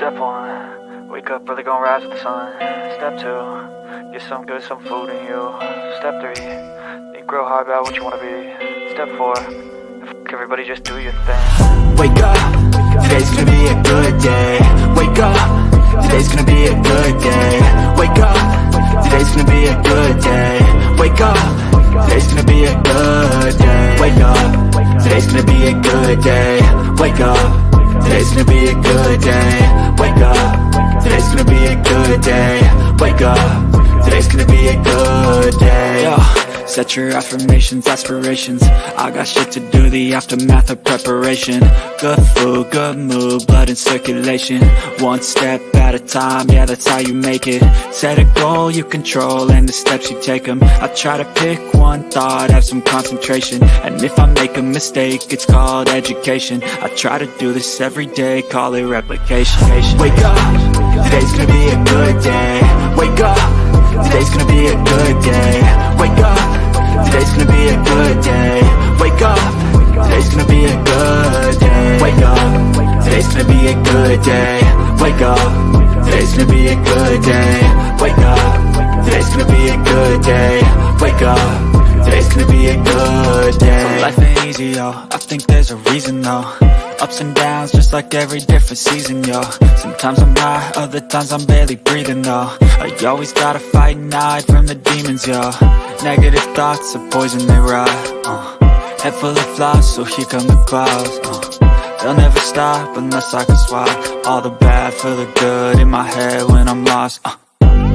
Step one, wake up early, gonna rise with the sun. Step two, get some good, some food in you. Step three, think real hard about what you wanna be. Step four, everybody just do your thing. Wake up, today's gonna be a good day. Wake up, today's gonna be a good day. Wake up, today's gonna be a good day. Wake up, today's gonna be a good day. Wake up, today's gonna be a good day. Wake up, today's gonna be a good day. Wake up, today's gonna be a good day. Wake up, today's gonna be a good day. Yo, set your affirmations, aspirations. I got shit to do, the aftermath of preparation. Good food, good mood, blood in circulation. One step at a time, yeah, that's how you make it. Set a goal you control and the steps you take them. I try to pick one thought, have some concentration. And if I make a mistake, it's called education. I try to do this every day, call it replication. Wake up, today's gonna be a good day. Wake up, today's gonna be a good day. Wake up, today's gonna be a good day. Wake up, today's gonna be a good day. Wake up, today's gonna be a good day. Wake up, today's gonna be a good day. Wake up, today's gonna be a good day. Wake up, today's gonna be a good day. So life ain't easy, yo, I think there's a reason though. Ups and downs, just like every different season, yo. Sometimes I'm high, other times I'm barely breathing, though. I always gotta fight and hide from the demons, yo. Negative thoughts are poison, they rot. Head full of flies, so here come the clouds. They'll never stop unless I can swap all the bad for the good in my head when I'm lost.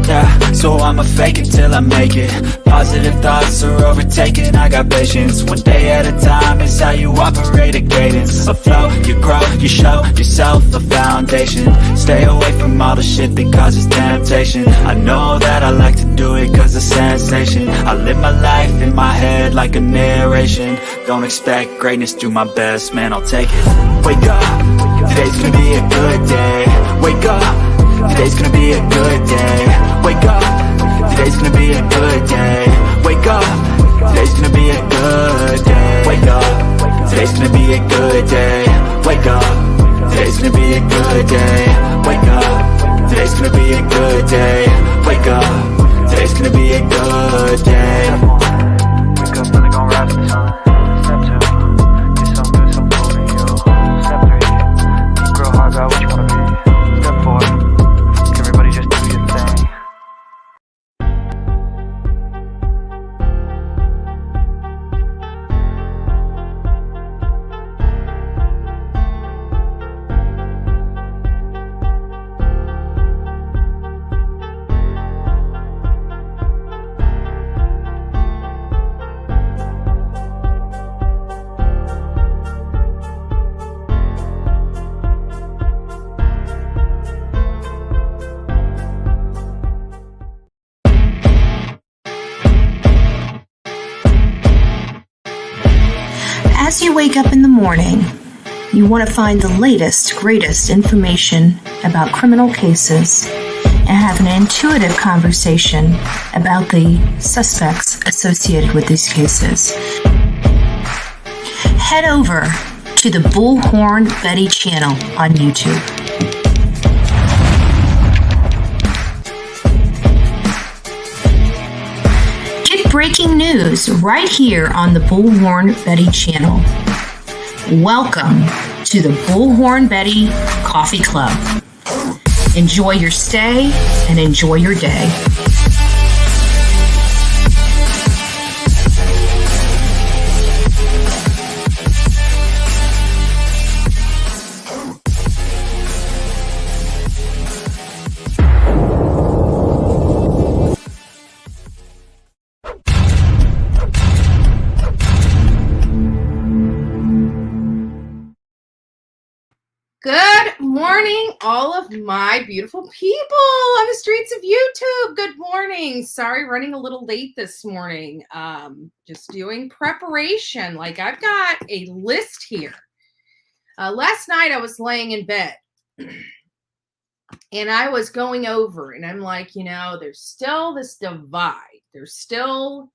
Yeah, so I'ma fake it till I make it. Positive thoughts are overtaken, I got patience. One day at a time is how you operate a cadence. A flow, you grow, you show yourself a foundation. Stay away from all the shit that causes temptation. I know that I like to do it cause it's sensation. I live my life in my head like a narration. Don't expect greatness, do my best, man, I'll take it. Wake up, today's gonna be a good day. Wake up, today's gonna be a good day. Wake up, today's gonna be a good day. Wake up, today's gonna be a good day. Wake up, today's gonna be a good day. Wake up, today's gonna be a good day. Wake up, today's gonna be a good day. Wake up, today's gonna be a good day. Wake up early, gonna rise with the sun. Step two, get some good, some food in you. Step three, think real hard about what you wanna be. Step four, everybody just do your thing. As you wake up in the morning, you want to find the latest, greatest information about criminal cases and have an intuitive conversation about the suspects associated with these cases. Head over to the Bullhorn Betty channel on YouTube. Breaking news right here on the Bullhorn Betty channel. Welcome to the Bullhorn Betty Coffee Club. Enjoy your stay and enjoy your day. Good morning, all of my beautiful people on the streets of YouTube. Good morning. Sorry, running a little late this morning. Just doing preparation. Like I've got a list here. Last night I was laying in bed and I was going over and I'm like, there's still this divide. There's still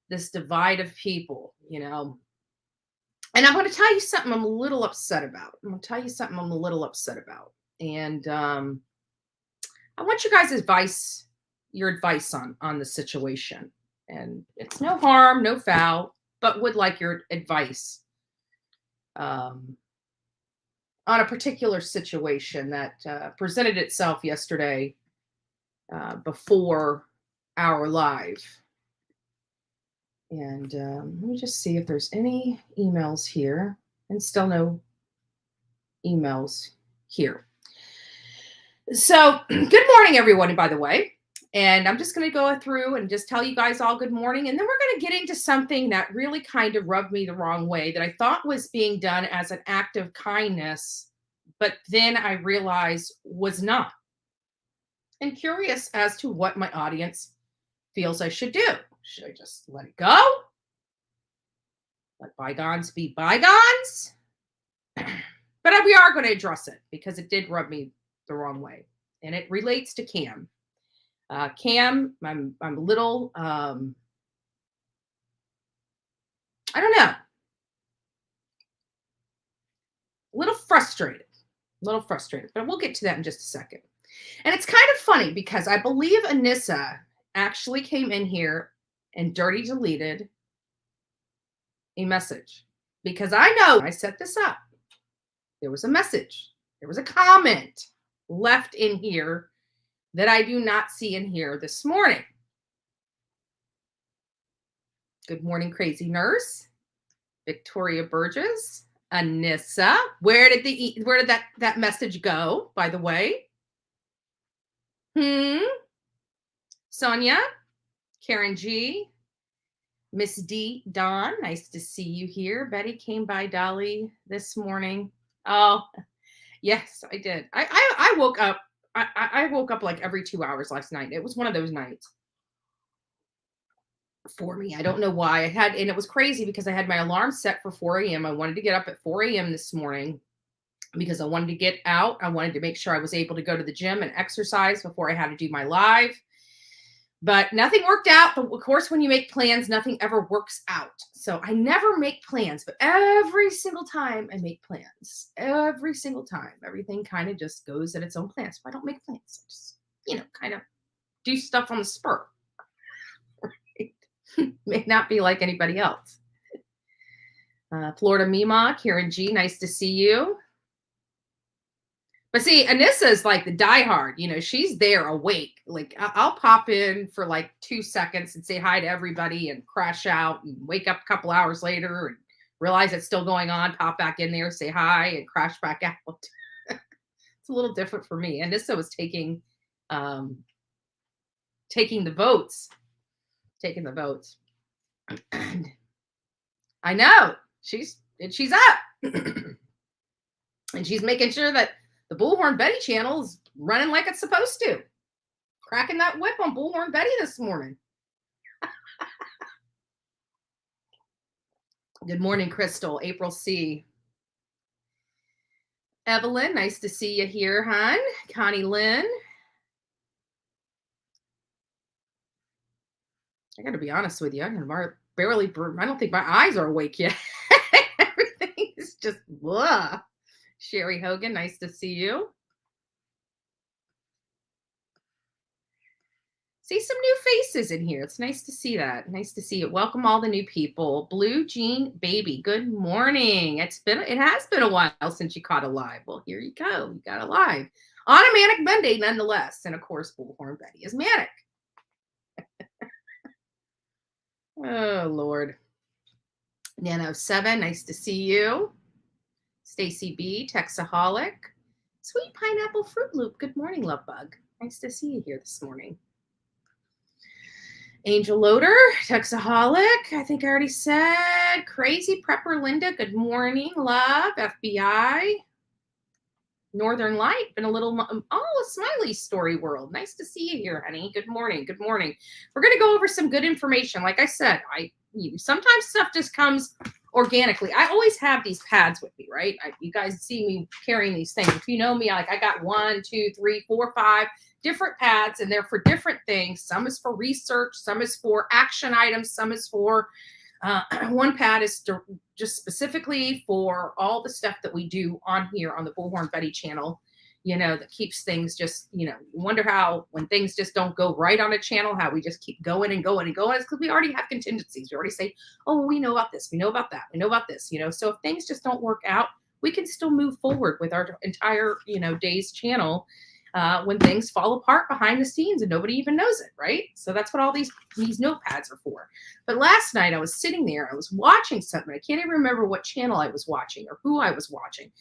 this divide of people, And I'm going to tell you something I'm a little upset about. And I want you guys' advice, your advice on the situation. And it's no harm, no foul, but would like your advice on a particular situation that presented itself yesterday before our live. And let me just see if there's any emails here, and still no emails here. So good morning, everyone, by the way. And I'm just going to go through and just tell you guys all good morning. And then we're going to get into something that really kind of rubbed me the wrong way, that I thought was being done as an act of kindness, but then I realized was not. And curious as to what my audience feels I should do. Should I just let it go? Let bygones be bygones? But we are going to address it because it did rub me the wrong way. And it relates to Cam. Cam, I'm a little, I don't know, a little frustrated, but we'll get to that in just a second. And it's kind of funny because I believe Anissa actually came in here and dirty deleted a message, because I know I set this up. There was a message, there was a comment left in here that I do not see in here this morning. Good morning, crazy nurse. Victoria Burgess, Anissa. Where did that message go, by the way? Sonia, Karen G, Miss D, Dawn. Nice to see you here. Betty came by Dolly this morning. Oh, yes, I did. I woke up. I woke up like every 2 hours last night. It was one of those nights for me. I don't know why. And it was crazy because I had my alarm set for 4 a.m. I wanted to get up at 4 a.m. this morning because I wanted to get out. I wanted to make sure I was able to go to the gym and exercise before I had to do my live. But nothing worked out. Of course, when you make plans, nothing ever works out. So I never make plans, but every single time I make plans, every single time, everything kind of just goes at its own plan. So I don't make plans. I just, kind of do stuff on the spur. May not be like anybody else. Florida Mima, Karen G, nice to see you. But see, Anissa is like the diehard, she's there awake. Like I'll pop in for like 2 seconds and say hi to everybody and crash out and wake up a couple hours later and realize it's still going on, pop back in there, say hi and crash back out. It's a little different for me. Anissa was taking the votes. And I know she's up. And she's making sure that the Bullhorn Betty channel is running like it's supposed to. Cracking that whip on Bullhorn Betty this morning. Good morning, Crystal. April C. Evelyn, nice to see you here, hon. Connie Lynn. I got to be honest with you. I can barely, I don't think my eyes are awake yet. Everything is just blah. Sherry Hogan, nice to see you. See some new faces in here. It's nice to see that. Nice to see it. Welcome all the new people. Blue Jean Baby, good morning. It has been a while since you caught a live. Well, here you go. You got a live on a Manic Monday nonetheless. And of course, Bullhorn Betty is manic. Oh, Lord. Nano7, nice to see you. Stacy B, Texaholic. Sweet Pineapple Fruit Loop. Good morning, Love Bug. Nice to see you here this morning. Angel Loader, Texaholic. I think I already said. Crazy Prepper Linda. Good morning, love. FBI. Northern Light. Been a little, a smiley story world. Nice to see you here, honey. Good morning. Good morning. We're going to go over some good information. Like I said, sometimes stuff just comes organically. I always have these pads with me, right? You guys see me carrying these things. If you know me, I got 1, 2, 3, 4, 5 different pads, and they're for different things. Some is for research, some is for action items, some is for one pad is just specifically for all the stuff that we do on here on the Bullhorn Betty channel. that keeps things just, wonder how when things just don't go right on a channel, how we just keep going and going and going. It's because we already have contingencies. We already say, oh, we know about this. We know about that. We know about this, So if things just don't work out, we can still move forward with our entire, day's channel when things fall apart behind the scenes and nobody even knows it, right? So that's what all these notepads are for. But last night I was sitting there, I was watching something. I can't even remember what channel I was watching or who I was watching,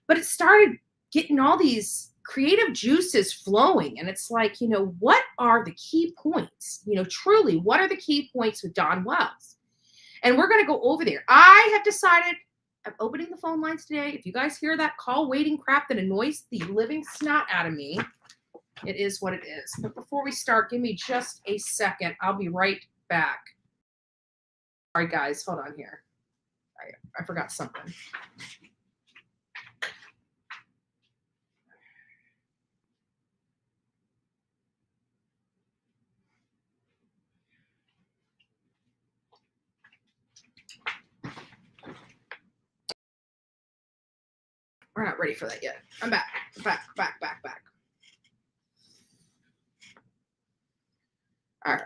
but it started getting all these creative juices flowing. And it's like, what are the key points? Truly, what are the key points with Dawn Wells? And we're going to go over there. I have decided I'm opening the phone lines today. If you guys hear that call waiting crap that annoys the living snot out of me, it is what it is. But before we start, give me just a second. I'll be right back. All right, guys, hold on here. I forgot something. We're not ready for that yet. I'm back. All right.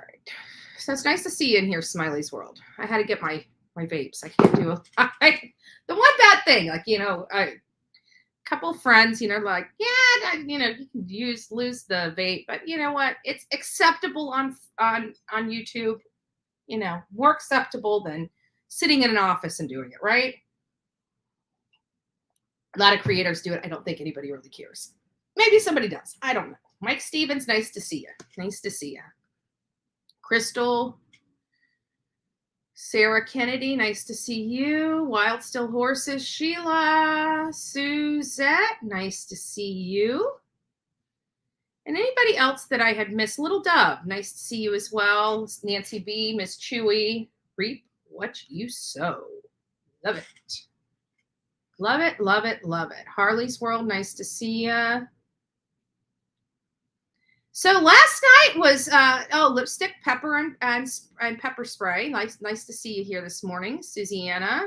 So it's nice to see you in here, Smiley's World. I had to get my vapes. I can't do the one bad thing. Like, a couple of friends, like, yeah, you can lose the vape, but you know what? It's acceptable on YouTube, more acceptable than sitting in an office and doing it, right? A lot of creators do it. I don't think anybody really cares. Maybe somebody does. I don't know. Mike Stevens, nice to see you. Nice to see you. Crystal. Sarah Kennedy, nice to see you. Wild Still Horses. Sheila. Suzette, nice to see you. And anybody else that I had missed? Little Dove, nice to see you as well. Nancy B, Miss Chewy. Reap what you sow. Love it. Love it, love it, love it. Harley's World, nice to see ya. So last night was lipstick, pepper, and pepper spray. Nice to see you here this morning, Susanna.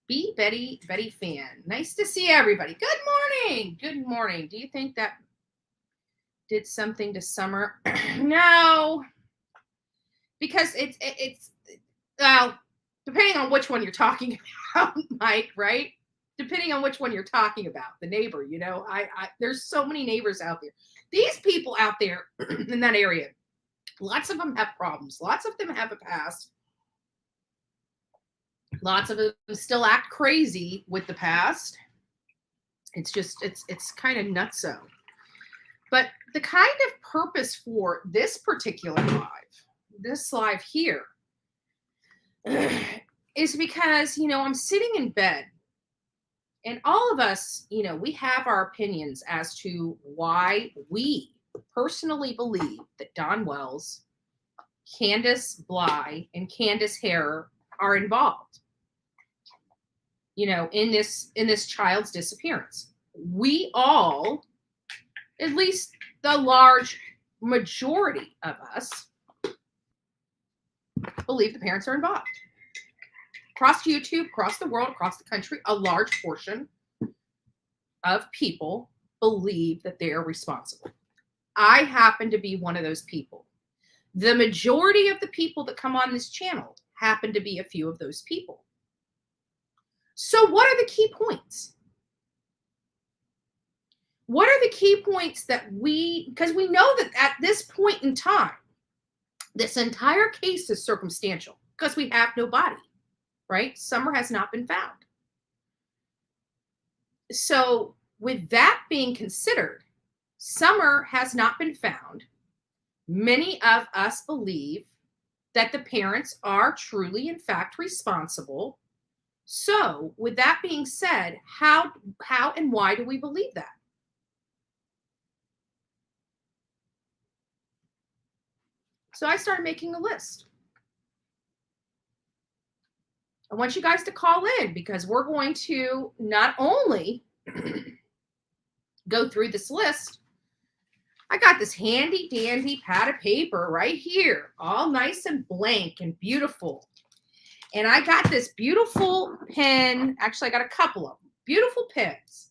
Betty Fan. Nice to see everybody. Good morning. Good morning. Do you think that did something to summer? No, because it's depending on which one you're talking about, Mike, right? Depending on which one you're talking about, the neighbor, there's so many neighbors out there. These people out there in that area, lots of them have problems. Lots of them have a past. Lots of them still act crazy with the past. It's just, it's kind of nutso. But the kind of purpose for this particular live here, is because, I'm sitting in bed and all of us, we have our opinions as to why we personally believe that Dawn Wells, Candace Bly, and Candace Hare are involved, in this child's disappearance. We all, at least the large majority of us, believe the parents are involved. Across YouTube, across the world, across the country, a large portion of people believe that they are responsible. I happen to be one of those people. The majority of the people that come on this channel happen to be a few of those people. So what are the key points? What are the key points that because we know that at this point in time, this entire case is circumstantial because we have no body, right? Summer has not been found. So with that being considered, Summer has not been found. Many of us believe that the parents are truly, in fact, responsible. So with that being said, how and why do we believe that? So I started making a list. I want you guys to call in because we're going to not only go through this list. I got this handy dandy pad of paper right here, all nice and blank and beautiful. And I got this beautiful pen. Actually, I got a couple of them. Beautiful pens.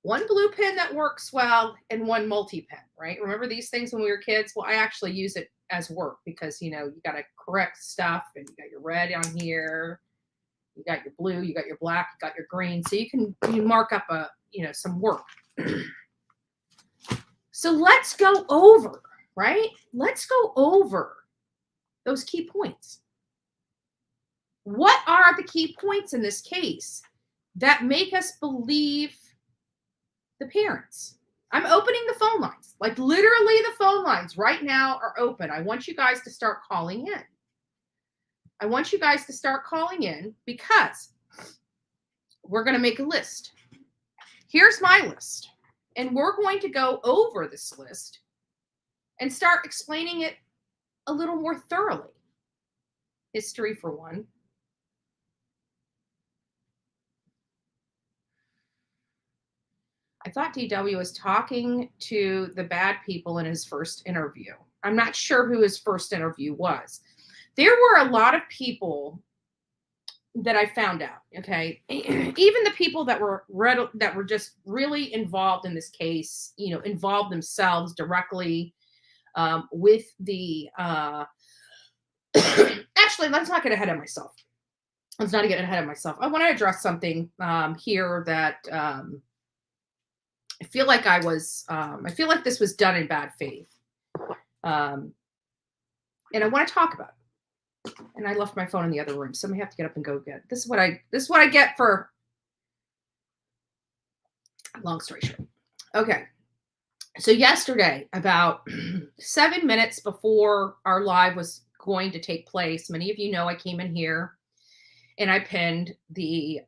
one blue pen that works well and one multi-pen, right? Remember these things when we were kids? Well, I actually use it as work because, you got to correct stuff and you got your red on here, you got your blue, you got your black, you got your green. So you mark up some work. So let's go over, right? Let's go over those key points. What are the key points in this case that make us believe the parents? I'm opening the phone lines. Like literally the phone lines right now are open. I want you guys to start calling in. Because we're going to make a list. Here's my list. And we're going to go over this list and start explaining it a little more thoroughly. History for one. I thought DW was talking to the bad people in his first interview. I'm not sure who his first interview was. There were a lot of people that I found out, okay? Even the people that were just really involved in this case, involved themselves directly with the actually, let's not get ahead of myself. I want to address something here that I feel like this was done in bad faith. And I want to talk about it. And I left my phone in the other room, so I may have to get up and go get it. This is what I get for long story short. Okay. So yesterday, about 7 minutes before our live was going to take place, many of you know I came in here and I pinned the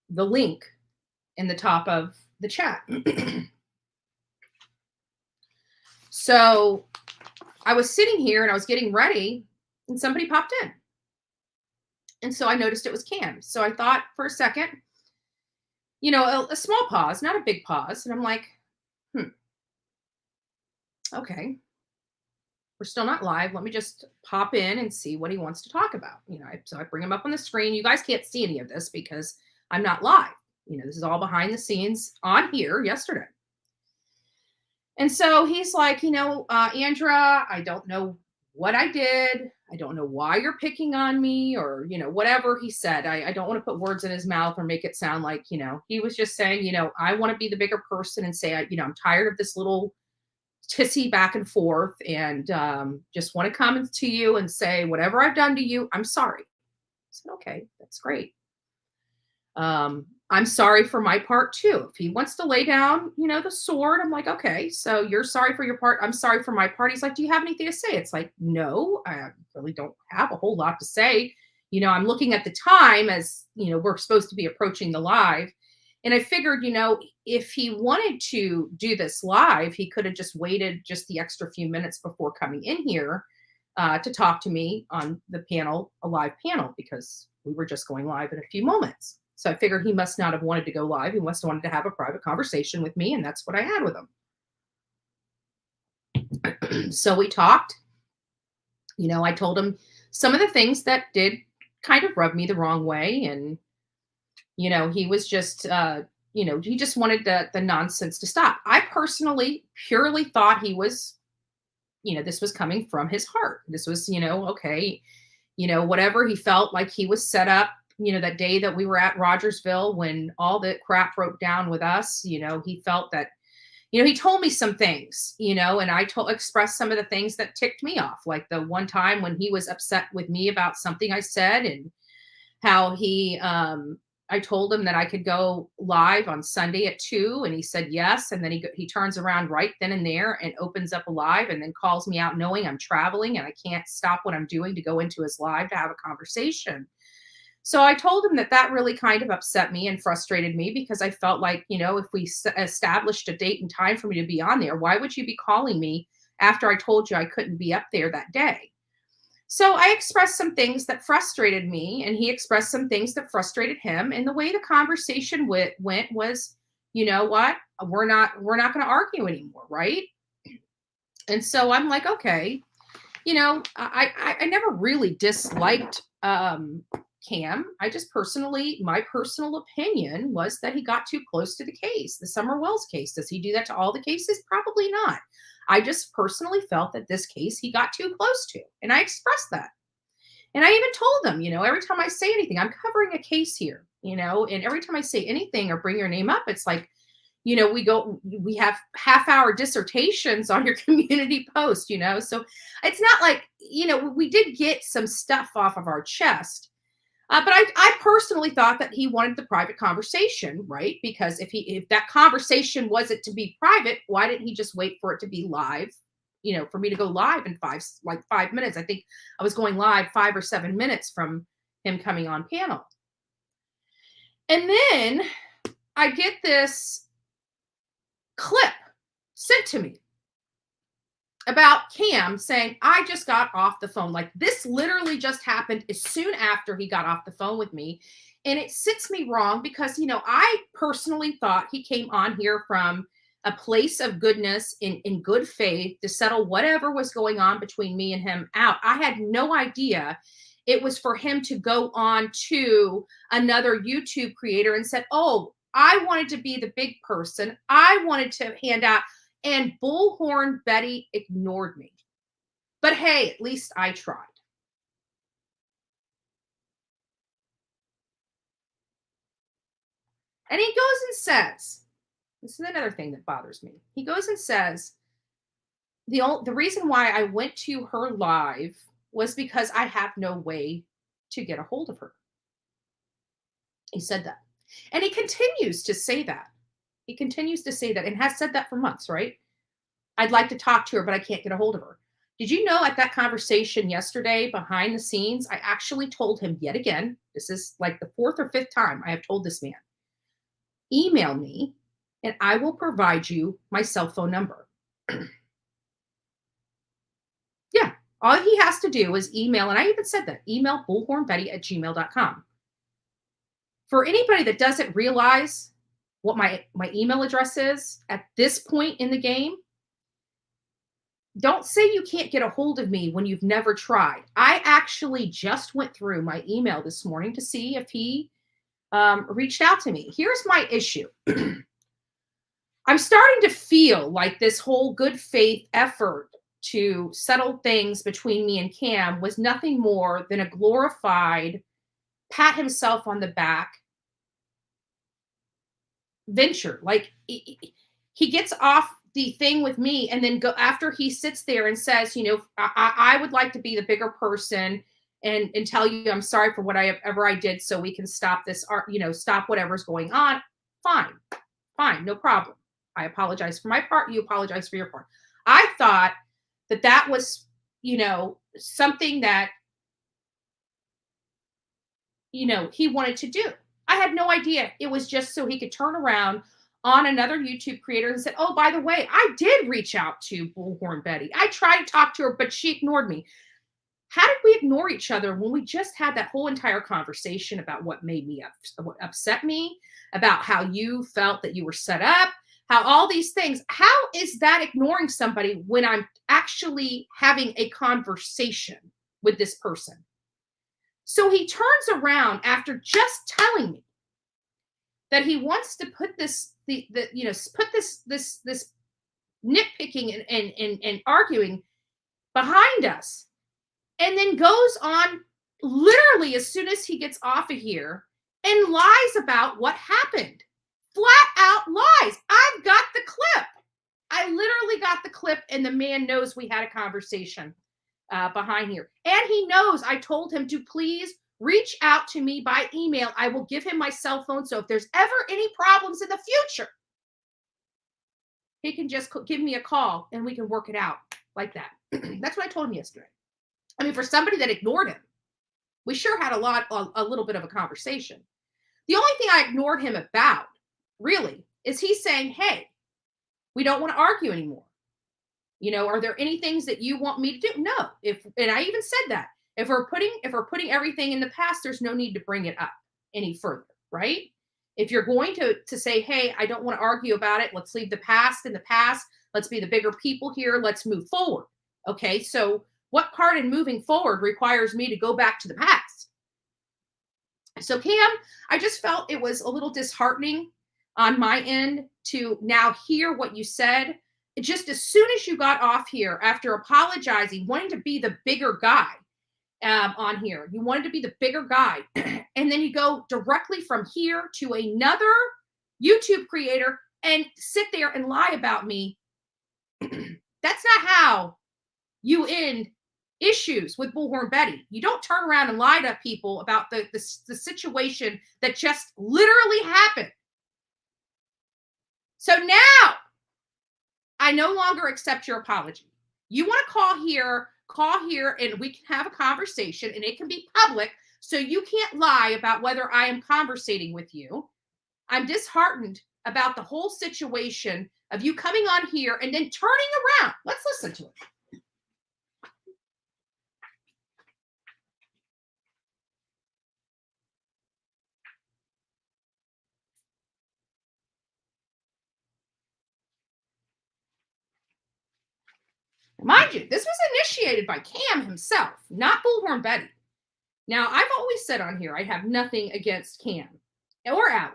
link in the top of the chat. So I was sitting here and I was getting ready and somebody popped in. And so I noticed it was Cam. So I thought for a second, a small pause, not a big pause. And I'm like, okay, we're still not live. Let me just pop in and see what he wants to talk about. So I bring him up on the screen. You guys can't see any of this because I'm not live. This is all behind the scenes on here yesterday. And so he's like, Andra, I don't know what I did. I don't know why you're picking on me or, whatever he said. I don't want to put words in his mouth or make it sound like, he was just saying, I want to be the bigger person and say, I'm tired of this little tissy back and forth and just want to come to you and say, whatever I've done to you, I'm sorry. I said, okay, that's great. I'm sorry for my part too. If he wants to lay down, the sword, I'm like, okay, so you're sorry for your part. I'm sorry for my part. He's like, do you have anything to say? It's like, no, I really don't have a whole lot to say. I'm looking at the time as, we're supposed to be approaching the live. And I figured, if he wanted to do this live, he could have just waited just the extra few minutes before coming in here to talk to me on the panel, a live panel, because we were just going live in a few moments. So I figured he must not have wanted to go live. He must have wanted to have a private conversation with me. And that's what I had with him. So we talked. I told him some of the things that did kind of rub me the wrong way. And, he was just, he just wanted the nonsense to stop. I personally purely thought he was, this was coming from his heart. This was, okay, whatever he felt like he was set up. That day that we were at Rogersville when all the crap broke down with us, he felt that, he told me some things, and I expressed some of the things that ticked me off. Like the one time when he was upset with me about something I said and how I told him that I could go live on Sunday at 2 and he said yes. And then he turns around right then and there and opens up a live and then calls me out knowing I'm traveling and I can't stop what I'm doing to go into his live to have a conversation. So I told him that really kind of upset me and frustrated me because I felt like, if we established a date and time for me to be on there, why would you be calling me after I told you I couldn't be up there that day? So I expressed some things that frustrated me and he expressed some things that frustrated him. And the way the conversation went was, you know what, we're not going to argue anymore. Right. And so I'm like, okay, I never really disliked, Cam. I just my personal opinion was that he got too close to the case, the Summer Wells case. Does he do that to all the cases? Probably not. I just personally felt that this case he got too close to, and I expressed that. And I even told him, every time I say anything, I'm covering a case here, and every time I say anything or bring your name up, it's like, we have half-hour dissertations on your community post, so it's not like, we did get some stuff off of our chest. But I personally thought that he wanted the private conversation, right? Because if that conversation wasn't to be private, why didn't he just wait for it to be live? For me to go live in 5 minutes. I think I was going live 5 or 7 minutes from him coming on panel. And then I get this clip sent to me about Cam saying, I just got off the phone. Like, this literally just happened as soon after he got off the phone with me. And it sits me wrong because, I personally thought he came on here from a place of goodness in good faith to settle whatever was going on between me and him out. I had no idea it was for him to go on to another YouTube creator and said, oh, I wanted to be the big person. I wanted to hand out. And Bullhorn Betty ignored me. But hey, at least I tried. And he goes and says, this is another thing that bothers me. He goes and says, the reason why I went to her live was because I have no way to get a hold of her. He said that. And he continues to say that. He continues to say that and has said that for months, right? I'd like to talk to her, but I can't get a hold of her. Did you know at that conversation yesterday behind the scenes, I actually told him yet again, this is like the 4th or 5th time I have told this man, email me and I will provide you my cell phone number. Yeah, all he has to do is email, and I even said that, email bullhornbetty@gmail.com. For anybody that doesn't realize what my email address is at this point in the game, don't say you can't get a hold of me when you've never tried. I actually just went through my email this morning to see if he reached out to me. Here's my issue. I'm starting to feel like this whole good faith effort to settle things between me and Cam was nothing more than a glorified pat himself on the back venture. Like, he gets off the thing with me and then go after he sits there and says, I would like to be the bigger person and tell you I'm sorry for whatever I did so we can stop this, stop whatever's going on. Fine, no problem. I apologize for my part. You apologize for your part. I thought that was, something that, he wanted to do. I had no idea it was just so he could turn around on another YouTube creator and said, oh, by the way, I did reach out to Bullhorn Betty. I tried to talk to her, but she ignored me. How did we ignore each other when we just had that whole entire conversation about what made me what upset me, about how you felt that you were set up, how all these things, how is that ignoring somebody when I'm actually having a conversation with this person? So he turns around after just telling me that he wants to put this nitpicking and arguing behind us, and then goes on literally as soon as he gets off of here and lies about what happened. Flat out lies. I've got the clip. I literally got the clip, and the man knows we had a conversation behind here. And he knows I told him to please reach out to me by email. I will give him my cell phone. So if there's ever any problems in the future, he can just give me a call and we can work it out like that. That's what I told him yesterday. I mean, for somebody that ignored him, we sure had a little bit of a conversation. The only thing I ignored him about, really, is he's saying, hey, we don't want to argue anymore. Are there any things that you want me to do? No. And I even said that. If we're putting everything in the past, there's no need to bring it up any further, right? If you're going to say, hey, I don't want to argue about it, let's leave the past in the past. Let's be the bigger people here. Let's move forward. Okay, so what part in moving forward requires me to go back to the past? So Cam, I just felt it was a little disheartening on my end to now hear what you said. Just as soon as you got off here after apologizing, wanting to be the bigger guy on here, you wanted to be the bigger guy. And then you go directly from here to another YouTube creator and sit there and lie about me. That's not how you end issues with Bullhorn Betty. You don't turn around and lie to people about the situation that just literally happened. So now I no longer accept your apology. You want to call here and we can have a conversation and it can be public. So you can't lie about whether I am conversating with you. I'm disheartened about the whole situation of you coming on here and then turning around. Let's listen to it. Mind you, this was initiated by Cam himself, not Bullhorn Betty. Now, I've always said on here, I have nothing against Cam or Allie.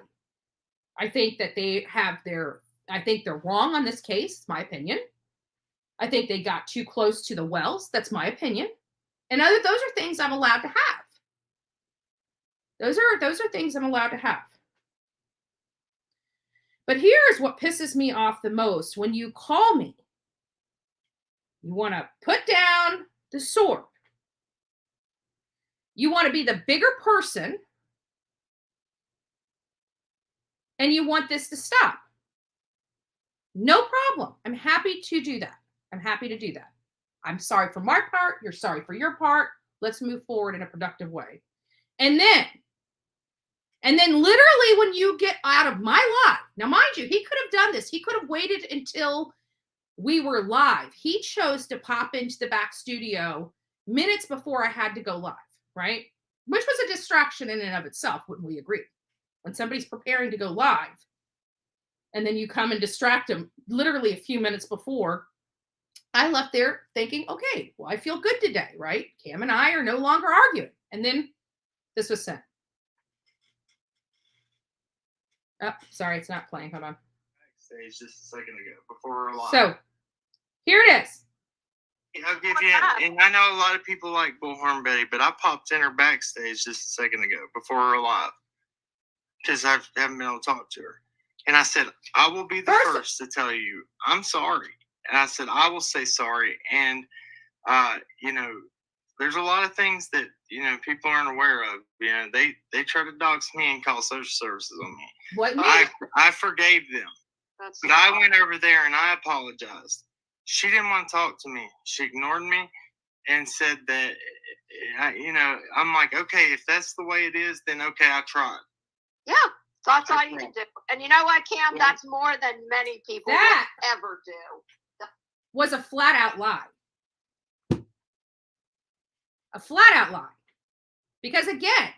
I think that I think they're wrong on this case. It's my opinion. I think they got too close to the wells. That's my opinion. And those are things I'm allowed to have. Those are things I'm allowed to have. But here's what pisses me off the most. When you call me, you want to put down the sword. You want to be the bigger person. And you want this to stop. No problem. I'm happy to do that. I'm sorry for my part. You're sorry for your part. Let's move forward in a productive way. And then literally when you get out of my life, now mind you, he could have done this. He could have waited until we were live. He chose to pop into the back studio minutes before I had to go live, right? Which was a distraction in and of itself, wouldn't we agree? When somebody's preparing to go live and then you come and distract them literally a few minutes before, I left there thinking, okay, well, I feel good today, right? Cam and I are no longer arguing. And then this was sent. Oh, sorry, it's not playing. Hold on. Backstage just a second ago before we're live. So here it is. I'll give you, and I know a lot of people like Bullhorn Betty, but I popped in her backstage just a second ago before we're live because I haven't been able to talk to her. And I said, I will be the first to tell you, I'm sorry. And I said, I will say sorry. And, there's a lot of things that, people aren't aware of. They try to dox me and call social services on me. What? I forgave them. But I went over there and I apologized. She didn't want to talk to me. She ignored me and said that, I'm like, okay, if that's the way it is, then okay, I tried. Yeah, that's all you can do. And you know what, Cam? Yeah. That's more than many people would ever do. Was a flat out lie. A flat out lie. Because again,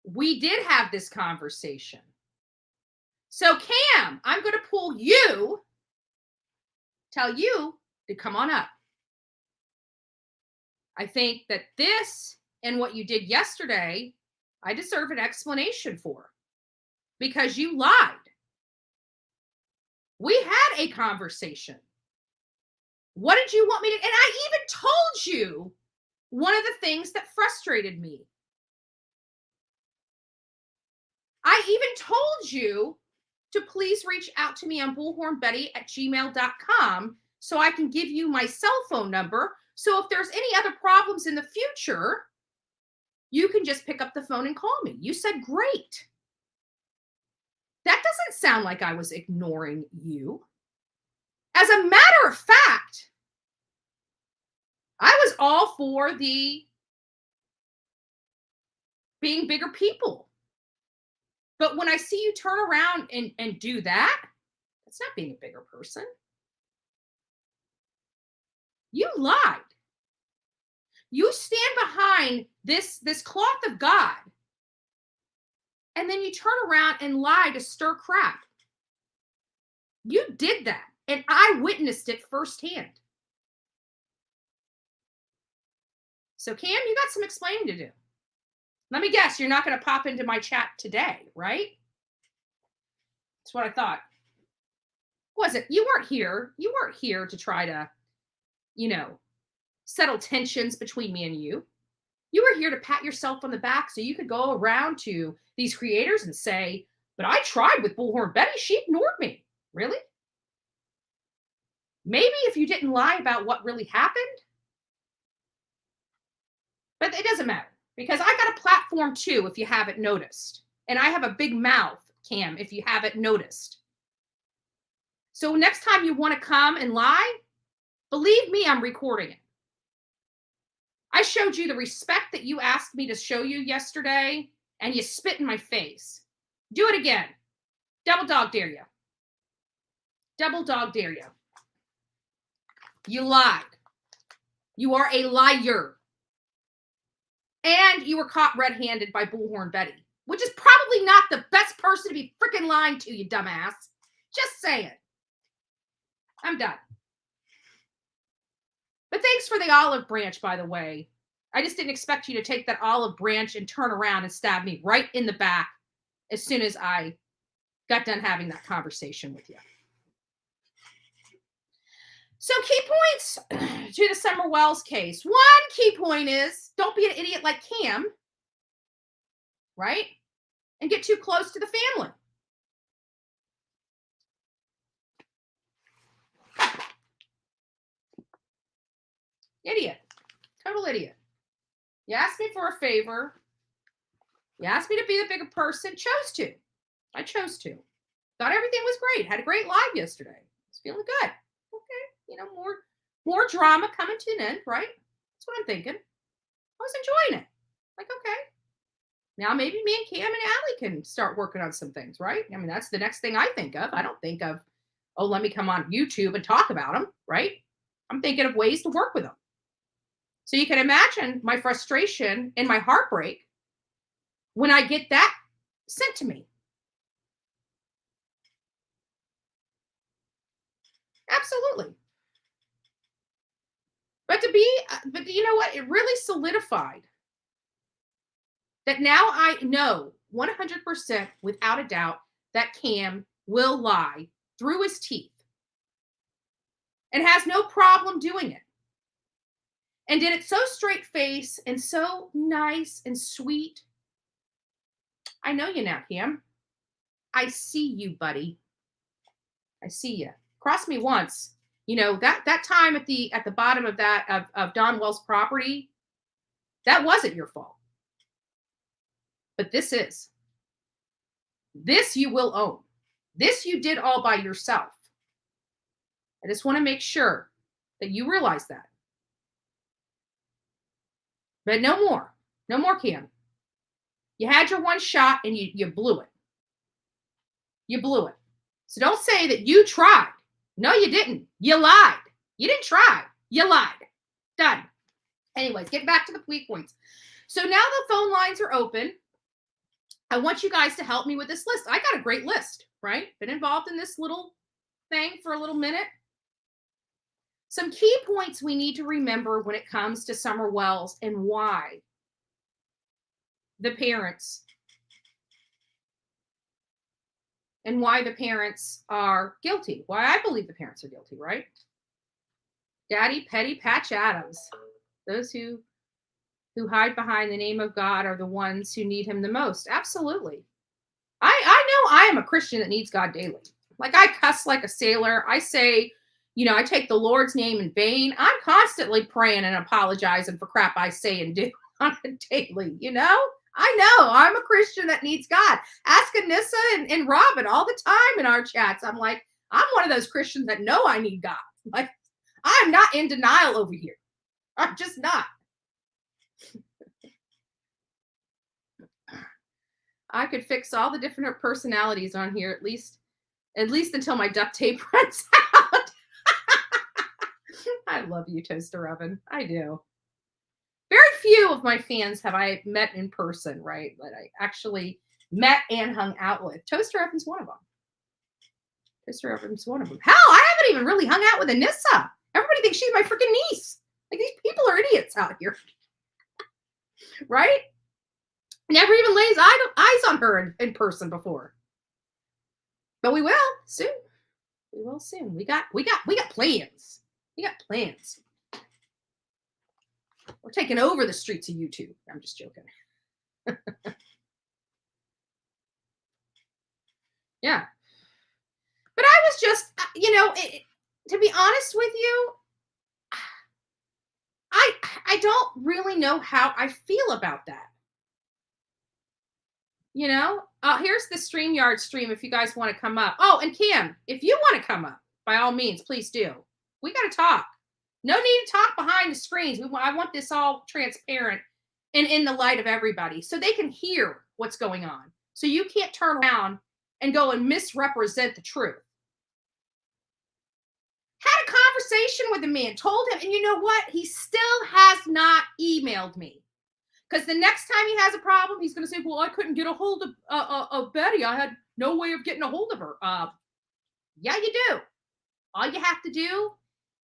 we did have this conversation. So Cam, I'm going to pull you, tell you to come on up. I think that this and what you did yesterday, I deserve an explanation for, because you lied. We had a conversation. What did you want me to? And I even told you one of the things that frustrated me. I even told you to please reach out to me on bullhornbetty@gmail.com so I can give you my cell phone number. So if there's any other problems in the future, you can just pick up the phone and call me. You said, great. That doesn't sound like I was ignoring you. As a matter of fact, I was all for the being bigger people. But when I see you turn around and do that, that's not being a bigger person. You lied. You stand behind this cloth of God, and then you turn around and lie to stir crap. You did that, and I witnessed it firsthand. So, Cam, you got some explaining to do. Let me guess, you're not going to pop into my chat today, right? That's what I thought. Was it? You weren't here. You weren't here to try to, settle tensions between me and you. You were here to pat yourself on the back so you could go around to these creators and say, but I tried with Bullhorn Betty. She ignored me. Really? Maybe if you didn't lie about what really happened. But it doesn't matter because I got a platform too, if you haven't noticed. And I have a big mouth, Cam, if you haven't noticed. So next time you want to come and lie, believe me, I'm recording it. I showed you the respect that you asked me to show you yesterday, and you spit in my face. Do it again. Double dog dare you. Double dog dare you. You lied. You are a liar. And you were caught red-handed by Bullhorn Betty, which is probably not the best person to be freaking lying to, you dumbass. Just saying. I'm done. But thanks for the olive branch, by the way. I just didn't expect you to take that olive branch and turn around and stab me right in the back as soon as I got done having that conversation with you. So key points to the Summer Wells case. One key point is don't be an idiot like Cam, right? And get too close to the family. Idiot. Total idiot. You asked me for a favor. You asked me to be the bigger person. Chose to. I chose to. Thought everything was great. Had a great live yesterday. Was feeling good. Okay. More drama coming to an end, right? That's what I'm thinking. I was enjoying it. Like, okay. Now maybe me and Cam and Allie can start working on some things, right? I mean, that's the next thing I think of. I don't think of, oh, let me come on YouTube and talk about them, right? I'm thinking of ways to work with them. So you can imagine my frustration and my heartbreak when I get that sent to me. Absolutely. But you know what? It really solidified that now I know 100% without a doubt that Cam will lie through his teeth and has no problem doing it. And did it so straight face and so nice and sweet. I know you now, Cam. I see you, buddy. I see you. Cross me once. You know, that time at the bottom of that of Don Wells' property, that wasn't your fault. But this is. This you will own. This you did all by yourself. I just want to make sure that you realize that. But no more. No more, Cam. You had your one shot and you blew it. You blew it. So don't say that you tried. No, you didn't. You lied. You didn't try. You lied. Done. Anyways, get back to the weak points. So now the phone lines are open. I want you guys to help me with this list. I got a great list, right? Been involved in this little thing for a little minute. Some key points we need to remember when it comes to Summer Wells and why the parents are guilty. Why I believe the parents are guilty, right? Daddy, Petty, Patch Adams. Those who hide behind the name of God are the ones who need him the most. Absolutely. I know I am a Christian that needs God daily. Like I cuss like a sailor. I say, I take the Lord's name in vain. I'm constantly praying and apologizing for crap I say and do on a daily, I know I'm a Christian that needs God. Ask Anissa and Robin all the time in our chats. I'm like, I'm one of those Christians that know I need God. Like, I'm not in denial over here. I'm just not. I could fix all the different personalities on here, at least until my duct tape runs out. I love you, Toaster Oven. I do. Very few of my fans have I met in person, right? That I actually met and hung out with. Toaster Oven's one of them. Toaster Oven's one of them. Hell, I haven't even really hung out with Anissa. Everybody thinks she's my freaking niece. Like, these people are idiots out here. Right? Never even lays eyes on her in person before. But we will soon. We will soon. We got plans. We got plans. We're taking over the streets of YouTube. I'm just joking. Yeah. But I was just, to be honest with you, I don't really know how I feel about that. Here's the StreamYard stream if you guys want to come up. Oh, and Cam, if you want to come up, by all means, please do. We got to talk. No need to talk behind the screens. I want this all transparent and in the light of everybody so they can hear what's going on. So you can't turn around and go and misrepresent the truth. Had a conversation with the man, told him, and you know what? He still has not emailed me. Because the next time he has a problem, he's going to say, well, I couldn't get a hold of Betty. I had no way of getting a hold of her. Yeah, you do. All you have to do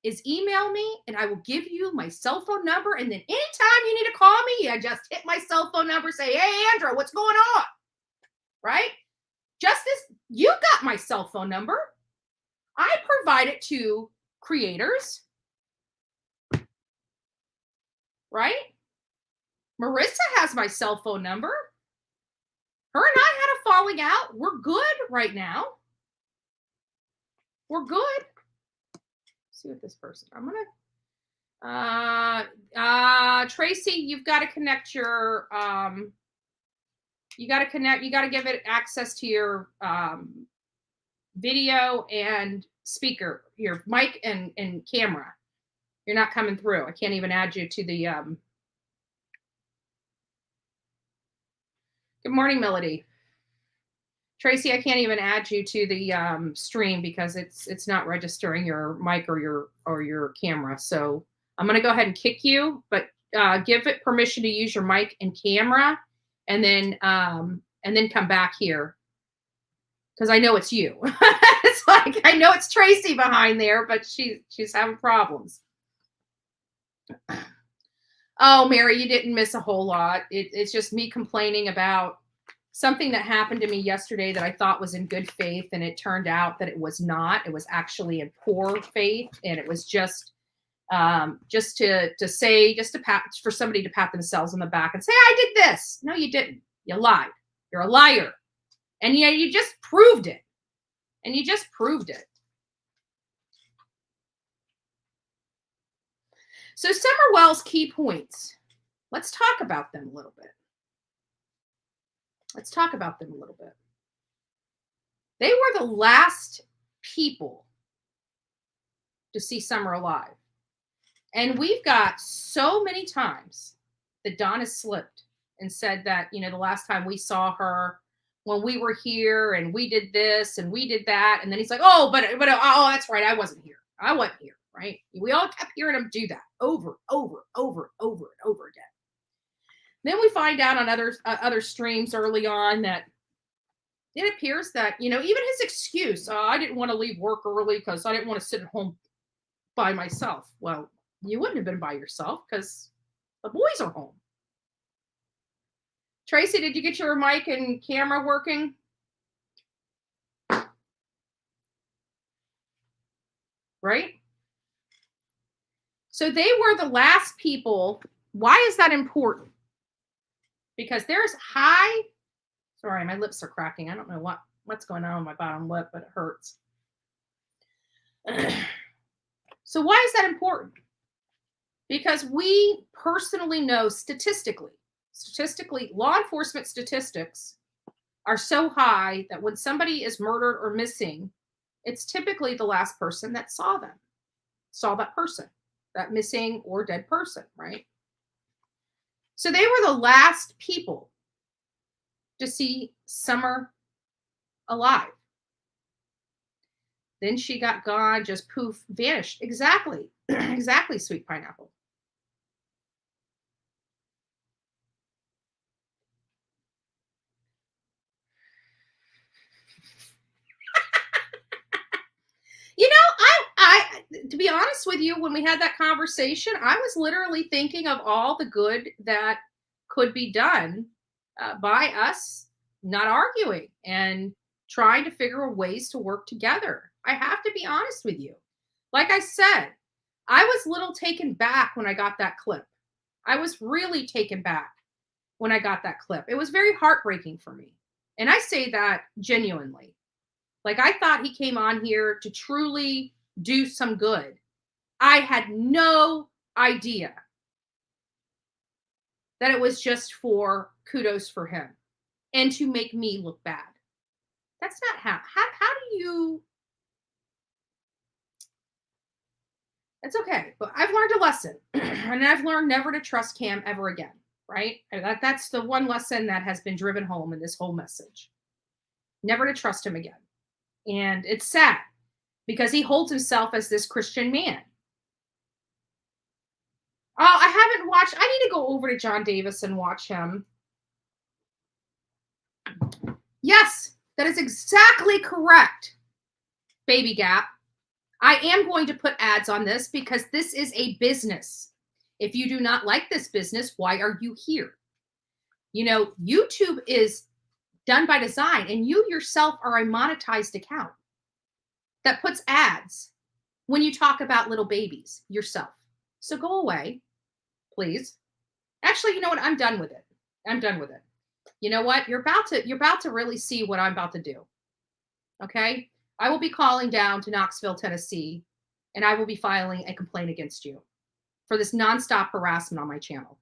is email me, and I will give you my cell phone number. And then anytime you need to call me, I just hit my cell phone number, say, hey, Andrew, what's going on? Right? Justice, you got my cell phone number. I provide it to creators. Right? Marissa has my cell phone number. Her and I had a falling out. We're good right now. We're good. Let's see what this person. I'm gonna Tracy, you've got to connect your you got to give it access to your video and speaker, your mic and camera. You're not coming through. I can't even add you to the Good morning, Melody. Tracy, I can't even add you to the stream because it's not registering your mic or your camera. So I'm going to go ahead and kick you, but give it permission to use your mic and camera, and then come back here because I know it's you. It's like I know it's Tracy behind there, but she's having problems. Oh, Mary, you didn't miss a whole lot. It's just me complaining about something that happened to me yesterday that I thought was in good faith, and it turned out that it was not. It was actually in poor faith, and it was just for somebody to pat themselves on the back and say, I did this. No, you didn't. You lied. You're a liar. And you just proved it. And you just proved it. So Summer Wells' key points. Let's talk about them a little bit. They were the last people to see Summer alive. And we've got so many times that Dawn has slipped and said that, the last time we saw her when we were here and we did this and we did that. And then he's like, oh, but that's right. I wasn't here. Right? We all kept hearing him do that over and over again. Then we find out on other streams early on that it appears that, even his excuse, I didn't want to leave work early because I didn't want to sit at home by myself. Well, you wouldn't have been by yourself because the boys are home. Tracy, did you get your mic and camera working? Right? So they were the last people. Why is that important? Because there's sorry, my lips are cracking. I don't know what's going on with my bottom lip, but it hurts. So why is that important? Because we personally know statistically, law enforcement statistics are so high that when somebody is murdered or missing, it's typically the last person that saw that person, that missing or dead person, right? So they were the last people to see Summer alive. Then she got gone, just poof, vanished. Exactly, Sweet Pineapple. I to be honest with you, when we had that conversation, I was literally thinking of all the good that could be done by us not arguing and trying to figure out ways to work together. I have to be honest with you. Like I said, I was a little taken back when I got that clip. I was really taken back when I got that clip. It was very heartbreaking for me. And I say that genuinely. Like, I thought he came on here to truly do some good. I had no idea that it was just for kudos for him and to make me look bad. That's not how do you, it's okay, but I've learned a lesson and I've learned never to trust Cam ever again, right? That's the one lesson that has been driven home in this whole message. Never to trust him again. And it's sad because he holds himself as this Christian man. Oh, I haven't watched, I need to go over to John Davis and watch him. Yes, that is exactly correct, Baby Gap. I am going to put ads on this because this is a business. If you do not like this business, why are you here? You know, YouTube is done by design, and you yourself are a monetized account that puts ads when you talk about little babies yourself. So go away, please. Actually, you know what? I'm done with it. I'm done with it. You know what? You're about to really see what I'm about to do. Okay? I will be calling down to Knoxville, Tennessee, and I will be filing a complaint against you for this nonstop harassment on my channel.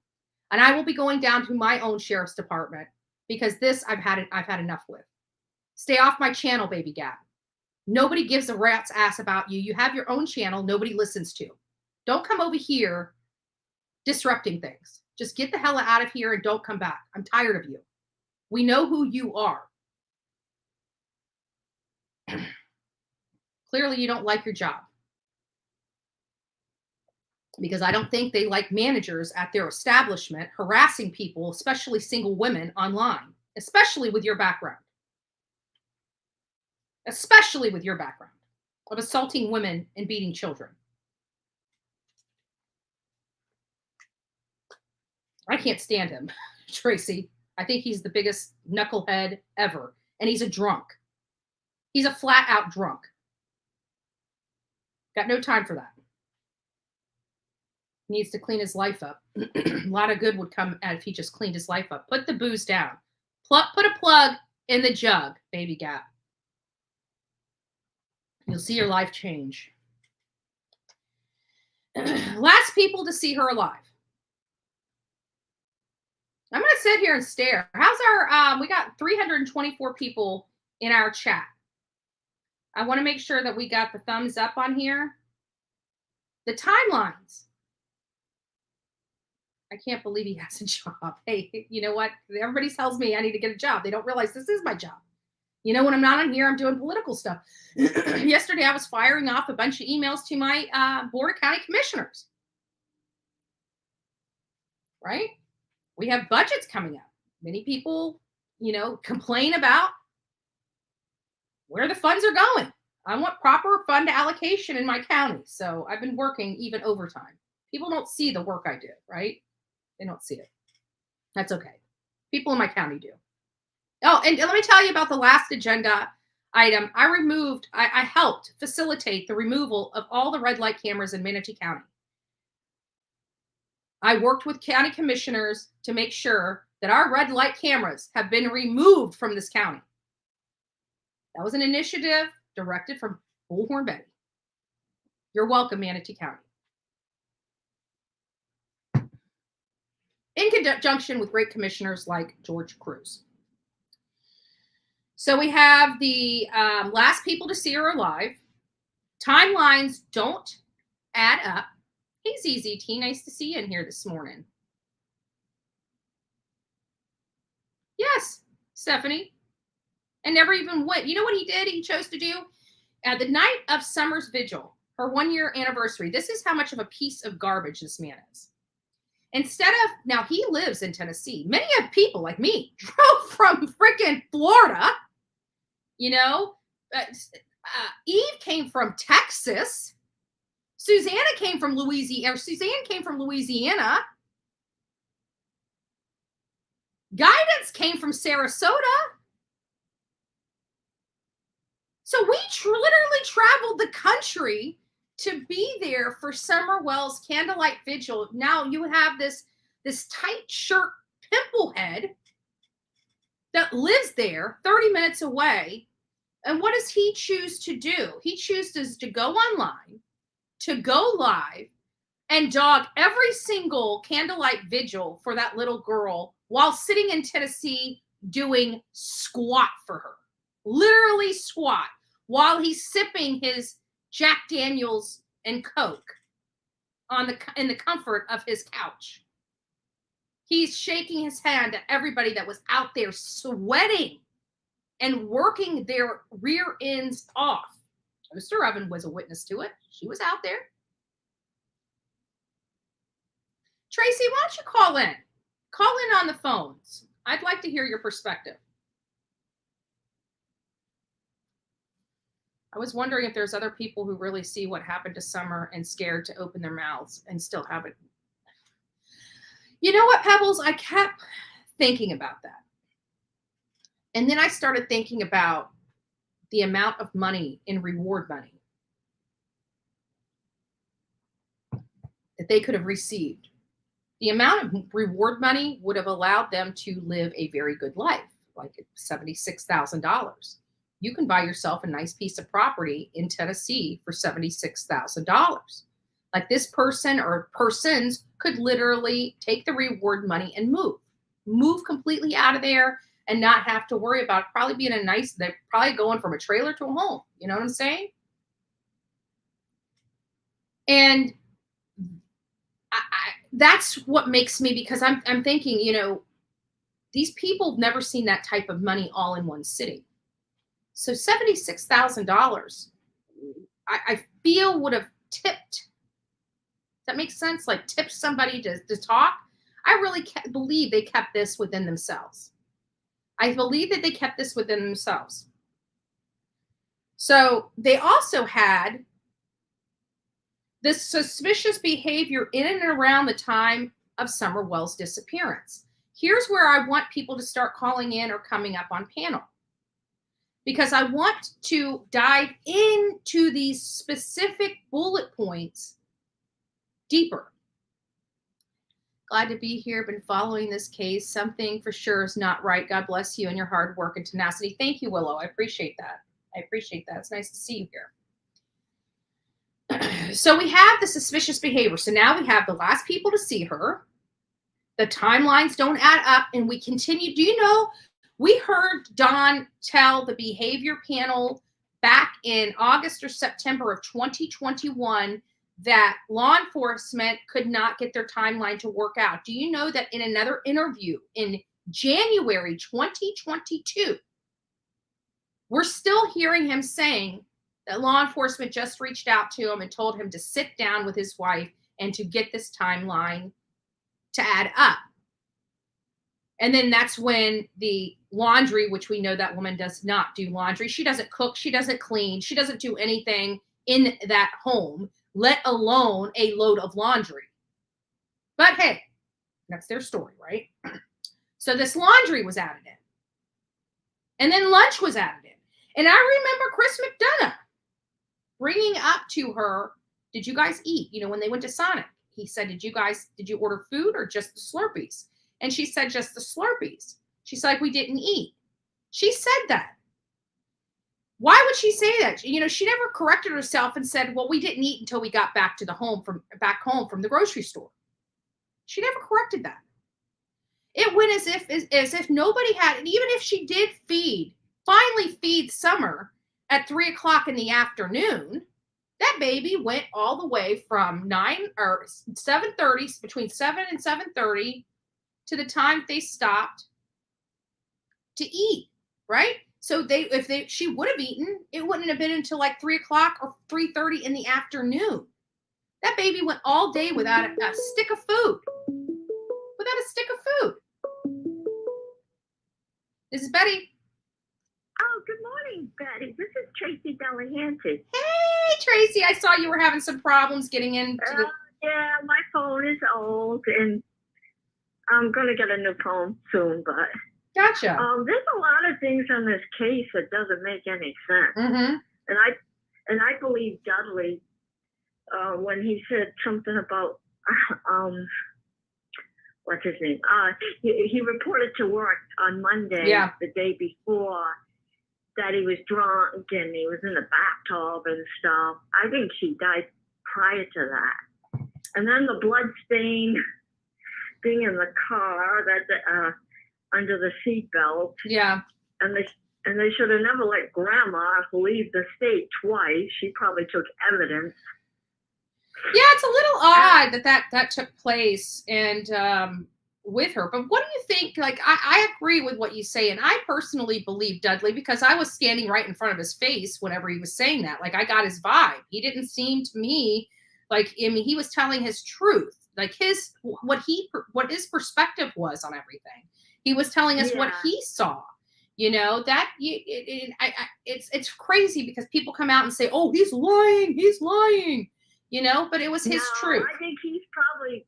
And I will be going down to my own sheriff's department because this I've had enough with. Stay off my channel, Baby Gap. Nobody gives a rat's ass about you. You have your own channel nobody listens to. Don't come over here disrupting things. Just get the hell out of here and don't come back. I'm tired of you. We know who you are. Clearly, you don't like your job. Because I don't think they like managers at their establishment harassing people, especially single women online, especially with your background. Especially with your background of assaulting women and beating children. I can't stand him, Tracy. I think he's the biggest knucklehead ever. And he's a drunk. He's a flat out drunk. Got no time for that. Needs to clean his life up. A lot of good would come out if he just cleaned his life up. Put the booze down. Put a plug in the jug, Baby Gap. You'll see your life change. Last people to see her alive. I'm going to sit here and stare. How's our, we got 324 people in our chat. I want to make sure that we got the thumbs up on here. The timelines. I can't believe he has a job. Hey, you know what? Everybody tells me I need to get a job. They don't realize this is my job. You know, when I'm not on here, I'm doing political stuff. Yesterday, I was firing off a bunch of emails to my Board of County Commissioners. Right? We have budgets coming up. Many people, you know, complain about where the funds are going. I want proper fund allocation in my county. So I've been working even overtime. People don't see the work I do, right? They don't see it. That's okay. People in my county do. Oh, and let me tell you about the last agenda item. I helped facilitate the removal of all the red light cameras in Manatee County. I worked with county commissioners to make sure that our red light cameras have been removed from this county. That was an initiative directed from Bullhorn Betty. You're welcome, Manatee County. In conjunction with great commissioners like George Cruz. So we have the last people to see her alive. Timelines don't add up. Hey, ZZT, nice to see you in here this morning. Yes, Stephanie. And never even went. You know what he did? He chose to do? The night of Summer's Vigil, her 1-year anniversary. This is how much of a piece of garbage this man is. Instead of, now he lives in Tennessee. Many of people like me drove from freaking Florida. You know, Eve came from Texas. Suzanne came from Louisiana. Guidance came from Sarasota. So we literally traveled the country to be there for Summerwell's candlelight vigil. Now you have this tight shirt pimple head that lives there 30 minutes away. And what does he choose to do? He chooses to go online, to go live, and dog every single candlelight vigil for that little girl while sitting in Tennessee doing squat for her. Literally squat while he's sipping his Jack Daniels and Coke in the comfort of his couch. He's shaking his hand at everybody that was out there sweating and working their rear ends off. Mr. Oven was a witness to it. She was out there. Tracy, why don't you call in? Call in on the phones. I'd like to hear your perspective. I was wondering if there's other people who really see what happened to Summer and scared to open their mouths and still haven't. You know what, Pebbles? I kept thinking about that. And then I started thinking about the amount of money in reward money that they could have received. The amount of reward money would have allowed them to live a very good life, like $76,000. You can buy yourself a nice piece of property in Tennessee for $76,000. Like this person or persons could literally take the reward money and move completely out of there and not have to worry about probably being they're probably going from a trailer to a home. You know what I'm saying? And that's what makes me, because I'm thinking, you know, these people have never seen that type of money all in one sitting. So $76,000, I feel would have tipped. That makes sense? Like tipped somebody to talk. I really believe they kept this within themselves. I believe that they kept this within themselves. So they also had this suspicious behavior in and around the time of Summerwell's disappearance. Here's where I want people to start calling in or coming up on panel, because I want to dive into these specific bullet points deeper. Glad to be here. Been following this case. Something for sure is not right. God bless you and your hard work and tenacity. Thank you, Willow. I appreciate that. It's nice to see you here. So we have the suspicious behavior. So now we have the last people to see her. The timelines don't add up, and we continue. Do you know, we heard Don tell the behavior panel back in August or September of 2021 that law enforcement could not get their timeline to work out. Do you know that in another interview in January 2022, we're still hearing him saying that law enforcement just reached out to him and told him to sit down with his wife and to get this timeline to add up. And then that's when the laundry, which we know that woman does not do laundry. She doesn't cook. She doesn't clean. She doesn't do anything in that home, let alone a load of laundry. But hey, that's their story, right? So this laundry was added in. And then lunch was added in. And I remember Chris McDonough bringing up to her, did you guys eat? You know, when they went to Sonic, he said, did you order food or just the Slurpees? And she said, just the Slurpees. She's like, we didn't eat. She said that. Why would she say that? You know, she never corrected herself and said, well, we didn't eat until we got back home from the grocery store. She never corrected that. It went as if nobody had, and even if she did finally feed Summer at 3:00 in the afternoon, that baby went all the way from 7:30, between 7 and 7:30 to the time they stopped to eat, right? So if she would have eaten, it wouldn't have been until like 3:00 or 3:30 in the afternoon. That baby went all day without a stick of food. This is Betty. Oh, good morning, Betty. This is Tracy Delahanty. Hey, Tracy. I saw you were having some problems getting into Yeah, my phone is old, and I'm going to get a new phone soon, but Gotcha. there's a lot of things on this case that doesn't make any sense. Mm-hmm. And I believe Dudley when he said something about what's his name? He reported to work on Monday, the day before, that he was drunk and he was in the bathtub and stuff. I think she died prior to that. And then the blood stain thing in the car that under the seatbelt. Yeah. And they should have never let Grandma leave the state twice. She probably took evidence. Yeah, it's a little odd that took place and with her. But what do you think? Like, I agree with what you say, and I personally believe Dudley because I was standing right in front of his face whenever he was saying that. Like, I got his vibe. He didn't seem to me like, I mean, he was telling his truth, like what his perspective was on everything. He was telling us what he saw. You know, that it's crazy because people come out and say, "Oh, he's lying." You know, but it was his truth. I think he's probably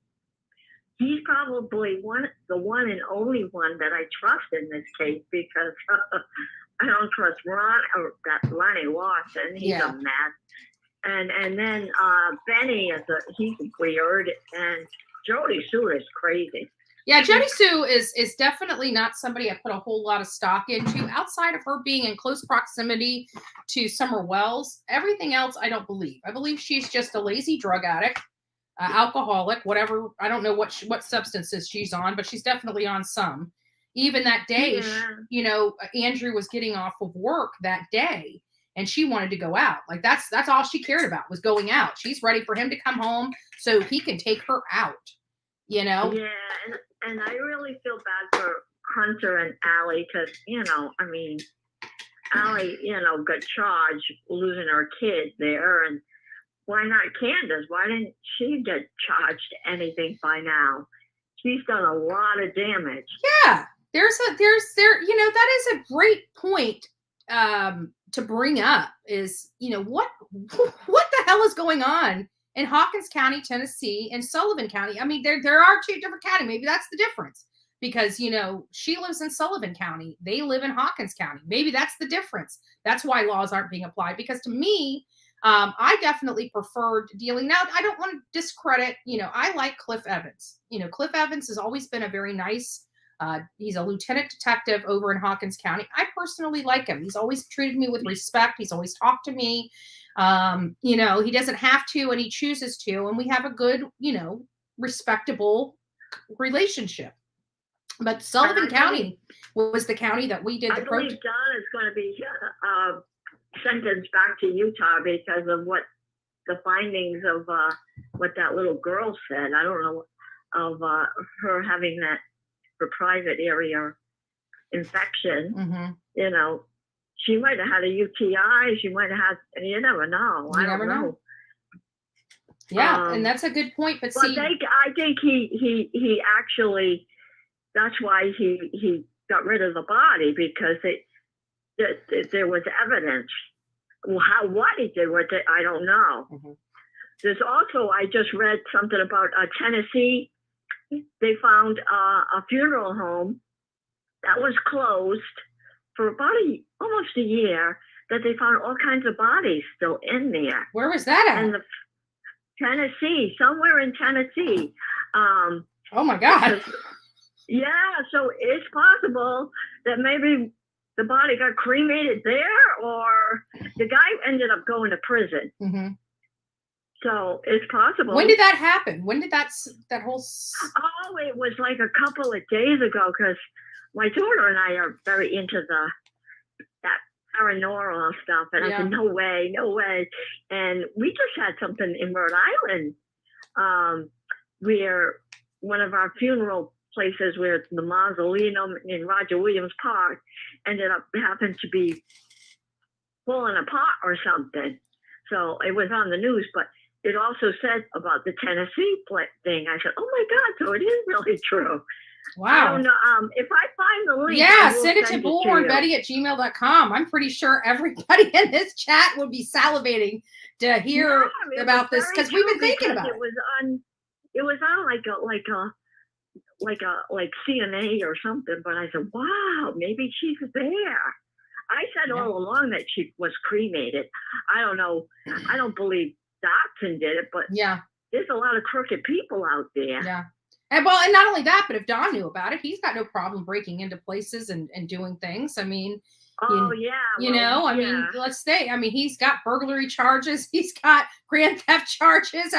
the one and only one that I trust in this case because I don't trust Ron or that Lonnie Watson. He's a mess. And then Benny he's weird, and Jody Sue is crazy. Yeah, Jody Sue is definitely not somebody I put a whole lot of stock into outside of her being in close proximity to Summer Wells. Everything else, I don't believe. I believe she's just a lazy drug addict, alcoholic, whatever. I don't know what substances she's on, but she's definitely on some. Even that day, Andrew was getting off of work that day, and she wanted to go out. Like that's all she cared about was going out. She's ready for him to come home so he can take her out. You know? Yeah, and I really feel bad for Hunter and Allie because, I mean, Allie, got charged losing her kid there. And why not Candace? Why didn't she get charged anything by now? She's done a lot of damage. Yeah, that is a great point to bring up is, what the hell is going on in Hawkins County, Tennessee, and Sullivan County? I mean, there are two different counties. Maybe that's the difference because, she lives in Sullivan County. They live in Hawkins County. Maybe that's the difference. That's why laws aren't being applied. Because to me, I definitely preferred dealing. Now, I don't want to discredit, I like Cliff Evans. Cliff Evans has always been a very nice, he's a lieutenant detective over in Hawkins County. I personally like him. He's always treated me with respect. He's always talked to me. He doesn't have to, and he chooses to, and we have a good, respectable relationship. But Sullivan County was the county that we did the protest. I believe Don is going to be sentenced back to Utah because of what the findings of what that little girl said. I don't know of her having that for private area infection. Mm-hmm. She might have had a UTI. She might have had, you never know. I don't know. Yeah, and that's a good point. But see, I think he actually, that's why he got rid of the body because there was evidence. What he did with it, I don't know. Mm-hmm. There's also, I just read something about Tennessee. They found a funeral home that was closed for about almost a year, that they found all kinds of bodies still in there. Where was that at? In Tennessee, somewhere in Tennessee. Oh my God. Yeah, so it's possible that maybe the body got cremated there, or the guy ended up going to prison. Mm-hmm. So it's possible. When did that happen? When did that whole? Oh, it was like a couple of days ago because my daughter and I are very into that paranormal stuff, and I said, no way. And we just had something in Rhode Island, where one of our funeral places, where the mausoleum in Roger Williams Park happened to be falling apart or something. So it was on the news, but it also said about the Tennessee thing. I said, oh my God, so it is really true. Wow. I don't know. If I find the link, send it to bullhornbetty@gmail.com. I'm pretty sure everybody in this chat would be salivating to hear about this because we've been thinking about it. It was on like like CNA or something, but I said, wow, maybe she's there. I said all along that she was cremated. I don't know. I don't believe Dotson did it, but there's a lot of crooked people out there. Yeah. And not only that, but if Don knew about it, he's got no problem breaking into places and doing things. I mean, let's say, he's got burglary charges. He's got grand theft charges.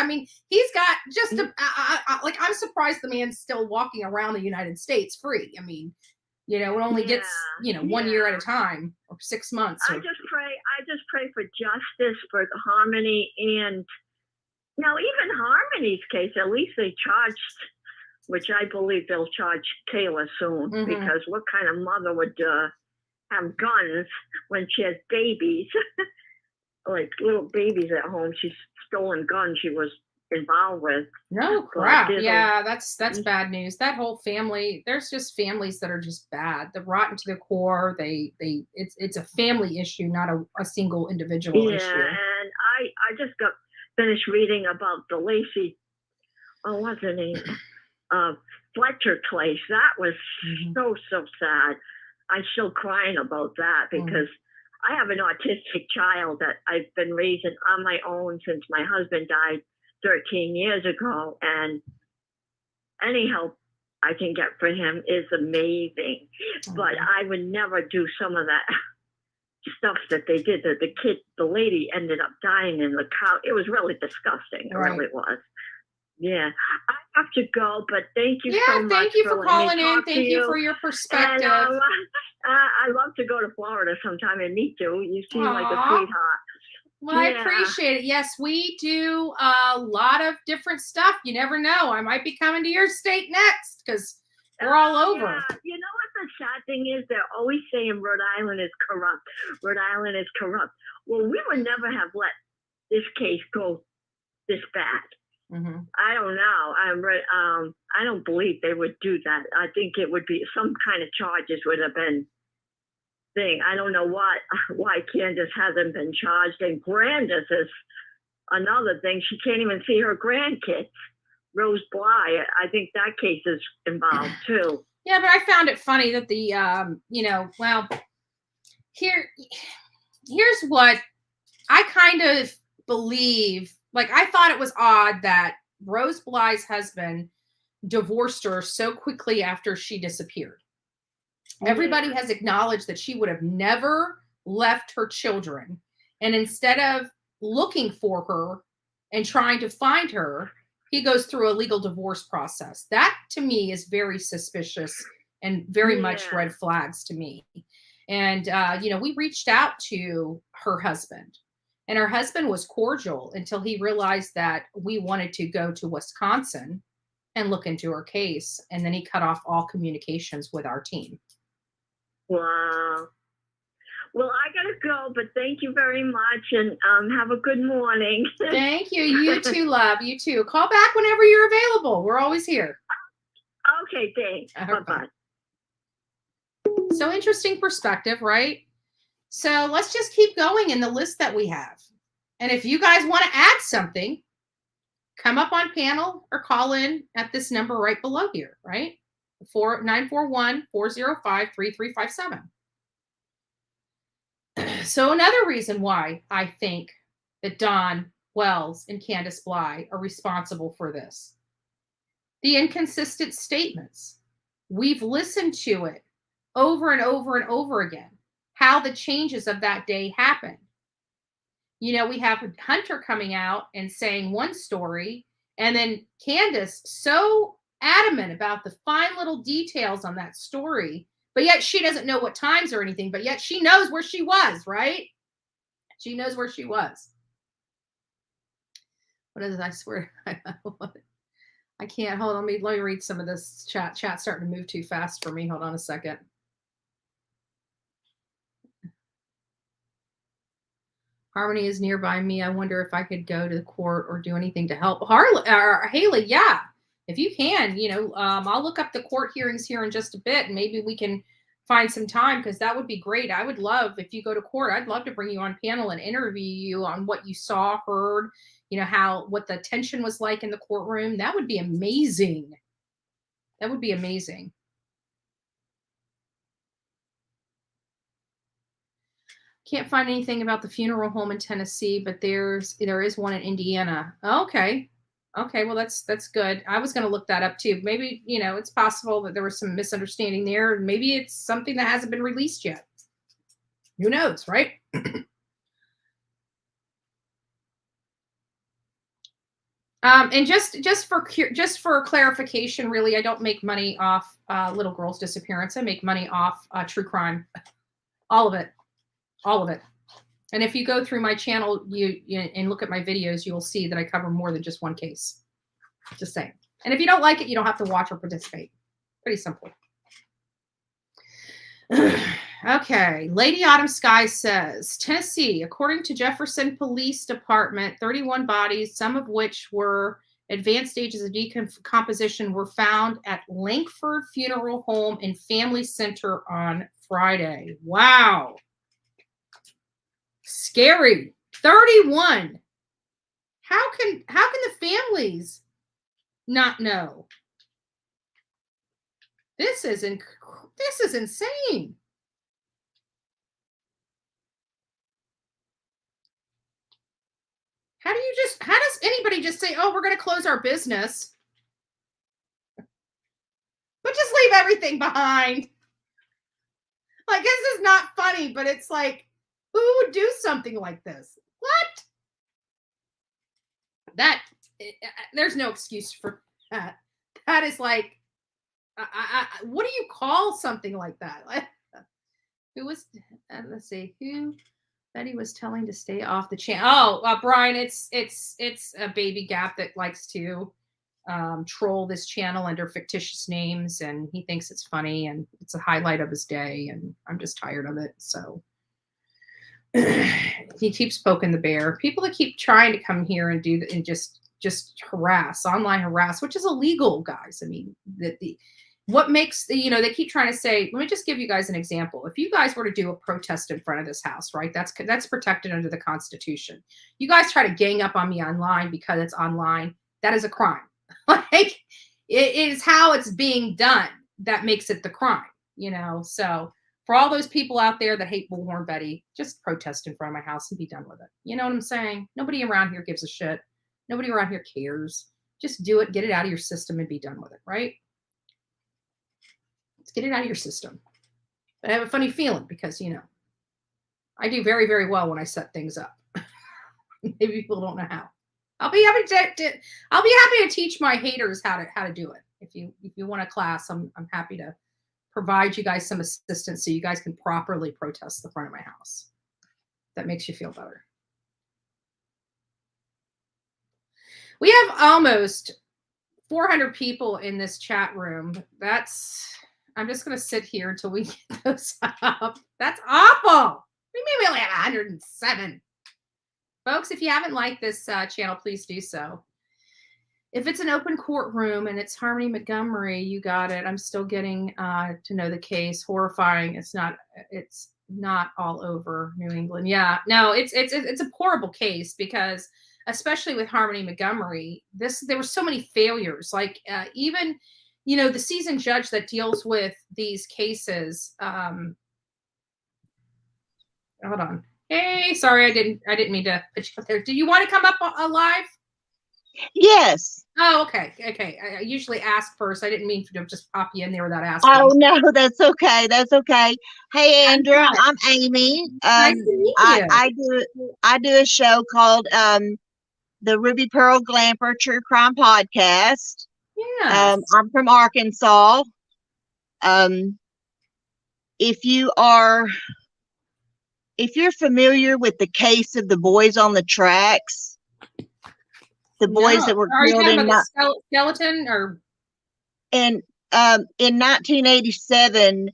He's got just I'm surprised the man's still walking around the United States free. It only gets, 1 year at a time or 6 months. I just pray for justice for the Harmony, and now even Harmony's case, at least they charged, which I believe they'll charge Kayla soon, because what kind of mother would have guns when she has babies, like little babies at home? She's stolen guns she was involved with. No crap. Yeah, that's bad news. That whole family, there's just families that are just bad. They're rotten to the core. It's a family issue, not a single individual issue. And I just got finished reading about the Lacey, what's her name? Fletcher case. That was so sad. I'm still crying about that because I have an autistic child that I've been raising on my own since my husband died 13 years ago, and any help I can get for him is amazing. But I would never do some of that stuff that they did. The lady ended up dying in the couch. It was really disgusting. It really was. Yeah, I have to go, but thank you so much. Thank you for calling in. Thank you for your perspective. And, I love to go to Florida sometime and meet you. You seem like a sweetheart. Well, I appreciate it. Yes, we do a lot of different stuff. You never know. I might be coming to your state next because we're all over. Yeah. You know what the sad thing is? They're always saying Rhode Island is corrupt. Rhode Island is corrupt. Well, we would never have let this case go this bad. I don't know. I don't believe they would do that. I think it would be some kind of charges would have been thing. I don't know why Candace hasn't been charged. And Grandis is another thing. She can't even see her grandkids. Rose Bly, I think that case is involved too. Yeah, but I found it funny that the here's what I kind of believe. Like, I thought it was odd that Rose Bly's husband divorced her so quickly after she disappeared. Everybody has acknowledged that she would have never left her children. And instead of looking for her and trying to find her, he goes through a legal divorce process. That, to me, is very suspicious and very much red flags to me. And, we reached out to her husband. And her husband was cordial until he realized that we wanted to go to Wisconsin and look into her case. And then he cut off all communications with our team. Wow. Well, I got to go, but thank you very much. And have a good morning. Thank you. You too, love. You too. Call back whenever you're available. We're always here. Okay, thanks. Bye-bye. So interesting perspective, right? So let's just keep going in the list that we have. And if you guys want to add something, come up on panel or call in at this number right below here, right? 941-405-3357. So another reason why I think that Don Wells and Candace Bly are responsible for this. The inconsistent statements. We've listened to it over and over and over again. How the changes of that day happened. We have Hunter coming out and saying one story, and then Candace so adamant about the fine little details on that story, but yet she doesn't know what times or anything, but yet she knows where she was, right? She knows where she was. What is it? I swear. I can't. Hold on. Let me read some of this chat. Chat's starting to move too fast for me. Hold on a second. Harmony is nearby me. I wonder if I could go to the court or do anything to help. Haley, yeah, if you can, I'll look up the court hearings here in just a bit, and maybe we can find some time, because that would be great. I would love, if you go to court, I'd love to bring you on panel and interview you on what you saw, heard, what the tension was like in the courtroom. That would be amazing. That would be amazing. Can't find anything about the funeral home in Tennessee, but there is one in Indiana. Okay. Okay, well that's good. I was going to look that up too. Maybe, it's possible that there was some misunderstanding there. Maybe it's something that hasn't been released yet. Who knows, right? And just for clarification, really, I don't make money off little girls' disappearance. I make money off true crime, all of it. And if you go through my channel, you and look at my videos, you will see that I cover more than just one case. Just saying. And if you don't like it, you don't have to watch or participate. Pretty simple. Okay. Lady Autumn Sky says, Tennessee, according to Jefferson Police Department, 31 bodies, some of which were advanced stages of decomposition, were found at Lankford Funeral Home and Family Center on Friday. Wow. Scary. 31. How can the families not know? This is insane. How does anybody just say, oh, we're going to close our business, but just leave everything behind? Like, this is not funny, but it's like, who would do something like this? What? There's no excuse for that. That is like, what do you call something like that? Who was, let's see, who Betty was telling to stay off the channel? Oh, Brian, it's a baby Gap that likes to troll this channel under fictitious names, and he thinks it's funny, and it's a highlight of his day, and I'm just tired of it, so. He keeps poking the bear. People that keep trying to come here and do and just online harass, which is illegal, guys. I mean, what makes they keep trying to say. Let me just give you guys an example. If you guys were to do a protest in front of this house, right? That's protected under the Constitution. You guys try to gang up on me online because it's online. That is a crime. Like, it is how it's being done that makes it the crime. So. For all those people out there that hate Bullhorn Betty, just protest in front of my house and be done with it. You know what I'm saying? Nobody around here gives a shit. Nobody around here cares. Just do it, get it out of your system, and be done with it, right? Let's get it out of your system. But I have a funny feeling because, I do very, very well when I set things up. Maybe people don't know how. I'll be happy to teach my haters how to do it. If you want a class, I'm happy to provide you guys some assistance so you guys can properly protest the front of my house. That makes you feel better. We have almost 400 people in this chat room. I'm just going to sit here until we get those up. That's awful. We only have 107. Folks, if you haven't liked this channel, please do so. If it's an open courtroom and it's Harmony Montgomery, you got it. I'm still getting to know the case. Horrifying. It's not all over New England. Yeah, no, it's a horrible case because, especially with Harmony Montgomery, there were so many failures. Like even, the seasoned judge that deals with these cases. Hold on. Hey, sorry, I didn't mean to put you up there. Do you want to come up live? Yes. Oh, okay. I usually ask first. I didn't mean to just pop you in there without asking. Oh no, that's okay. That's okay. Hey, Andrea, I'm Amy. Nice to meet you. I do a show called the Ruby Pearl Glamper True Crime Podcast. Yeah. I'm from Arkansas. If you're familiar with the case of the boys on the tracks. The boys that were killed in skeleton or in 1987,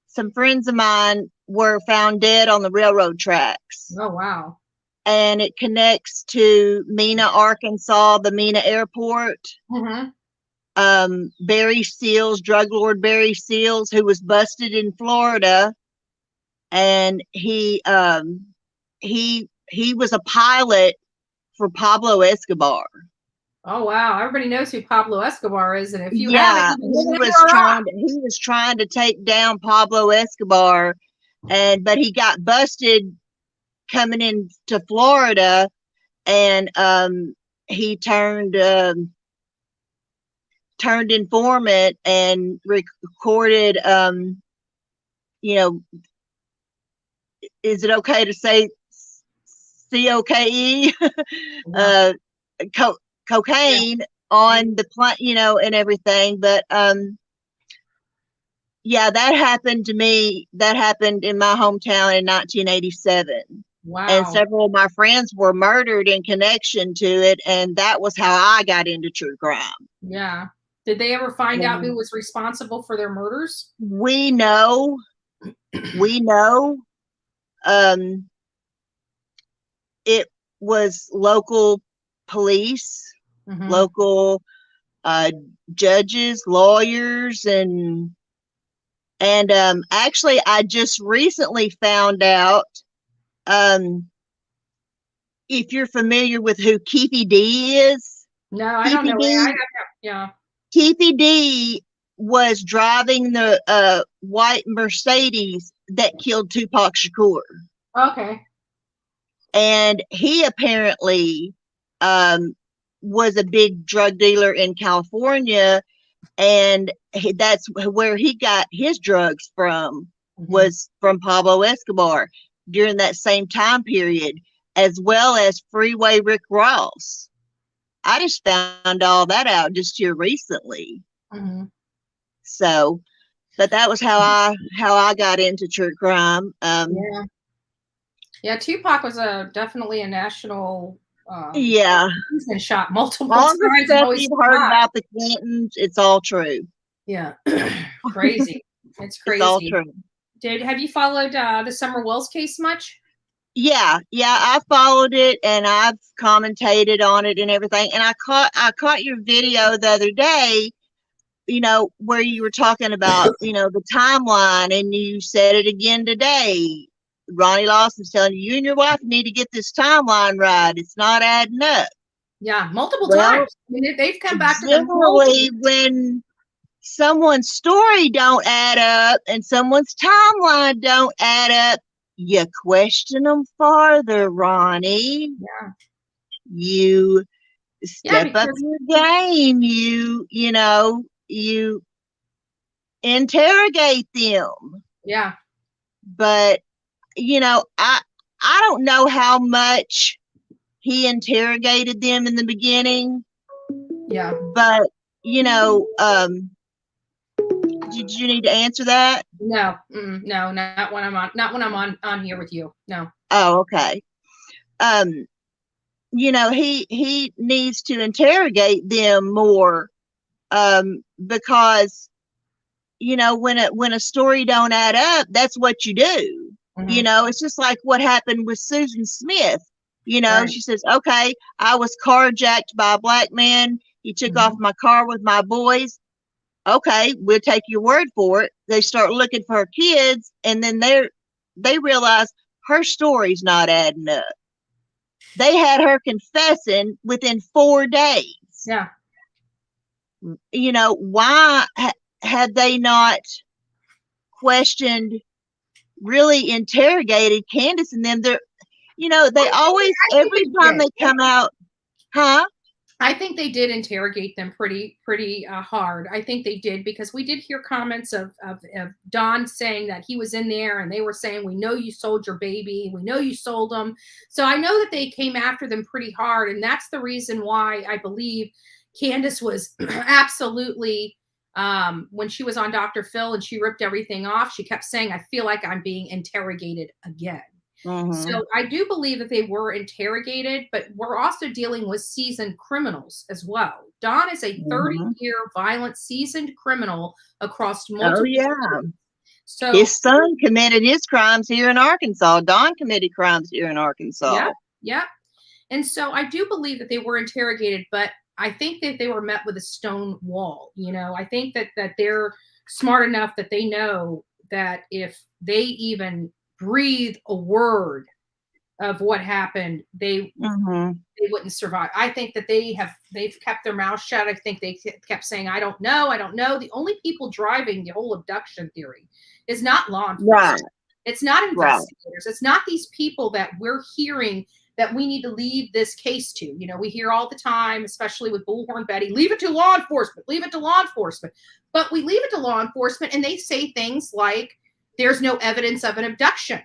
some friends of mine were found dead on the railroad tracks. Oh wow. And it connects to Mena, Arkansas, the Mena airport. Mm-hmm. Barry Seals, drug lord Barry Seals, who was busted in Florida, and he was a pilot for Pablo Escobar. Oh wow! Everybody knows who Pablo Escobar is, and if you Yeah, haven't, you never are. he was trying to take down Pablo Escobar, but he got busted coming into Florida, and he turned informant and recorded you know, is it okay to say COKE? Cocaine on the plant, and everything. But yeah, that happened to me. That happened in my hometown in 1987. Wow. And several of my friends were murdered in connection to it, and that was how I got into true crime. Yeah. Did they ever find out who was responsible for their murders? We know. It was local police, local judges, lawyers, and actually, I just recently found out. If you're familiar with who Keefy D is, no, I don't know. Yeah, Keefy D was driving the white Mercedes that killed Tupac Shakur. Okay. And he apparently was a big drug dealer in California, and that's where he got his drugs from, was from Pablo Escobar during that same time period, as well as Freeway Rick Ross. I just found all that out just here recently. So, but that was how I got into true crime. Yeah, Tupac was definitely a national. Yeah, he's been shot multiple all times. the stuff you've heard about the Clintons, it's all true. Yeah, crazy. It's crazy. It's all true. Have you followed the Summer Wells case much? Yeah, I followed it, and I've commentated on it and everything. And I caught your video the other day, where you were talking about, the timeline, and you said it again today. Ronnie Lawson's telling you and your wife need to get this timeline right. It's not adding up. Yeah, multiple times. I mean, they've come back to them. Generally, when someone's story don't add up and someone's timeline don't add up, you question them farther, Ronnie. Yeah. You step up your game. You interrogate them. Yeah. But I don't know how much he interrogated them in the beginning. Yeah. But did you need to answer that? No, no, not when I'm on here with you. No. Oh, okay. He needs to interrogate them more, because when a story don't add up, that's what you do. It's just like what happened with Susan Smith. Right. She says, okay, I was carjacked by a black man. He took off my car with my boys. Okay, we'll take your word for it. They start looking for her kids, and then they realize her story's not adding up. They had her confessing within 4 days. Yeah. Why had they not questioned, really interrogated Candace and them? They always, every time they come out, I think they did interrogate them pretty hard. I think they did, because we did hear comments of Don saying that he was in there, and they were saying, we know you sold your baby. We know you sold them. So I know that they came after them pretty hard. And that's the reason why I believe Candace was absolutely, when she was on Dr. Phil and she ripped everything off, she kept saying, I feel like I'm being interrogated again. So I do believe that they were interrogated, but we're also dealing with seasoned criminals as well. Don is a 30-year violent seasoned criminal across multiple. Oh, yeah. So his son committed his crimes here in Arkansas. Don committed crimes here in Arkansas. Yeah. And so I do believe that they were interrogated, but I think that they were met with a stone wall. I think that they're smart enough that they know that if they even breathe a word of what happened, they wouldn't survive. I think that they've kept their mouth shut. I think they kept saying, I don't know. The only people driving the whole abduction theory is not law enforcement. Right. It's not investigators. It's not these people that we're hearing that we need to leave this case to. You know, we hear all the time, especially with Bullhorn Betty, leave it to law enforcement, leave it to law enforcement. But we leave it to law enforcement and they say things like, there's no evidence of an abduction.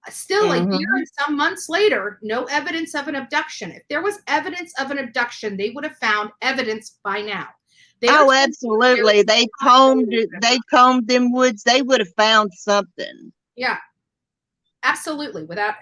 Still, a year and some months later, no evidence of an abduction. If there was evidence of an abduction, they would have found evidence by now. Absolutely. They combed them woods. They would have found something. Yeah, absolutely. Without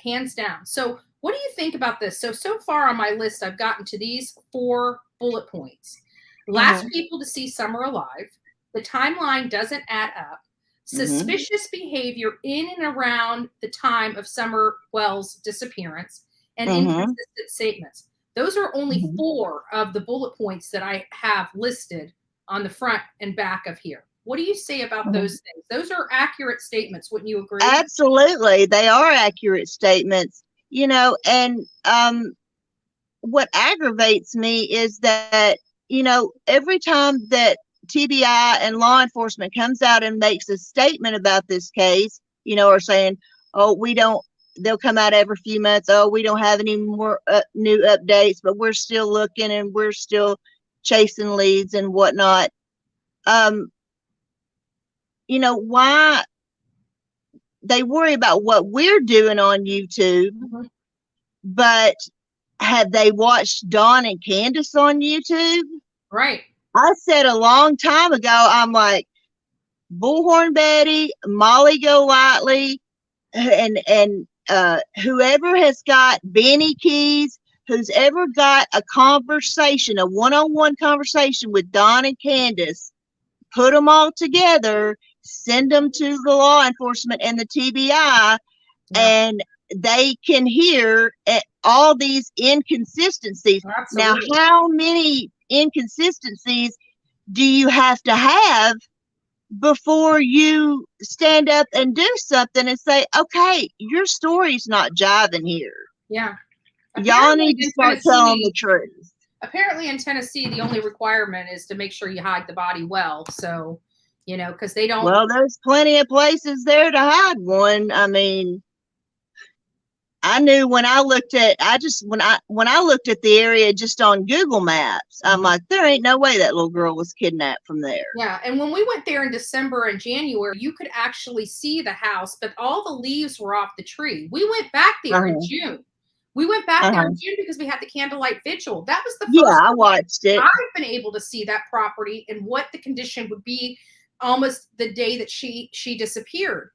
hands down. So what do you think about this? So far on my list, I've gotten to these 4 bullet points. Last people to see Summer alive. The timeline doesn't add up. Suspicious behavior in and around the time of Summer Wells' disappearance, and inconsistent statements. Those are only 4 of the bullet points that I have listed on the front and back of here. What do you say about those things? Those are accurate statements. Wouldn't you agree? Absolutely. They are accurate statements, you know, and what aggravates me is that, you know, every time that TBI and law enforcement comes out and makes a statement about this case, you know, or saying, oh, they'll come out every few months. Oh, we don't have any more new updates, but we're still looking and we're still chasing leads and whatnot. You know, why they worry about what we're doing on YouTube, but have they watched Dawn and Candace on YouTube? Right. I said a long time ago, I'm like, Bullhorn Betty, Molly Golightly, and whoever has got Benny Keys, who's ever got a conversation, a one-on-one conversation with Dawn and Candace, put them all together, send them to the law enforcement and the TBI, and they can hear all these inconsistencies. Absolutely. Now, how many inconsistencies do you have to have before you stand up and do something and say, okay, your story's not jiving here? Yeah. Y'all need to start telling the truth. Apparently in Tennessee, the only requirement is to make sure you hide the body well. So, you know, because they don't. Well, there's plenty of places there to hide one. I mean, I knew when I looked at, when I looked at the area just on Google Maps, I'm like, there ain't no way that little girl was kidnapped from there. Yeah. And when we went there in December and January, you could actually see the house, but all the leaves were off the tree. We went back there in June. We went back there in June because we had the candlelight vigil. That was the first time I watched it. I've been able to see that property and what the condition would be almost the day that she disappeared.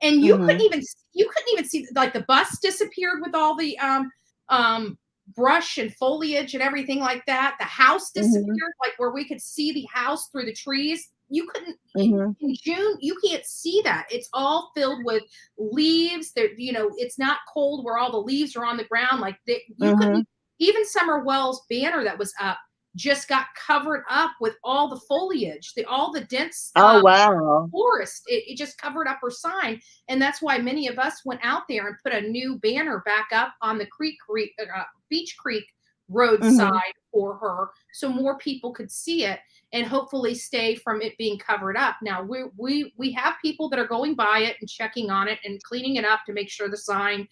And you couldn't even see, like, the bus disappeared with all the brush and foliage and everything like that. The house disappeared, like where we could see the house through the trees. You couldn't in June. You can't see that. It's all filled with leaves. There, you know, it's not cold where all the leaves are on the ground. Like you couldn't. Even Summer Wells' banner that was up just got covered up with all the foliage, all the dense forest. It just covered up her sign, and that's why many of us went out there and put a new banner back up on the Beach Creek roadside for her, so more people could see it and hopefully stay from it being covered up. Now we have people that are going by it and checking on it and cleaning it up to make sure the sign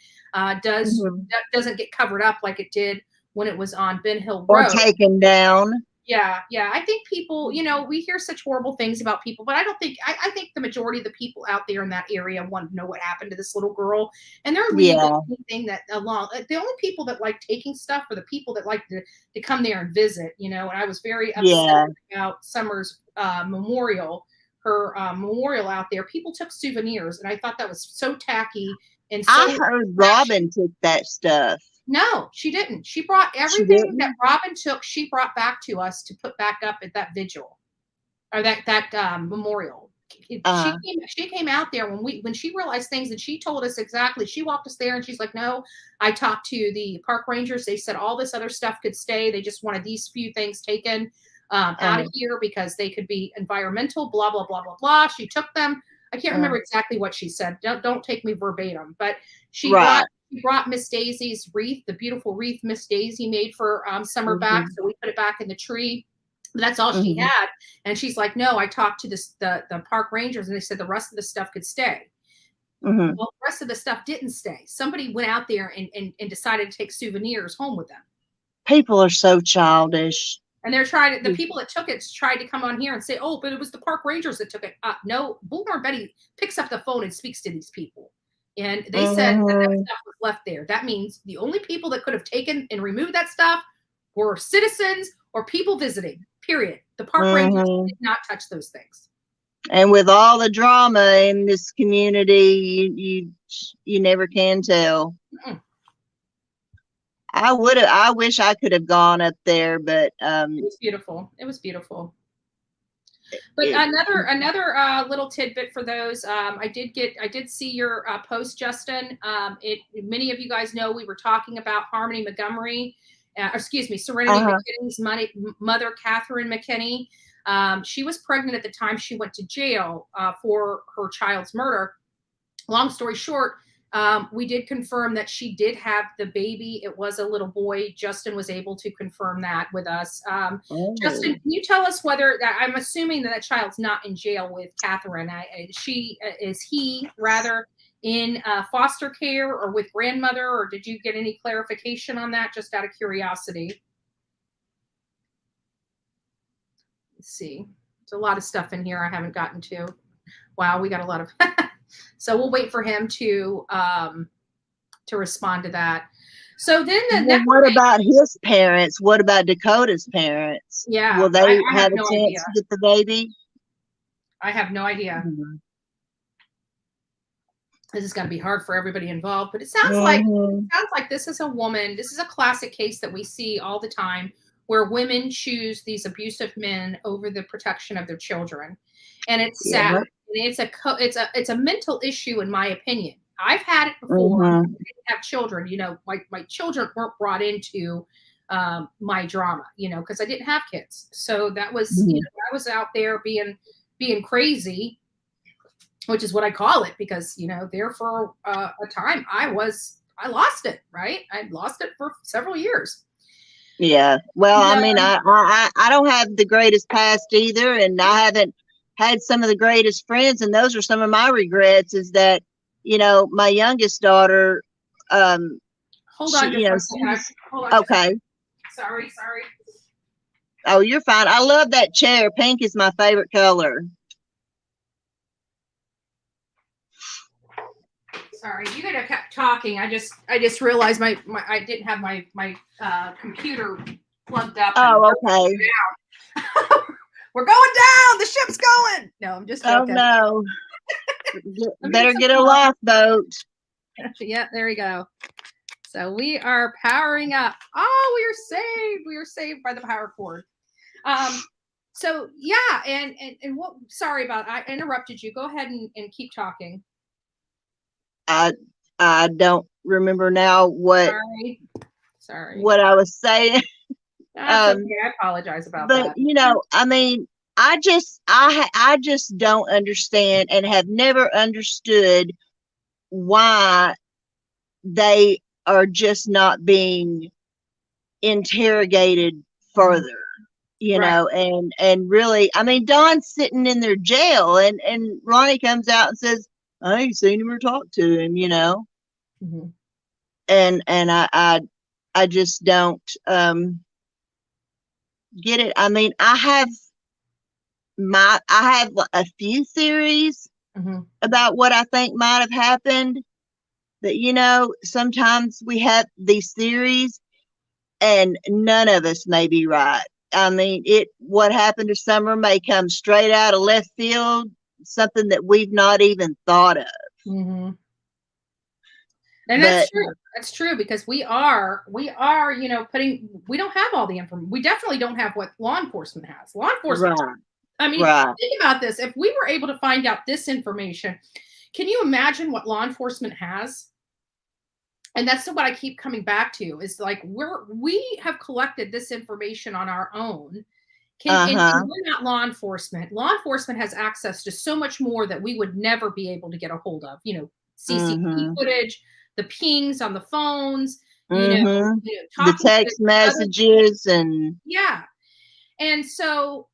doesn't get covered up like it did when it was on Ben Hill Road. Or taken down. Yeah. I think people, you know, we hear such horrible things about people, but I don't think, I think the majority of the people out there in that area want to know what happened to this little girl. And they're leaving anything that along. The only people that like taking stuff are the people that like to come there and visit, you know. And I was very upset about Summer's memorial, her memorial out there. People took souvenirs, and I thought that was so tacky. And so I heard Robin took that stuff. No, she didn't. She brought everything that Robin took. She brought back to us to put back up at that vigil, or that memorial. She came out there when she realized things, and she told us exactly. She walked us there, and she's like, "No, I talked to the park rangers. They said all this other stuff could stay. They just wanted these few things taken out of here because they could be environmental. Blah blah blah blah blah." She took them. I can't remember exactly what she said. Don't take me verbatim, but she we brought Miss Daisy's wreath, the beautiful wreath Miss Daisy made for summer back. So we put it back in the tree. That's all she had. And she's like, no, I talked to the park rangers and they said the rest of the stuff could stay. Well, the rest of the stuff didn't stay. Somebody went out there and decided to take souvenirs home with them. People are so childish. And they're trying to, the people that took it tried to come on here and say, oh, but it was the park rangers that took it. No, Bullhorn Betty picks up the phone and speaks to these people. And they said that stuff was left there. That means the only people that could have taken and removed that stuff were citizens or people visiting, period. The park rangers did not touch those things. And with all the drama in this community, you never can tell. I wish I could have gone up there, but it was beautiful. It was beautiful. But another little tidbit for those. I did see your post, Justin. Many of you guys know we were talking about Harmony Montgomery, Serenity McKinney's mother, Catherine McKinney. She was pregnant at the time she went to jail for her child's murder. Long story short, we did confirm that she did have the baby. It was a little boy. Justin was able to confirm that with us. Justin, can you tell us whether I'm assuming that child's not in jail with Catherine? Is he rather in foster care or with grandmother, or did you get any clarification on that? Just out of curiosity. Let's see. There's a lot of stuff in here I haven't gotten to. Wow, we got a lot of. So we'll wait for him to respond to that. So then what about his parents? What about Dakota's parents? Yeah. Will they have a chance to get the baby? I have no idea. This is going to be hard for everybody involved, but it sounds like this is a woman. This is a classic case that we see all the time where women choose these abusive men over the protection of their children. And it's sad. It's a mental issue, in my opinion. I've had it before. I didn't have children. You know, my children weren't brought into my drama, you know, because I didn't have kids. So that was, you know, I was out there being crazy, which is what I call it, because, you know, there for a time I lost it, right? I lost it for several years. Yeah. Well, I mean, I don't have the greatest past either, and I haven't had some of the greatest friends, and those are some of my regrets, is that, you know, my youngest daughter, hold on. Okay. Sorry. Oh, you're fine. I love that chair. Pink is my favorite color. Sorry, you could have kept talking. I just realized I didn't have my computer plugged up. Oh, okay. We're going down. The ship's going. No, I'm just joking. Oh no. Better get a lifeboat. Yeah, there we go. So we are powering up. Oh, we are saved. We are saved by the power cord. So yeah, and what? Sorry about. I interrupted you. Go ahead and keep talking. I don't remember now what. Sorry. What I was saying. That's okay. I apologize about that. But you know, I mean, I just don't understand, and have never understood why they are just not being interrogated further. You know, and really, I mean, Don's sitting in their jail, and Ronnie comes out and says, I ain't seen him or talked to him, you know. And I just don't get it. I mean, I have a few theories about what I think might have happened. But you know, sometimes we have these theories and none of us may be right. I mean, what happened to Summer may come straight out of left field, something that we've not even thought of. And that's true. That's true, because we are, you know, we don't have all the information. We definitely don't have what law enforcement has. Law enforcement. I mean, think about this. If we were able to find out this information, can you imagine what law enforcement has? And that's what I keep coming back to, is like, we have collected this information on our own. And we're not law enforcement. Law enforcement has access to so much more that we would never be able to get a hold of, you know, CCTV footage, the pings on the phones, the talking text messages and and so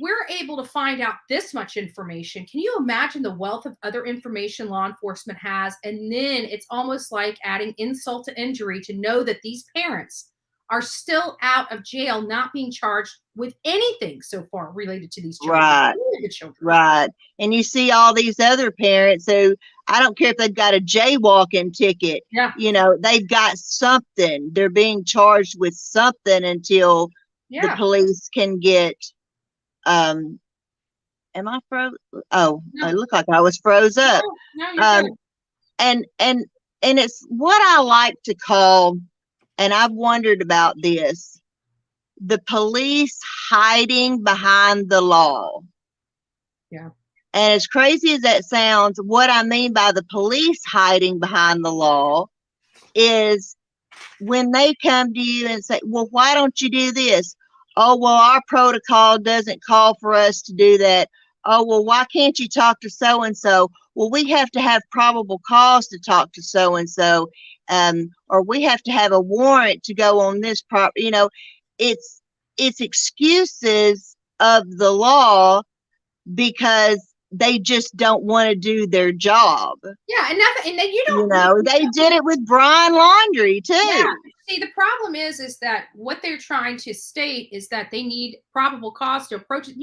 we're able to find out this much information. Can you imagine the wealth of other information law enforcement has? And then it's almost like adding insult to injury to know that these parents are still out of jail, not being charged with anything so far related to these children. Right. And you see all these other parents who, I don't care if they've got a jaywalking ticket, they've got something. They're being charged with something until the police can get, am I froze? Oh, no. It looked like I was froze up. No, and it's what I like to call, and I've wondered about this, the police hiding behind the law. Yeah. And as crazy as that sounds, what I mean by the police hiding behind the law is when they come to you and say, well, why don't you do this? Oh, well, our protocol doesn't call for us to do that. Oh, well, why can't you talk to so-and-so? Well, we have to have probable cause to talk to so-and-so. Or we have to have a warrant to go on this property. It's excuses of the law because they just don't want to do their job. Yeah, and nothing. And then they did it with Brian Laundrie too. Yeah. See, the problem is that what they're trying to state is that they need probable cause to approach it.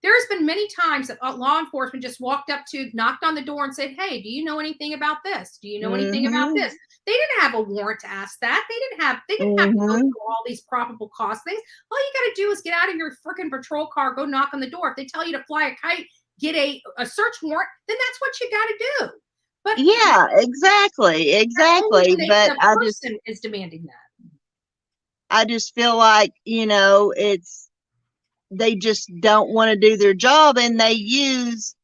There's been many times that law enforcement just knocked on the door and said, hey, do you know anything about this? Do you know anything about this? They didn't have a warrant to ask that. They didn't have to go through all these probable cause things. All you got to do is get out of your freaking patrol car, go knock on the door. If they tell you to fly a kite, get a search warrant, then that's what you got to do. But yeah, exactly. But the person is demanding that. I just feel like, they just don't want to do their job, and they use,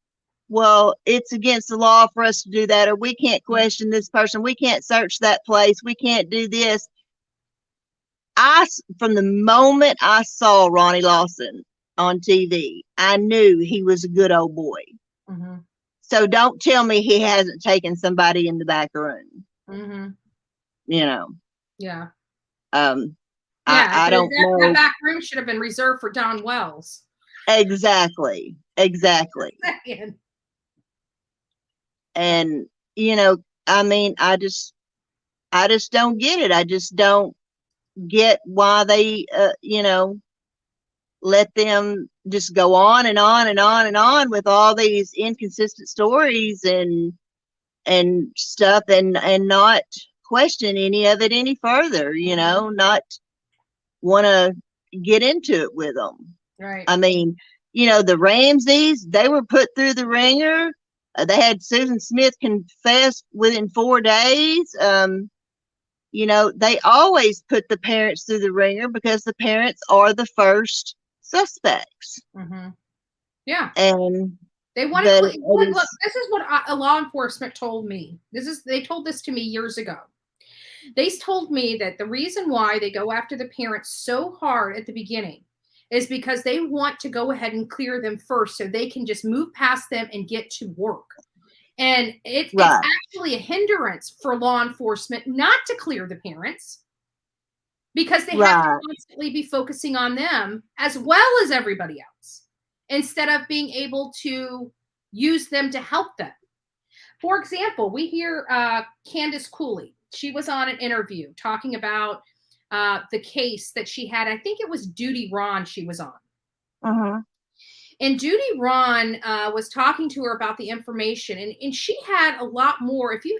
well, it's against the law for us to do that, or we can't question this person, we can't search that place, we can't do this. From the moment I saw Ronnie Lawson on TV, I knew he was a good old boy. Mm-hmm. So don't tell me he hasn't taken somebody in the back room. Mm-hmm. Yeah. I don't know. That back room should have been reserved for Don Wells. Exactly. And I just don't get it. I just don't get why they let them just go on and on and on and on with all these inconsistent stories and stuff, and not question any of it any further, not want to get into it with them. Right. I mean, the Ramseys, they were put through the ringer. They had Susan Smith confess within 4 days. They always put the parents through the ringer because the parents are the first suspects. Mm-hmm. Yeah. And they want to look, this is what law enforcement told me. They told this to me years ago. They told me that the reason why they go after the parents so hard at the beginning is because they want to go ahead and clear them first so they can just move past them and get to work. And it's actually a hindrance for law enforcement not to clear the parents because they have to constantly be focusing on them as well as everybody else instead of being able to use them to help them. For example, we hear Candace Cooley. She was on an interview talking about the case that she had. I think it was Duty Ron she was on. Uh-huh. And Duty Ron was talking to her about the information, and she had a lot more. If you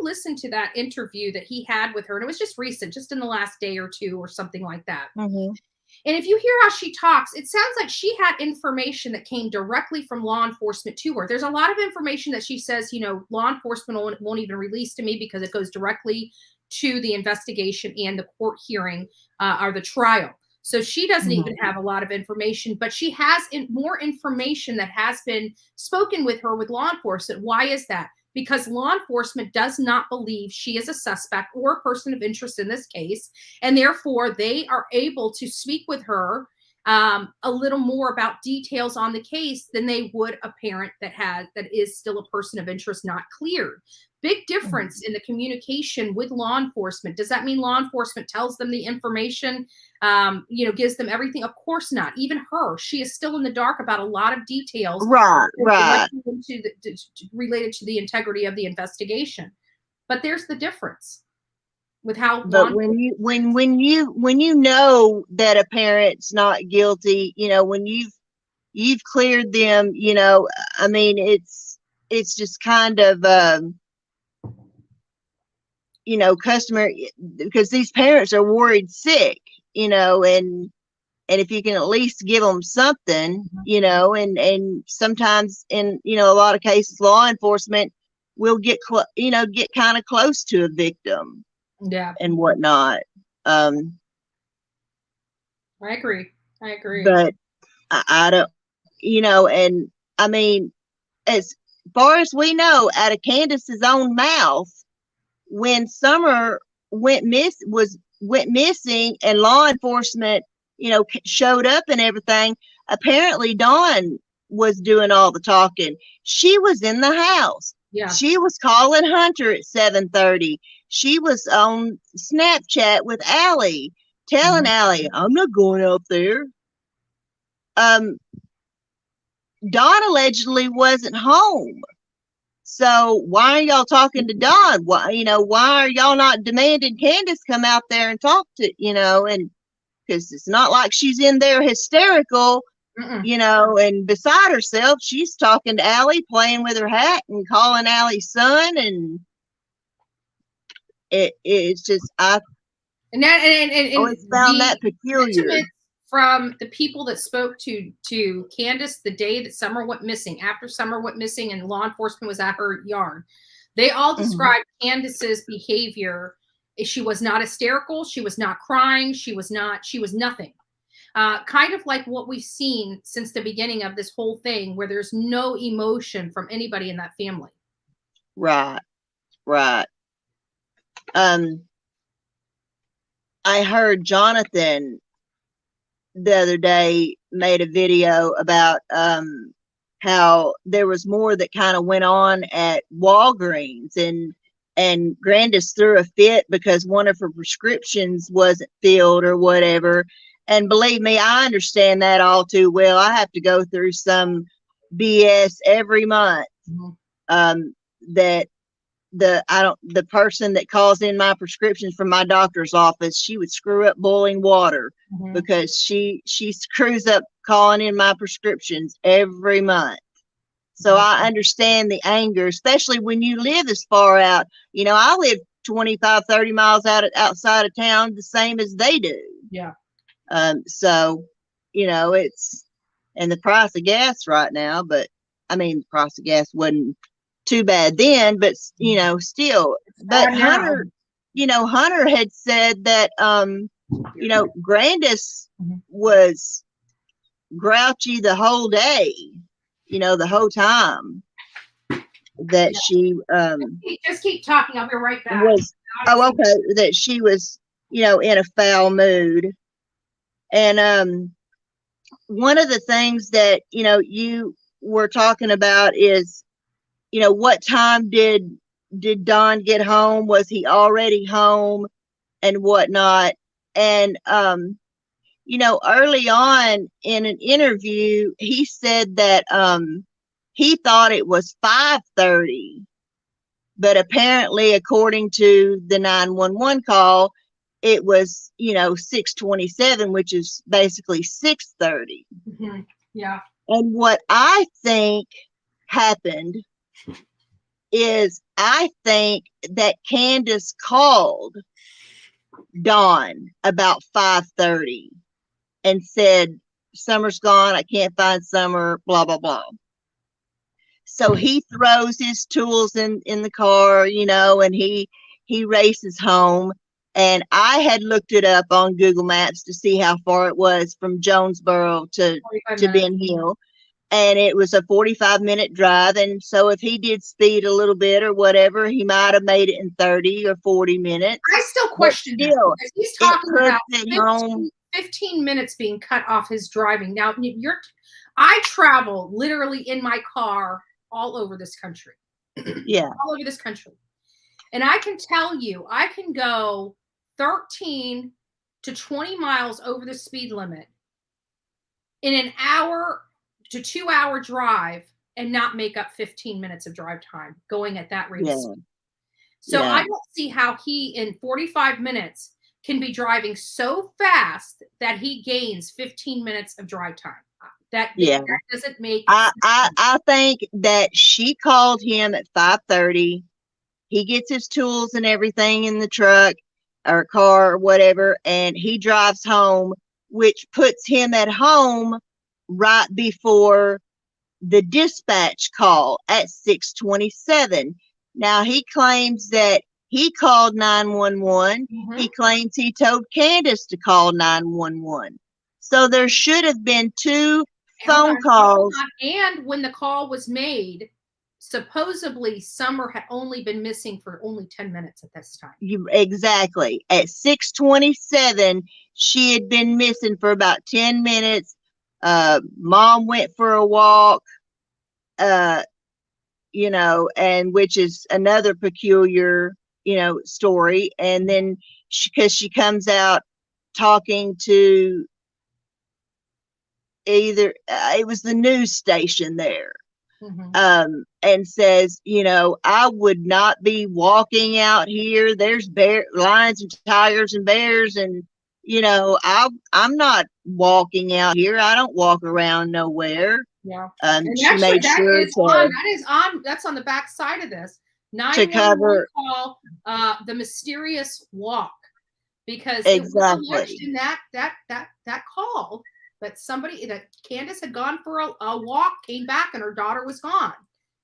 listen to that interview that he had with her, and it was just recent, just in the last day or two or something like that. Mm-hmm. And if you hear how she talks, it sounds like she had information that came directly from law enforcement to her. There's a lot of information that she says, law enforcement won't even release to me because it goes directly to the investigation and the court hearing or the trial. So she doesn't even have a lot of information, but she has more information that has been spoken with her with law enforcement. Why is that? Because law enforcement does not believe she is a suspect or a person of interest in this case. And therefore, they are able to speak with her a little more about details on the case than they would a parent that is still a person of interest not cleared. Big difference in the communication with law enforcement. Does that mean law enforcement tells them the information, gives them everything? Of course not. Even her, she is still in the dark about a lot of details. Right. Related to the integrity of the investigation. But there's the difference with how. But when you know that a parent's not guilty, when you've cleared them, I mean, it's just kind of customary, because these parents are worried sick, and if you can at least give them something, and sometimes in a lot of cases, law enforcement will get kind of close to a victim. Yeah. And whatnot. I agree. But I don't, and I mean, as far as we know, out of Candace's own mouth, when Summer went missing and law enforcement, showed up and everything, apparently Dawn was doing all the talking. She was in the house. Yeah. She was calling Hunter at 7:30. She was on Snapchat with Allie, telling Allie, I'm not going out there. Dawn allegedly wasn't home. So why are y'all talking to Dawn? Why are y'all not demanding Candace come out there and talk to, and because it's not like she's in there hysterical, and beside herself. She's talking to Allie, playing with her hat and calling Allie's son, and it's just I always found that peculiar. From the people that spoke to Candace the day that Summer went missing, after Summer went missing and law enforcement was at her yard, they all described Candace's behavior. She was not hysterical. She was not crying. She was nothing. Kind of like what we've seen since the beginning of this whole thing, where there's no emotion from anybody in that family. Right. I heard Jonathan the other day made a video about how there was more that kind of went on at Walgreens, and Grandis threw a fit because one of her prescriptions wasn't filled or whatever. And believe me, I understand that all too well. I have to go through some BS every month. That the person that calls in my prescriptions from my doctor's office, she would screw up boiling water because she screws up calling in my prescriptions every month. So I understand the anger, especially when you live as far out. I live 25, 30 miles outside of town, the same as they do. Yeah. So, it's, and the price of gas right now, but I mean, the price of gas wasn't too bad then, but still. But Hunter, Hunter had said that Grandis was grouchy the whole day, the whole time that she just keep talking, I'll be right back. That she was in a foul mood. And one of the things that you were talking about is what time did Don get home? Was he already home and whatnot? And early on in an interview, he said that he thought it was 5:30, but apparently, according to the 911 call, it was 6:27, which is basically 6:30. Yeah. And what I think happened is I think that Candace called Dawn about 5:30 and said, Summer's gone, I can't find Summer, blah, blah, blah. So he throws his tools in the car, and he races home. And I had looked it up on Google Maps to see how far it was from Jonesboro to Ben Hill. And it was a 45-minute drive. And so if he did speed a little bit or whatever, he might have made it in 30 or 40 minutes. I still question that. He's talking about 15 minutes being cut off his driving. Now, I travel literally in my car all over this country. Yeah. All over this country. And I can tell you, I can go 13 to 20 miles over the speed limit in an hour to 2 hour drive and not make up 15 minutes of drive time going at that rate. Yeah. So I don't see how he in 45 minutes can be driving so fast that he gains 15 minutes of drive time. That doesn't make sense. I think that she called him at 5:30. He gets his tools and everything in the truck or car or whatever, and he drives home, which puts him at home right before the dispatch call at 6:27. Now he claims that he called 911. He claims he told Candace to call 911. So there should have been 2 phone calls. And when the call was made, supposedly Summer had only been missing for only 10 minutes at this time. Exactly. At 6:27, she had been missing for about 10 minutes. Mom went for a walk, you know, and which is another peculiar, you know, story. And then because she comes out talking to either, it was the news station there. And says, you know, I would not be walking out here. There's lions and tigers and bears, and you know, I'm not walking out here. I don't walk around nowhere. Yeah. And actually, she made sure that's on the back side of this. To cover call the mysterious walk, because exactly. It was alleged in that call that Candace had gone for a walk, came back, and her daughter was gone.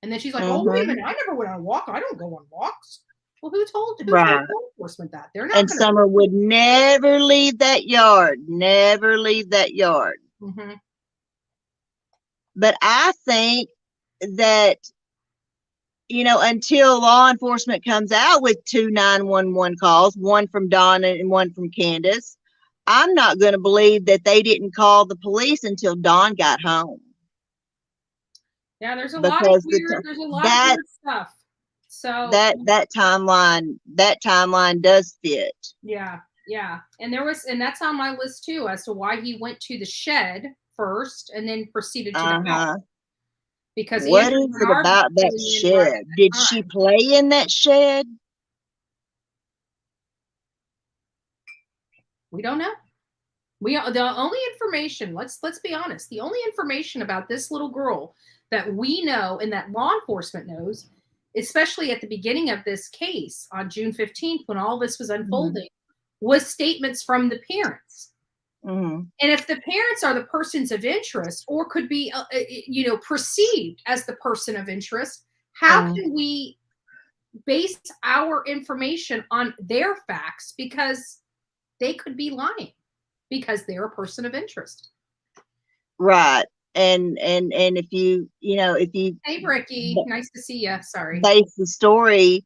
And then she's like, "Oh, wait a minute! I never went on a walk. I don't go on walks." Well, who told law enforcement that? They're not. And Summer would never leave that yard. Never leave that yard. But I think that, you know, until law enforcement comes out with 2 911 calls, one from Donna and one from Candace, I'm not going to believe that they didn't call the police until Dawn got home. Yeah, there's a lot of weird stuff. So that timeline does fit. Yeah. And that's on my list too, as to why he went to the shed first and then proceeded to the house. Because what is it about that shed? Did she play in that shed? We don't know. The only information, let's be honest, the only information about this little girl that we know and that law enforcement knows, especially at the beginning of this case on June 15th, when all this was unfolding, was statements from the parents. And if the parents are the persons of interest, or could be, you know, perceived as the person of interest, how can we base our information on their facts? Because they could be lying because they're a person of interest. Right. And if you hey Ricky, nice to see you. Sorry. Base the story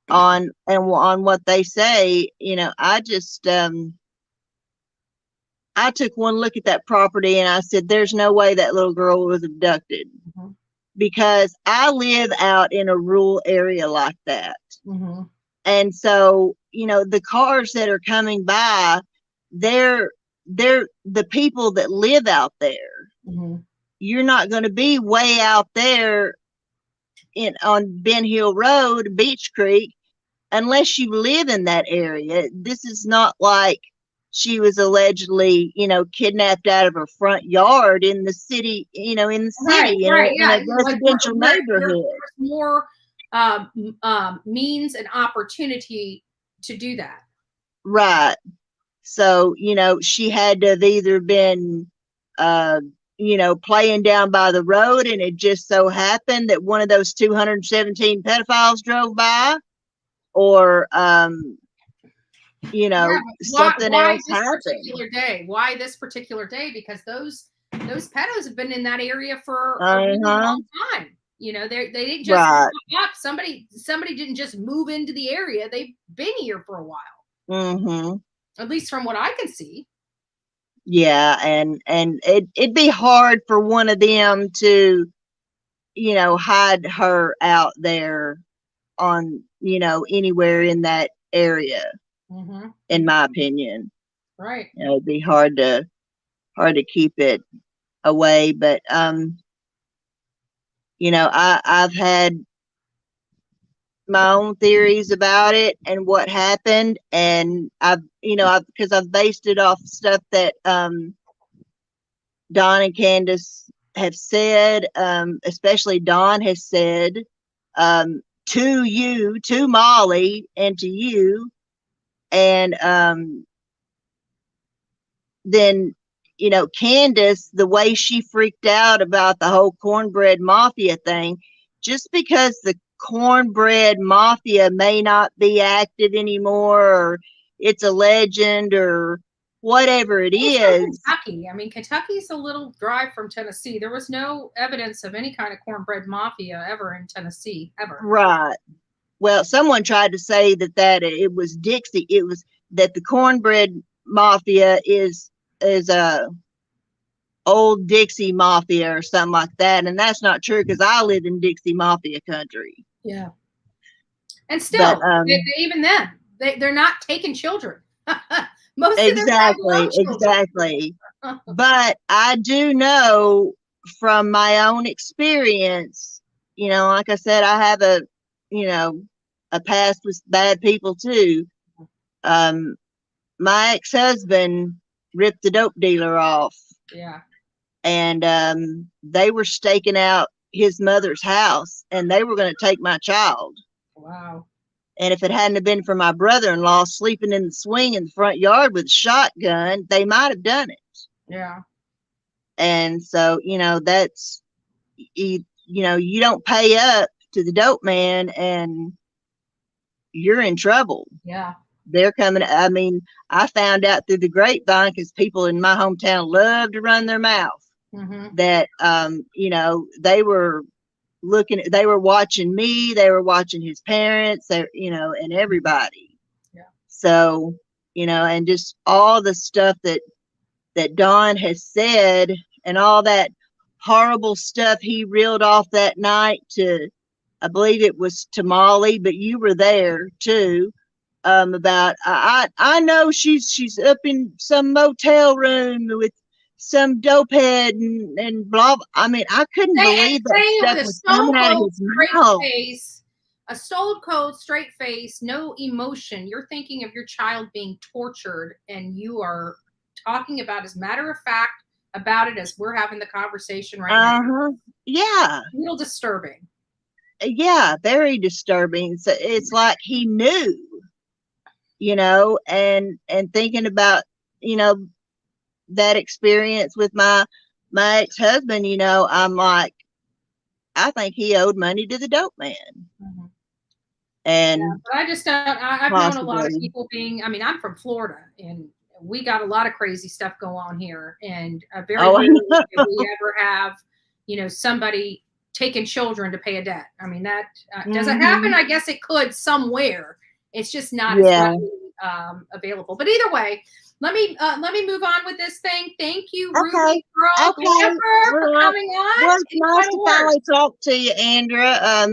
on what they say, you know, I just I took one look at that property and I said, there's no way that little girl was abducted, because I live out in a rural area like that. And so, you know, the cars that are coming by, they're the people that live out there. You're not going to be way out there on Ben Hill Road, Beach Creek, unless you live in that area. This is not like she was allegedly, you know, kidnapped out of her front yard in the city, you know, in the city, in a residential neighborhood. There's more means and opportunity to do that. Right. So, you know, she had to have either been, you know, playing down by the road, and it just so happened that one of those 217 pedophiles drove by, or, you know, something else happened. Why this particular day? Because those pedos have been in that area for a really long time. You know, they didn't just up. Somebody didn't just move into the area. They've been here for a while. At least from what I can see. Yeah, and it'd be hard for one of them to, hide her out there on, anywhere in that area, in my opinion. Right. It'd be hard to keep it away, but I've had my own theories about it and what happened, and because I've based it off stuff that Don and Candace have said, especially Don has said to Molly and to you, and then Candace, the way she freaked out about the whole cornbread mafia thing, just because the cornbread mafia may not be active anymore, or it's a legend, or whatever it is. Kentucky. I mean, Kentucky's a little drive from Tennessee. There was no evidence of any kind of cornbread mafia ever in Tennessee, ever. Right. Well, someone tried to say that it was Dixie. It was that the cornbread mafia is a old Dixie mafia or something like that, and that's not true because I live in Dixie mafia country. Yeah. And still, even then, they're not taking children. Most exactly. But I do know from my own experience, like I said, I have a past with bad people too. My ex-husband ripped the dope dealer off. Yeah. And they were staking out his mother's house, and they were going to take my child. Wow. And if it hadn't have been for my brother-in-law sleeping in the swing in the front yard with a shotgun, they might have done it. Yeah. And so, that's, you don't pay up to the dope man and you're in trouble. Yeah. They're coming. I mean, I found out through the grapevine, because people in my hometown love to run their mouth, that, they were watching me, they were watching his parents, and everybody. Yeah. So, and just all the stuff that Don has said, and all that horrible stuff he reeled off that night to, I believe it was to Molly, but you were there too. About I know she's up in some motel room with some dopehead and blah. I mean, I couldn't believe that stuff was coming out of his mouth. A stone cold straight face, no emotion. You're thinking of your child being tortured, and you are talking about as matter of fact about it as we're having the conversation right now. Yeah. A little disturbing. Yeah, very disturbing. So it's like he knew. And thinking about, that experience with my ex-husband, I'm like, I think he owed money to the dope man. And but I just don't, I've known a lot of people I'm from Florida, and we got a lot of crazy stuff go on here, and very rarely do we ever have, somebody taking children to pay a debt. I mean, that does it happen? I guess it could somewhere. It's just not as readily available. But either way, let me move on with this thing. Thank you, Ruby Pearl, for coming on. Well, it's nice to finally talk to you, Andrea.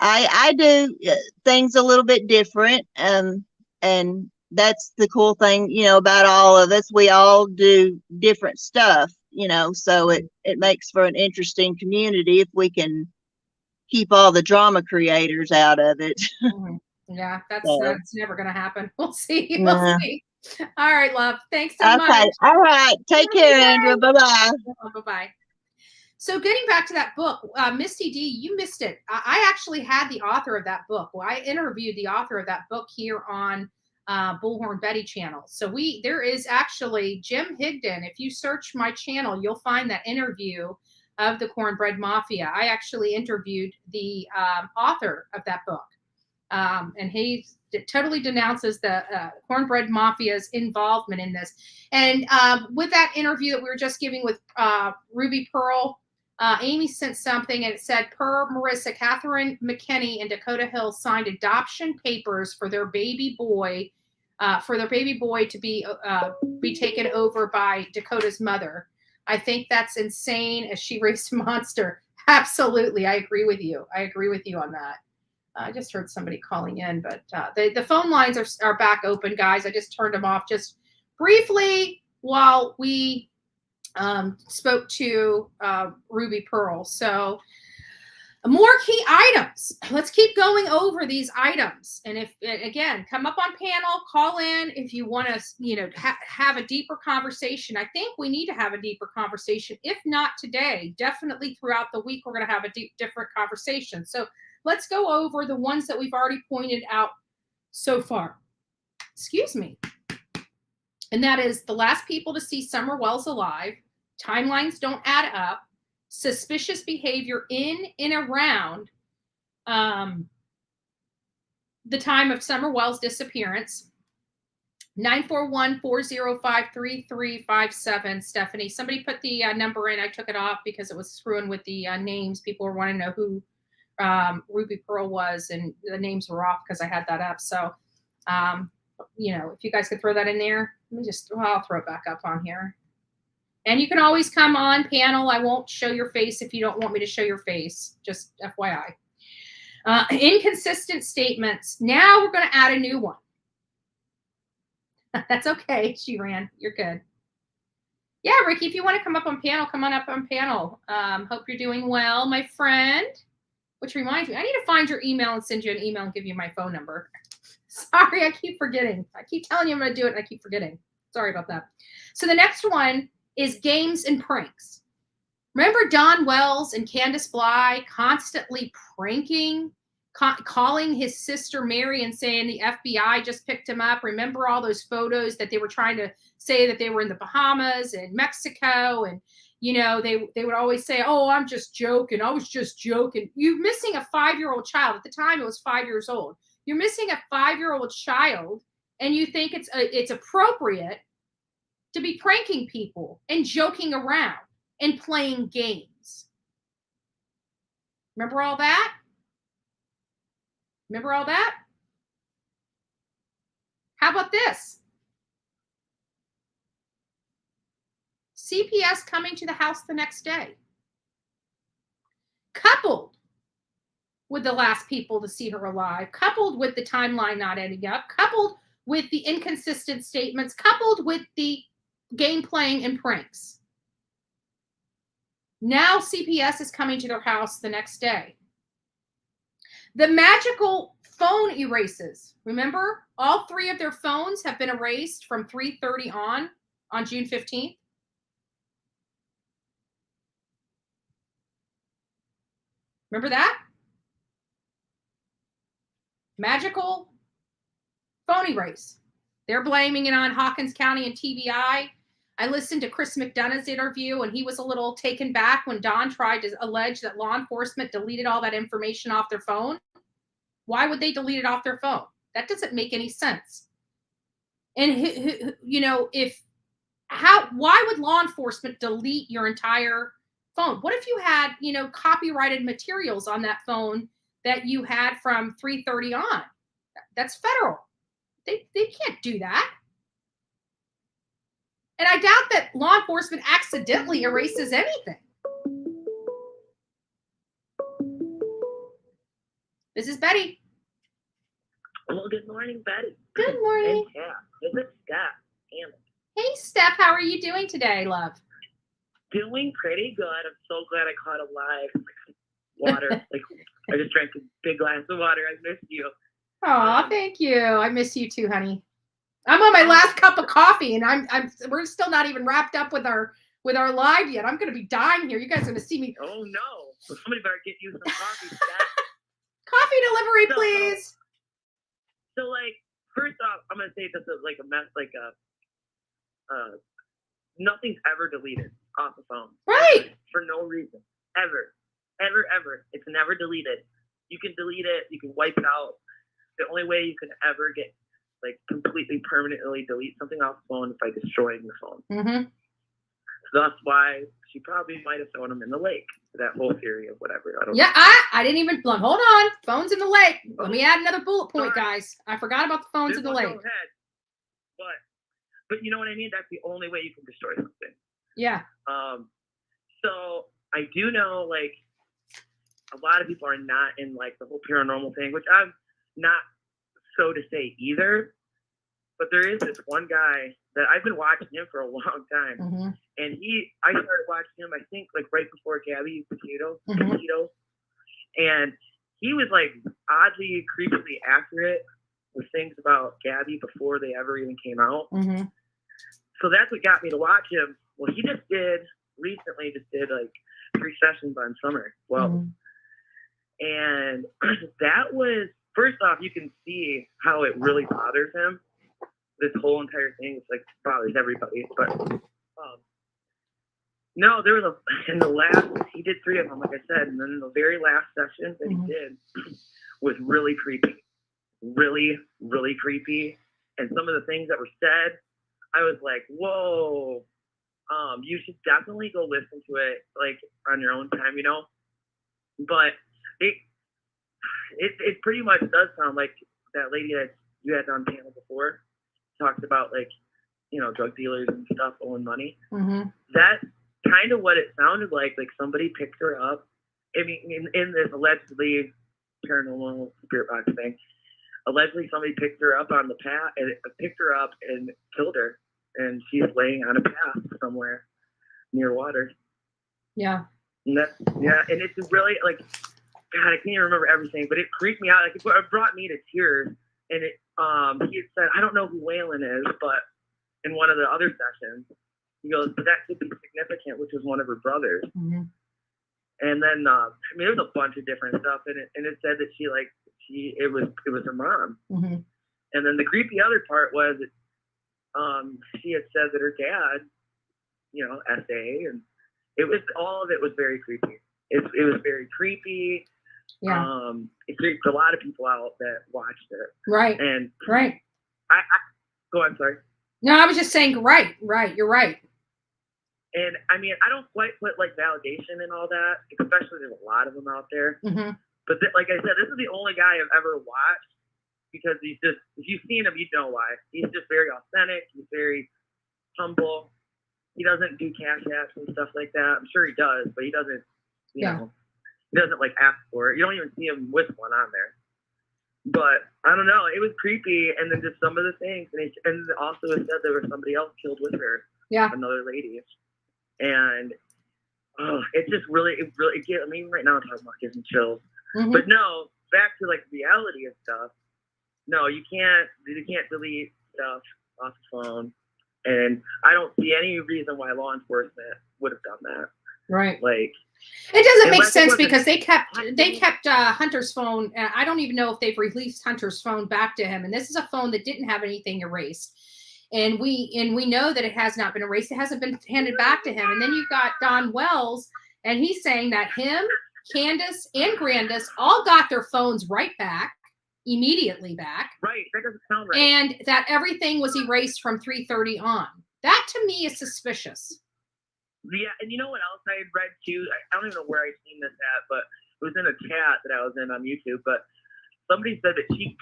I do things a little bit different, and that's the cool thing, about all of us. We all do different stuff, so it makes for an interesting community if we can keep all the drama creators out of it. Yeah, that's never going to happen. We'll see. We'll see. All right, love. Thanks so much. Okay. All right. Take care, Andrea. Bye-bye. Bye-bye. So getting back to that book, Misty D, you missed it. I actually had the author of that book. Well, I interviewed the author of that book here on Bullhorn Betty channel. So there is actually Jim Higdon. If you search my channel, you'll find that interview of the Cornbread Mafia. I actually interviewed the author of that book. And he totally denounces the Cornbread Mafia's involvement in this. And with that interview that we were just giving with Ruby Pearl, Amy sent something, and it said, per Marissa, Catherine McKinney and Dakota Hill signed adoption papers for their baby boy for their baby boy to be taken over by Dakota's mother. I think that's insane as she raised a monster. Absolutely. I agree with you. I agree with you on that. I just heard somebody calling in, but the phone lines are back open, guys. I just turned them off just briefly while we spoke to Ruby Pearl. So more key items. Let's keep going over these items. And if, again, come up on panel, call in if you want to, have a deeper conversation. I think we need to have a deeper conversation. If not today, definitely throughout the week, we're going to have a different conversation. So let's go over the ones that we've already pointed out so far. Excuse me. And that is the last people to see Summer Wells alive. Timelines don't add up. Suspicious behavior in and around the time of Summer Wells' disappearance. 941-405-3357. Stephanie, somebody put the number in. I took it off because it was screwing with the names. People were wanting to know who Ruby Pearl was, and the names were off because I had that up. So, if you guys could throw that in there, I'll throw it back up on here. And you can always come on panel. I won't show your face if you don't want me to show your face, just FYI. Inconsistent statements. Now we're going to add a new one. That's okay. She ran. You're good. Yeah, Ricky, if you want to come up on panel, come on up on panel. Hope you're doing well, my friend. Which reminds me, I need to find your email and send you an email and give you my phone number. Sorry, I keep forgetting. I keep telling you I'm going to do it, and I keep forgetting. Sorry about that. So the next one is games and pranks. Remember Don Wells and Candace Bly constantly pranking, calling his sister Mary and saying the FBI just picked him up. Remember all those photos that they were trying to say that they were in the Bahamas and Mexico, and they would always say, "Oh, I'm just joking. I was just joking." You're missing a 5-year-old child. At the time, it was 5 years old. You're missing a 5-year-old child, and you think it's appropriate to be pranking people and joking around and playing games. Remember all that? Remember all that? How about this? CPS coming to the house the next day. Coupled with the last people to see her alive, coupled with the timeline not adding up, coupled with the inconsistent statements, coupled with the game playing and pranks. Now CPS is coming to their house the next day. The magical phone erases. Remember, all 3 of their phones have been erased from 3:30 on June 15th. Remember that? Magical phone erase. They're blaming it on Hawkins County and TBI. I listened to Chris McDonough's interview, and he was a little taken back when Don tried to allege that law enforcement deleted all that information off their phone. Why would they delete it off their phone? That doesn't make any sense. And why would law enforcement delete your entire phone? What if you had, copyrighted materials on that phone that you had from 3:30 on? That's federal. They can't do that. And I doubt that law enforcement accidentally erases anything. This is Betty. Well, good morning, Betty. Good morning. Yeah, this is Steph. Hey, Steph, how are you doing today, love? Doing pretty good. I'm so glad I caught a live water. I just drank a big glass of water. I missed you. Aw, thank you. I miss you too, honey. I'm on my last cup of coffee, and we're still not even wrapped up with our live yet. I'm gonna be dying here. You guys are gonna see me. Oh no! Well, somebody better get you some coffee. Coffee delivery, please. So, first off, I'm gonna say this is a mess. Nothing's ever deleted off the phone. Right. Ever, for no reason. Ever. It's never deleted. You can delete it. You can wipe it out. The only way you can ever get completely permanently delete something off the phone is by destroying the phone. Mm-hmm. So that's why she probably might have thrown them in the lake. That whole theory of whatever. I don't know. I didn't even hold on. Phones in the lake. Oh. Let me add another bullet point, guys. I forgot about the phones in the lake. Go ahead. But you know what I mean? That's the only way you can destroy something. Yeah. So I do know, like, a lot of people are not in, like, the whole paranormal thing, which I'm not so to say either. But there is this one guy that I've been watching him for a long time. Mm-hmm. And I started watching him, I think, like, right before Gabby Petito. And he was, like, oddly, creepily accurate with things about Gabby before they ever even came out. Mm-hmm. So that's what got me to watch him. Well, he recently did like 3 sessions on Summer. Well, and that was, first off, you can see how it really bothers him. This whole entire thing is like bothers everybody. But no, there was in the last, he did 3 of them, like I said, and then in the very last session that he did was really creepy. Really, really creepy. And some of the things that were said, I was like, whoa, you should definitely go listen to it, like, on your own time, you know? But it pretty much does sound like that lady that you had on panel before talked about, like, you know, drug dealers and stuff owing money. Mm-hmm. That's kind of what it sounded like somebody picked her up. I mean, in this allegedly paranormal spirit box thing, allegedly somebody picked her up on the path and picked her up and killed her, and she's laying on a path somewhere near water. Yeah. And and it's really, like, God, I can't even remember everything, but it creeped me out. Like, it brought me to tears. And he had said, I don't know who Waylon is, but in one of the other sessions, he goes, but that could be significant, which was one of her brothers. Mm-hmm. And then, I mean, there was a bunch of different stuff in it, and it said that it was her mom. Mm-hmm. And then the creepy other part was, she had said that her dad, you know, SA, and all of it was very creepy. It was very creepy. Yeah. It creeped a lot of people out that watched it. Right. And right. I go on, sorry. No, I was just saying, right. You're right. And I mean, I don't quite put like validation and all that, especially there's a lot of them out there. Mm-hmm. But like I said, this is the only guy I've ever watched because he's just, if you've seen him, you know why. He's just very authentic. He's very humble. He doesn't do Cashapp and stuff like that. I'm sure he does, but he doesn't, you know, he doesn't like ask for it. You don't even see him with one on there. But I don't know. It was creepy. And then just some of the things. And also it said there was somebody else killed with her. Yeah. Another lady. And it just really, I mean, right now I'm talking about gives me chills. Mm-hmm. But no, back to like reality and stuff. No, you can't delete stuff off the phone. And I don't see any reason why law enforcement would have done that. Right. Like, it doesn't make sense because they kept Hunter's phone. I don't even know if they've released Hunter's phone back to him. And this is a phone that didn't have anything erased. And we know that it has not been erased. It hasn't been handed back to him. And then you've got Don Wells, and he's saying that him, Candace, and Grandis all got their phones immediately back. Right. That doesn't sound right. And that everything was erased from 3:30 on. That to me is suspicious. Yeah, and you know what else I had read too? I don't even know where I'd seen this at, but it was in a chat that I was in on YouTube. But somebody said that she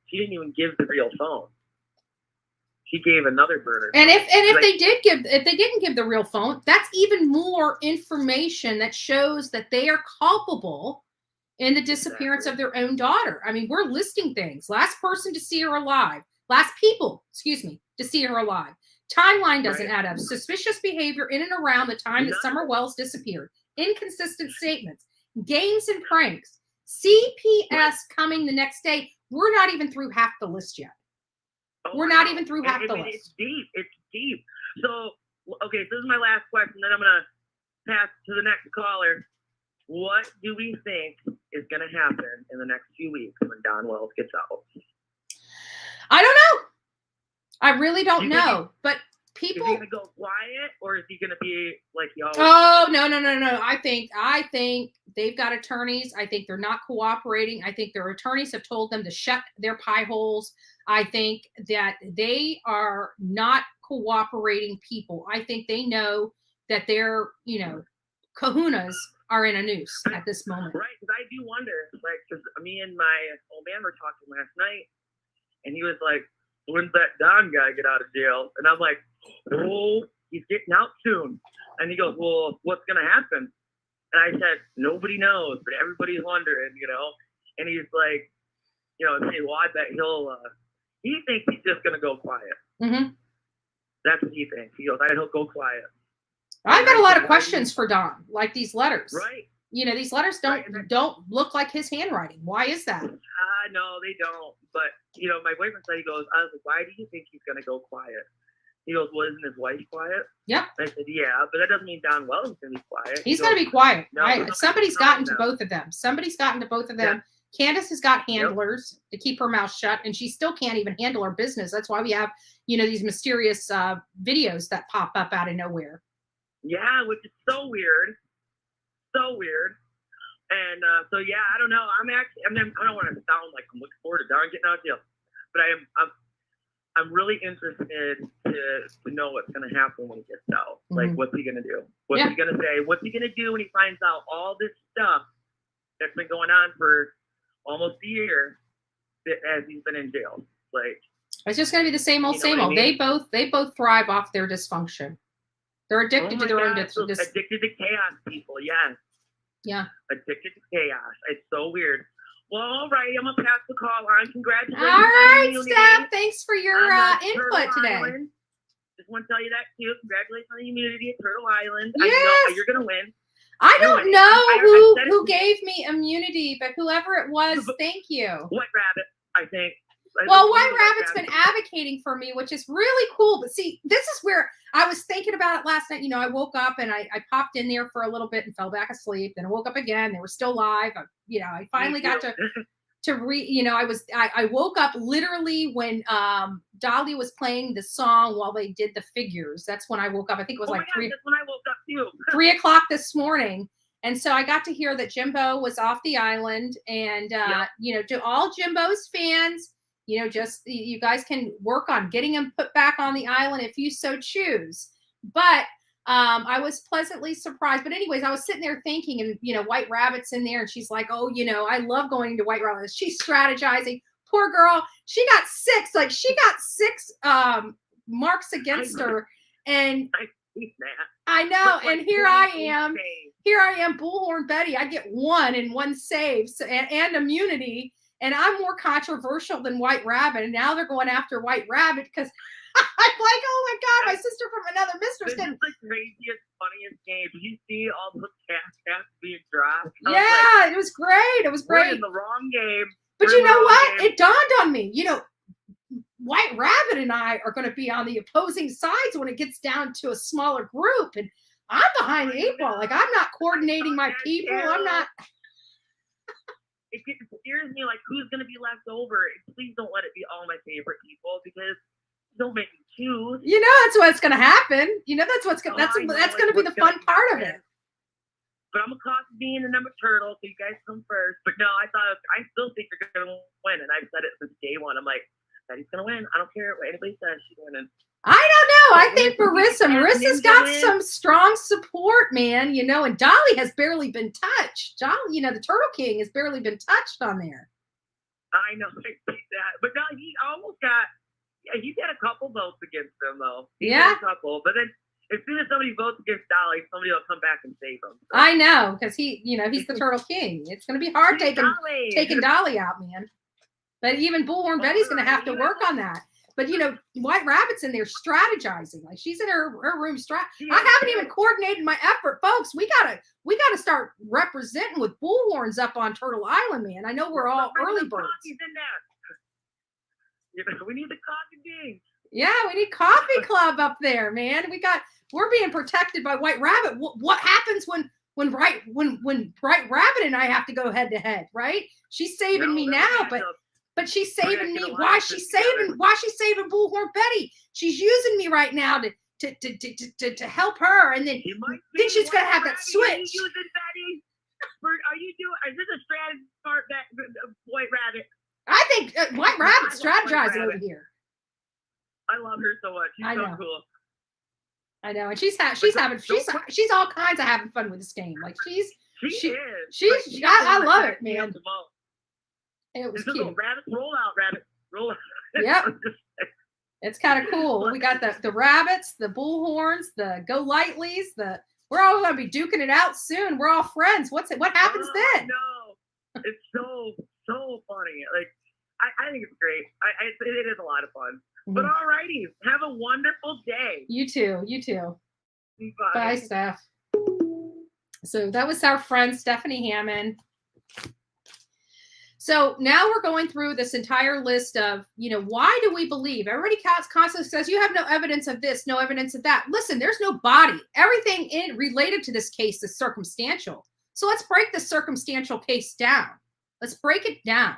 didn't even give the real phone. She gave another burner. And if they didn't give the real phone, that's even more information that shows that they are culpable in the disappearance of their own daughter. I mean, we're listing things. Last person to see her alive. Last people, to see her alive. Timeline doesn't add up. Suspicious behavior in and around the time that Summer Wells disappeared. Inconsistent statements. Games and pranks. CPS coming the next day. We're not even through half the list yet. We're not even through half the list. It's deep. So, okay, this is my last question. Then I'm going to pass to the next caller. What do we think is going to happen in the next few weeks when Don Wells gets out? I don't know. I really don't know. But people. Is he going to go quiet, or is he going to be like y'all? Oh, no. I think they've got attorneys. I think they're not cooperating. I think their attorneys have told them to shut their pie holes. I think that they are not cooperating people. I think they know that their, kahunas are in a noose at this moment. Right, because I do wonder, like, because me and my old man were talking last night, and he was like, when's that Don guy get out of jail? And I'm like, oh, he's getting out soon. And he goes, well, what's going to happen? And I said, nobody knows, but everybody's wondering, you know? And he's like, you know, hey, well, I bet he thinks he's just going to go quiet. Mm-hmm. That's what he thinks. He goes, he'll go quiet. I've got a lot of questions for Don, like these letters. Right. You know, these letters don't look like his handwriting. Why is that? No, they don't. But, you know, my boyfriend said, he goes, I was like, why do you think he's going to go quiet? He goes, well, isn't his wife quiet? Yep. I said, yeah, but that doesn't mean Don Well's going to be quiet. He's going to be quiet. No, somebody's gotten to both of them. Somebody's gotten to both of them. Yeah. Candace has got handlers to keep her mouth shut, and she still can't even handle her business. That's why we have, you know, these mysterious videos that pop up out of nowhere. Yeah, which is so weird. So weird. And so, yeah, I don't know. I don't want to sound like I'm looking forward to Don getting out of jail, but I'm really interested to know what's going to happen when he gets out. Mm-hmm. Like, what's he going to do? What's he going to say? What's he going to do when he finds out all this stuff that's been going on for almost a year as he's been in jail? Like, it's just going to be the same old, same old. I mean? They both thrive off their dysfunction. They're addicted to their own dysfunction. Addicted to chaos, people. Yes. Yeah. Addicted to chaos. It's so weird. Well, all right. I'm going to pass the call on. Congratulations. All right, Steph. Thanks for your input today. Island. Just want to tell you that, too. Congratulations on the immunity at Turtle Island. Yes. I know you're going to win. I don't know who gave me immunity, but whoever it was, thank you. White Rabbit, I think. Well, White Rabbit's been advocating for me, which is really cool. But see, this is where I was thinking about it last night. You know, I woke up and I popped in there for a little bit and fell back asleep. Then I woke up again. They were still live. I finally got I woke up literally when Dolly was playing the song while they did the figures. That's when I wook up. I think it was that's when I woke up too. 3 o'clock this morning. And so I got to hear that Jimbo was off the island, and to all Jimbo's fans, you guys can work on getting him put back on the island if you so choose. But I was pleasantly surprised. But anyways, I was sitting there thinking, and White Rabbit's in there, and she's like, oh, I love going to White Rabbit. She's strategizing. Poor girl. She got 6 marks against her. And I know. And here I am, Bullhorn Betty. I get 1 and 1 save and immunity. And I'm more controversial than White Rabbit. And now they're going after White Rabbit because I'm like, oh my God, my sister from another mistress didn't. This is the craziest, funniest game. Did you see all the cash being dropped? Yeah, it was great. It was great. We're in the wrong game. But you know what? It dawned on me. White Rabbit and I are going to be on the opposing sides when it gets down to a smaller group. And I'm behind the 8 ball. Like, I'm not coordinating my people. I'm not. It scares me, like, who's going to be left over? Please don't let it be all my favorite people, because don't make me choose. That's what's going to happen. That's going to be the fun part of it. But I'm a coffee bean and I'm a turtle, so you guys come first. But no, I still think you're going to win, and I've said it since day one. I'm like, Betty's going to win. I don't care what anybody says. She's winning. I don't know. I think Marissa's got some strong support, man, and Dolly has barely been touched. Dolly, the Turtle King has barely been touched on there. I know. I think that. But no, he almost got, he's got a couple votes against him, though. He's got a couple. But then as soon as somebody votes against Dolly, somebody will come back and save him. So. I know, because he's the Turtle King. It's going to be hard taking Dolly out, man. But even Bullhorn Betty's going to have to work on that. But, White Rabbit's in there strategizing. Like, she's in her room. I haven't even coordinated my effort. Folks, we gotta start representing with Bullhorns up on Turtle Island, man. I know we're all early birds. We need the coffee beans. Yeah, we need coffee club up there, man. We're being protected by White Rabbit. What happens when White Rabbit and I have to go head to head, right? She's saving me now, but she's saving me. Why is she saving Bullhorn Betty? She's using me right now to help her, and then she's gonna have that switch. Are you doing? Is this a strategy part that White Rabbit? I think White Rabbit's strategizing over here. I love her so much. She's so cool. I know, and she's all kinds of having fun with this game. Like she is. I love it, man. It was cute. Rabbit, roll out, rabbit, roll out. Yep. It's kind of cool. We got the rabbits, the bullhorns, the go lightlies, we're all gonna be duking it out soon. We're all friends. What happens then? No, it's so funny. Like I think it's great. It is a lot of fun. Mm-hmm. But all righty, have a wonderful day. You too. Bye. Bye, Steph. So that was our friend Stephanie Hammond. So now we're going through this entire list of, why do we believe? Everybody constantly says, you have no evidence of this, no evidence of that. Listen, there's no body. Everything related to this case is circumstantial. So let's break the circumstantial case down. Let's break it down.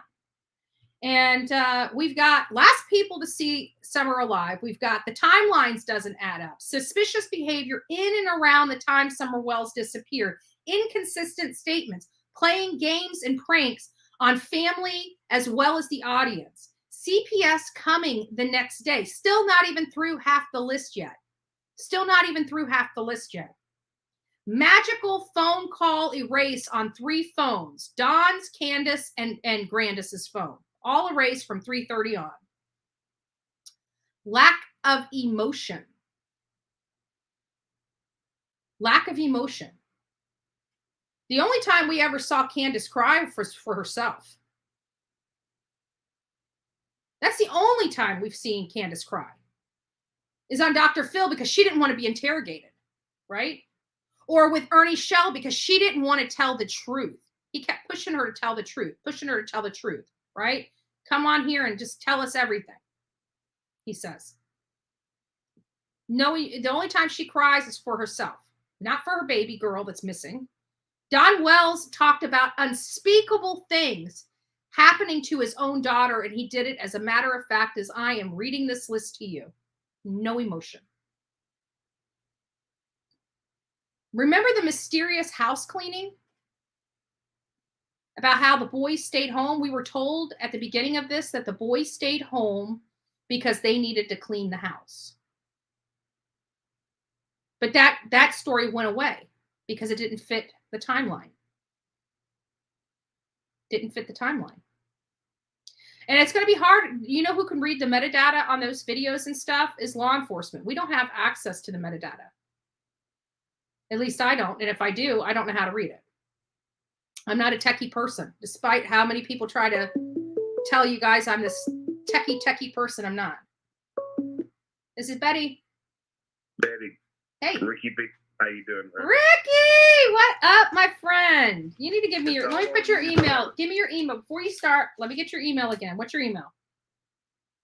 And we've got last people to see Summer alive. We've got the timelines doesn't add up. Suspicious behavior in and around the time Summer Wells disappeared. Inconsistent statements. Playing games and pranks on family as well as the audience. CPS coming the next day. Still not even through half the list yet. Magical phone call erase on 3 phones. Dawn's, Candace, and Grandis's phone. All erased from 3:30 on. Lack of emotion. The only time we ever saw Candace cry was for herself. That's the only time we've seen Candace cry. Is on Dr. Phil because she didn't want to be interrogated, right? Or with Ernie Shell because she didn't want to tell the truth. He kept pushing her to tell the truth, right? Come on here and just tell us everything, he says. No, the only time she cries is for herself, not for her baby girl that's missing. Don Wells talked about unspeakable things happening to his own daughter, and he did it as a matter of fact as I am reading this list to you. No emotion. Remember the mysterious house cleaning? About how the boys stayed home? We were told at the beginning of this that the boys stayed home because they needed to clean the house. But that story went away because it didn't fit the timeline. And it's going to be hard. You know who can read the metadata on those videos and stuff is law enforcement. We don't have access to the metadata. At least I don't. And if I do, I don't know how to read it. I'm not a techie person. Despite how many people try to tell you guys I'm this techie person, I'm not. Is it Betty? Betty. Hey. Ricky B. How you doing, man? Ricky, what up, my friend? You need to give me let me put your email. Give me your email. Before you start, let me get your email again. What's your email?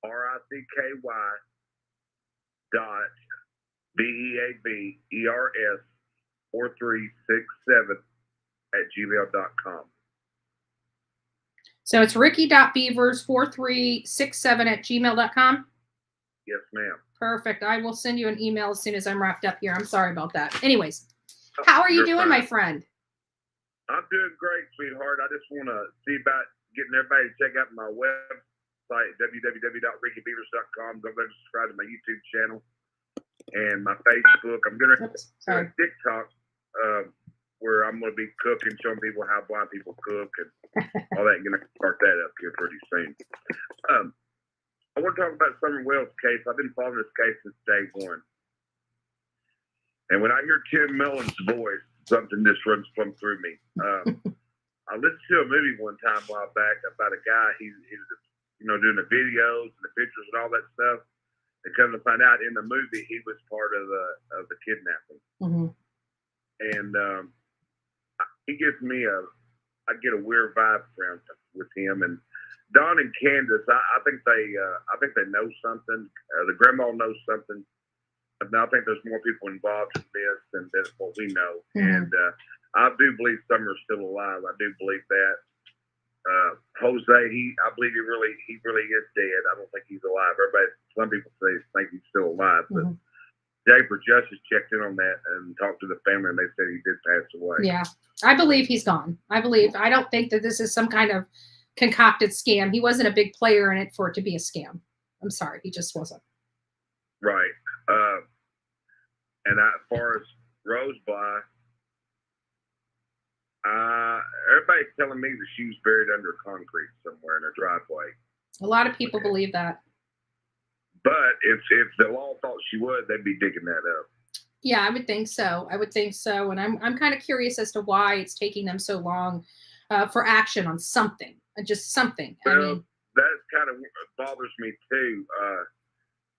RICKY.BEAVERS4367 So it's ricky.beavers4367 Yes, ma'am. Perfect. I will send you an email as soon as I'm wrapped up here. I'm sorry about that. Anyways, how are you doing, my friend? I'm doing great, sweetheart. I just want to see about getting everybody to check out my website, www.rickybeavers.com. Go subscribe to my YouTube channel and my Facebook. I'm going to do a TikTok where I'm going to be cooking, showing people how blind people cook and all that. I'm going to start that up here pretty soon. I want to talk about Summer Wells' case. I've been following this case since day one. And when I hear Tim Mellon's voice, something just runs plumb through me. I listened to a movie one time a while back about a guy, he's doing the videos and the pictures and all that stuff. And come to find out in the movie, he was part of the kidnapping. Mm-hmm. And he gives me I get a weird vibe around with him. And Don and Candace, I think they know something. The grandma knows something. And I think there's more people involved in this than what we know. Mm-hmm. And I do believe Summer's still alive. I do believe that. Jose, I believe he really is dead. I don't think he's alive. Some people think he's still alive, but Jay for Justice checked in on that and talked to the family, and they said he did pass away. Yeah, I believe he's gone. I don't think that this is some kind of concocted scam. He wasn't a big player in it for it to be a scam. I'm sorry, he just wasn't. Right. And as far as Rosebud, everybody's telling me that she was buried under concrete somewhere in her driveway. A lot of people believe that. But if the law thought she would, they'd be digging that up. Yeah, I would think so. And I'm kind of curious as to why it's taking them so long for action on something, just something. Well, I mean, that kind of bothers me too.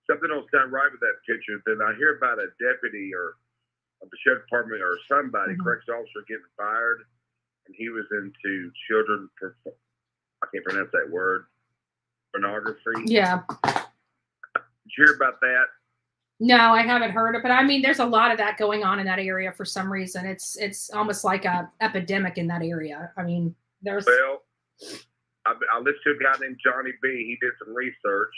Something don't sound right with that picture. Then I hear about a deputy or of the sheriff department or somebody, corrections officer, getting fired, and he was into children. I can't pronounce that word. Pornography. Yeah. Did you hear about that? No, I haven't heard of it. I mean, there's a lot of that going on in that area for some reason. It's almost like a epidemic in that area. I mean, there's. Well, I listened to a guy named Johnny B. He did some research.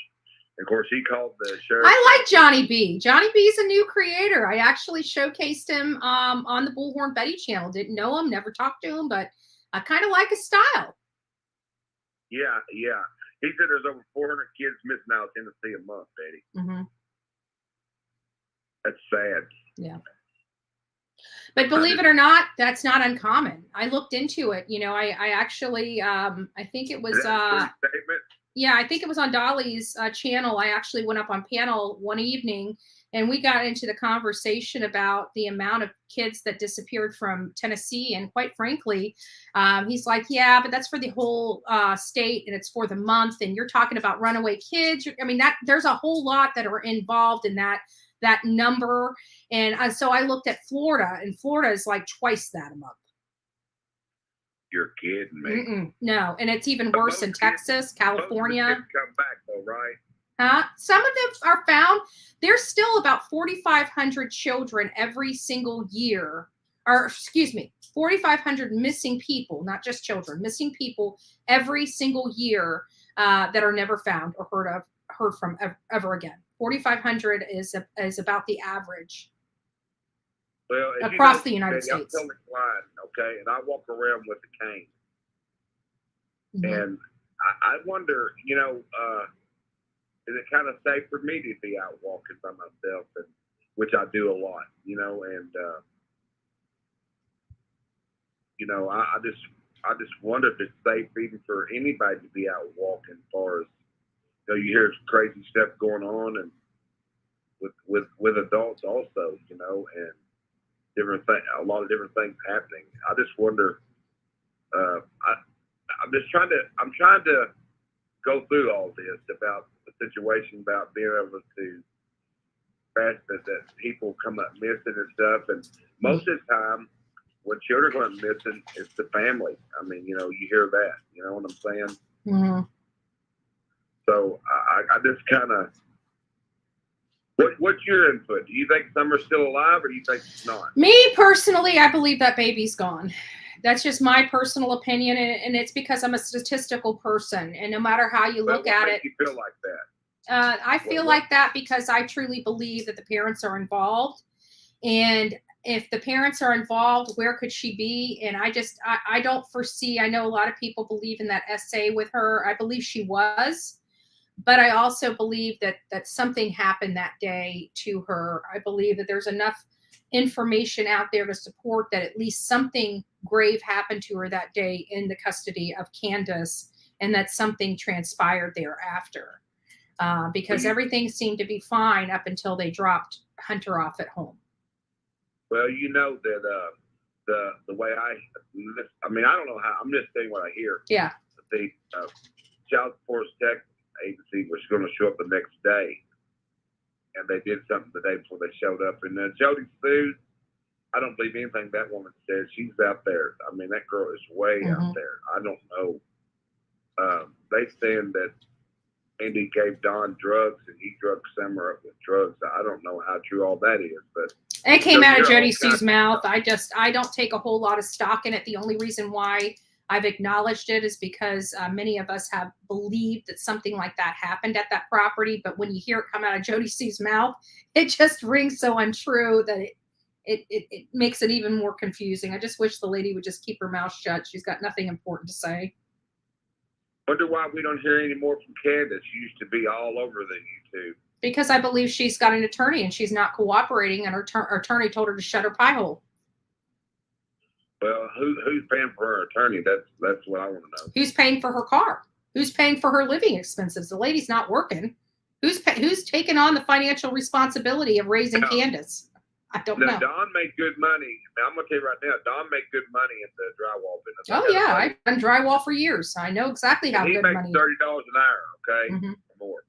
Of course, he called the sheriff. I like Johnny B. Johnny B's a new creator. I actually showcased him on the Bullhorn Betty channel. Didn't know him, never talked to him, but I kind of like his style. Yeah. He said there's over 400 kids missing out of Tennessee a month, Betty. Mm-hmm. That's sad. Yeah. But believe it or not, that's not uncommon. I looked into it. You know, I actually, I think it was, yeah, I think it was on Dolly's channel. I actually went up on panel one evening and we got into the conversation about the amount of kids that disappeared from Tennessee. And quite frankly, he's like, yeah, but that's for the whole state and it's for the month. And you're talking about runaway kids. I mean, there's a whole lot that are involved in that number. And so I looked at Florida, and Florida is like twice that a month. You're kidding me. No, and it's even worse in Texas, California. Most come back though, right? Some of them are found. There's still about 4,500 children every single year, or excuse me, 4,500 missing people, not just children, missing people every single year that are never found or heard from ever again. 4,500 is about the average. Well, across the United States. I'm totally blind, okay, and I walk around with a cane, and I wonder, you know, is it kind of safe for me to be out walking by myself, and which I do a lot, you know, and you know, I just wonder if it's safe even for anybody to be out walking. As far as you know, you hear crazy stuff going on, and with adults also, you know, and a lot of different things happening. I just wonder. I'm trying to go through all this about the situation, about being able to that people come up missing and stuff. And most of the time, when children go up missing, it's the family. I mean, you know, you hear that. You know what I'm saying? Mm-hmm. So I just kind of. What's your input? Do you think some are still alive, or do you think it's not? Me personally, I believe that baby's gone. That's just my personal opinion, and it's because I'm a statistical person. And no matter how you look at it, you feel like that. I feel like that because I truly believe that the parents are involved. And if the parents are involved, where could she be? And I don't foresee. I know a lot of people believe in that essay with her. I believe she was. But I also believe that something happened that day to her. I believe that there's enough information out there to support that at least something grave happened to her that day in the custody of Candace, and that something transpired thereafter. Because everything seemed to be fine up until they dropped Hunter off at home. Well, you know that the way I mean, I don't know how. I'm just saying what I hear. Yeah. The child support tech agency was going to show up the next day, and they did something the day before they showed up. And Jody sued. I don't believe anything that woman says. She's out there. I mean, that girl is way out there. I don't know. They saying that Andy gave Don drugs and he drugged Summer up with drugs. I don't know how true all that is, but it came out of Jody Sue's mouth. I don't take a whole lot of stock in it. The only reason why I've acknowledged it is because many of us have believed that something like that happened at that property. But when you hear it come out of Jody Sue's mouth, it just rings so untrue that it makes it even more confusing. I just wish the lady would just keep her mouth shut. She's got nothing important to say. Wonder why we don't hear any more from Candace. She used to be all over the YouTube. Because I believe she's got an attorney and she's not cooperating, and her attorney told her to shut her pie hole. Well, who's paying for her attorney? That's what I want to know. Who's paying for her car? Who's paying for her living expenses? The lady's not working. Who's taken on the financial responsibility of raising Candace? I don't know. Don made good money. Now, I'm going to tell you right now, Don made good money in the drywall business. Oh, yeah. I've done drywall for years. I know exactly how good money. He makes $30 an hour, okay? Mm-hmm. Or more.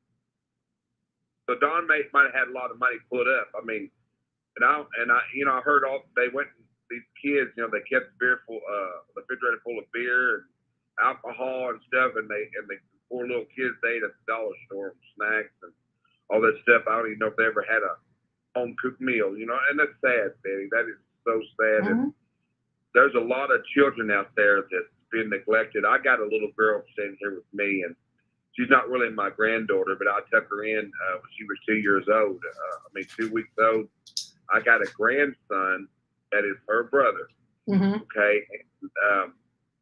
So Don might have had a lot of money put up. I mean, and I I heard they went, these kids, they kept the refrigerator full of beer and alcohol and stuff, and the poor little kids they ate at the dollar store and snacks and all that stuff. I don't even know if they ever had a home cooked meal, and that's sad, Betty. That is so sad. Mm-hmm. And there's a lot of children out there that's been neglected. I got a little girl sitting here with me, and she's not really my granddaughter, but I took her in when she was 2 years old. 2 weeks old. I got a grandson that is her brother. Mm-hmm. Okay. And,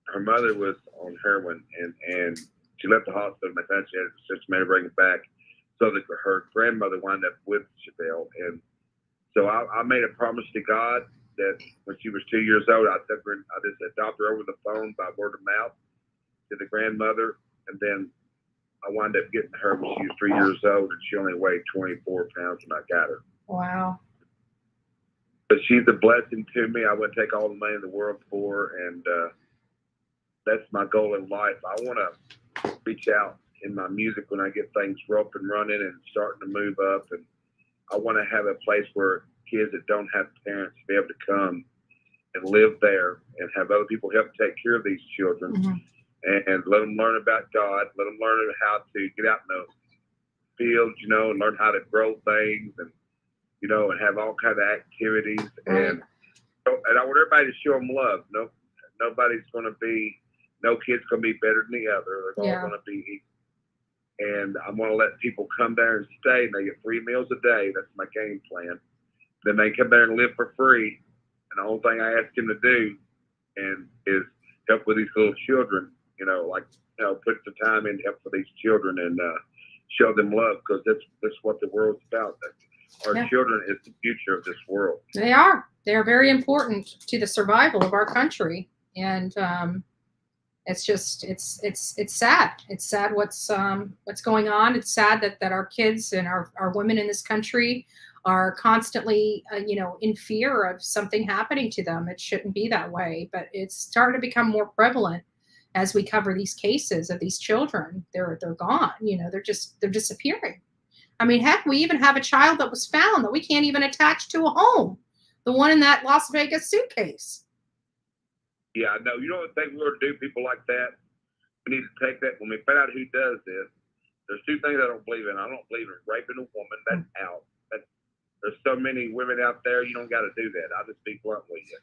her mother was on heroin, and she left the hospital. My dad, she had just made her bring it back. So that her grandmother wound up with Chevelle. And so I made a promise to God that when she was 2 years old, I took her, I just adopted her over the phone by word of mouth to the grandmother. And then I wound up getting her when she was 3 years old, and she only weighed 24 pounds when I got her. Wow. But she's a blessing to me. I wouldn't take all the money in the world for her. And that's my goal in life. I want to reach out in my music when I get things up and running and starting to move up. And I want to have a place where kids that don't have parents be able to come and live there and have other people help take care of these children. Mm-hmm. and let them learn about God, let them learn how to get out in the fields, and learn how to grow things and, and have all kinds of activities. Right. And I want everybody to show them love. Nobody's going to be, no kid's going to be better than the other. They're all going to be equal. And I'm going to let people come there and stay, and they get 3 meals a day. That's my game plan. Then they come there and live for free. And the only thing I ask them to do is help with these little children, put the time in to help for these children and show them love, because that's what the world's about. Our children is the future of this world. They are. They are very important to the survival of our country. And it's just it's sad. It's sad what's going on. It's sad that our kids and our women in this country are constantly in fear of something happening to them. It shouldn't be that way, but it's starting to become more prevalent as we cover these cases of these children. They're gone. They're disappearing. I mean, heck, we even have a child that was found that we can't even attach to a home. The one in that Las Vegas suitcase. Yeah, no, you know what I think we're going to do, people like that? We need to take that. When we find out who does this, there's 2 things I don't believe in. I don't believe in raping a woman. That's out. There's so many women out there, you don't got to do that. I'll just be blunt with you.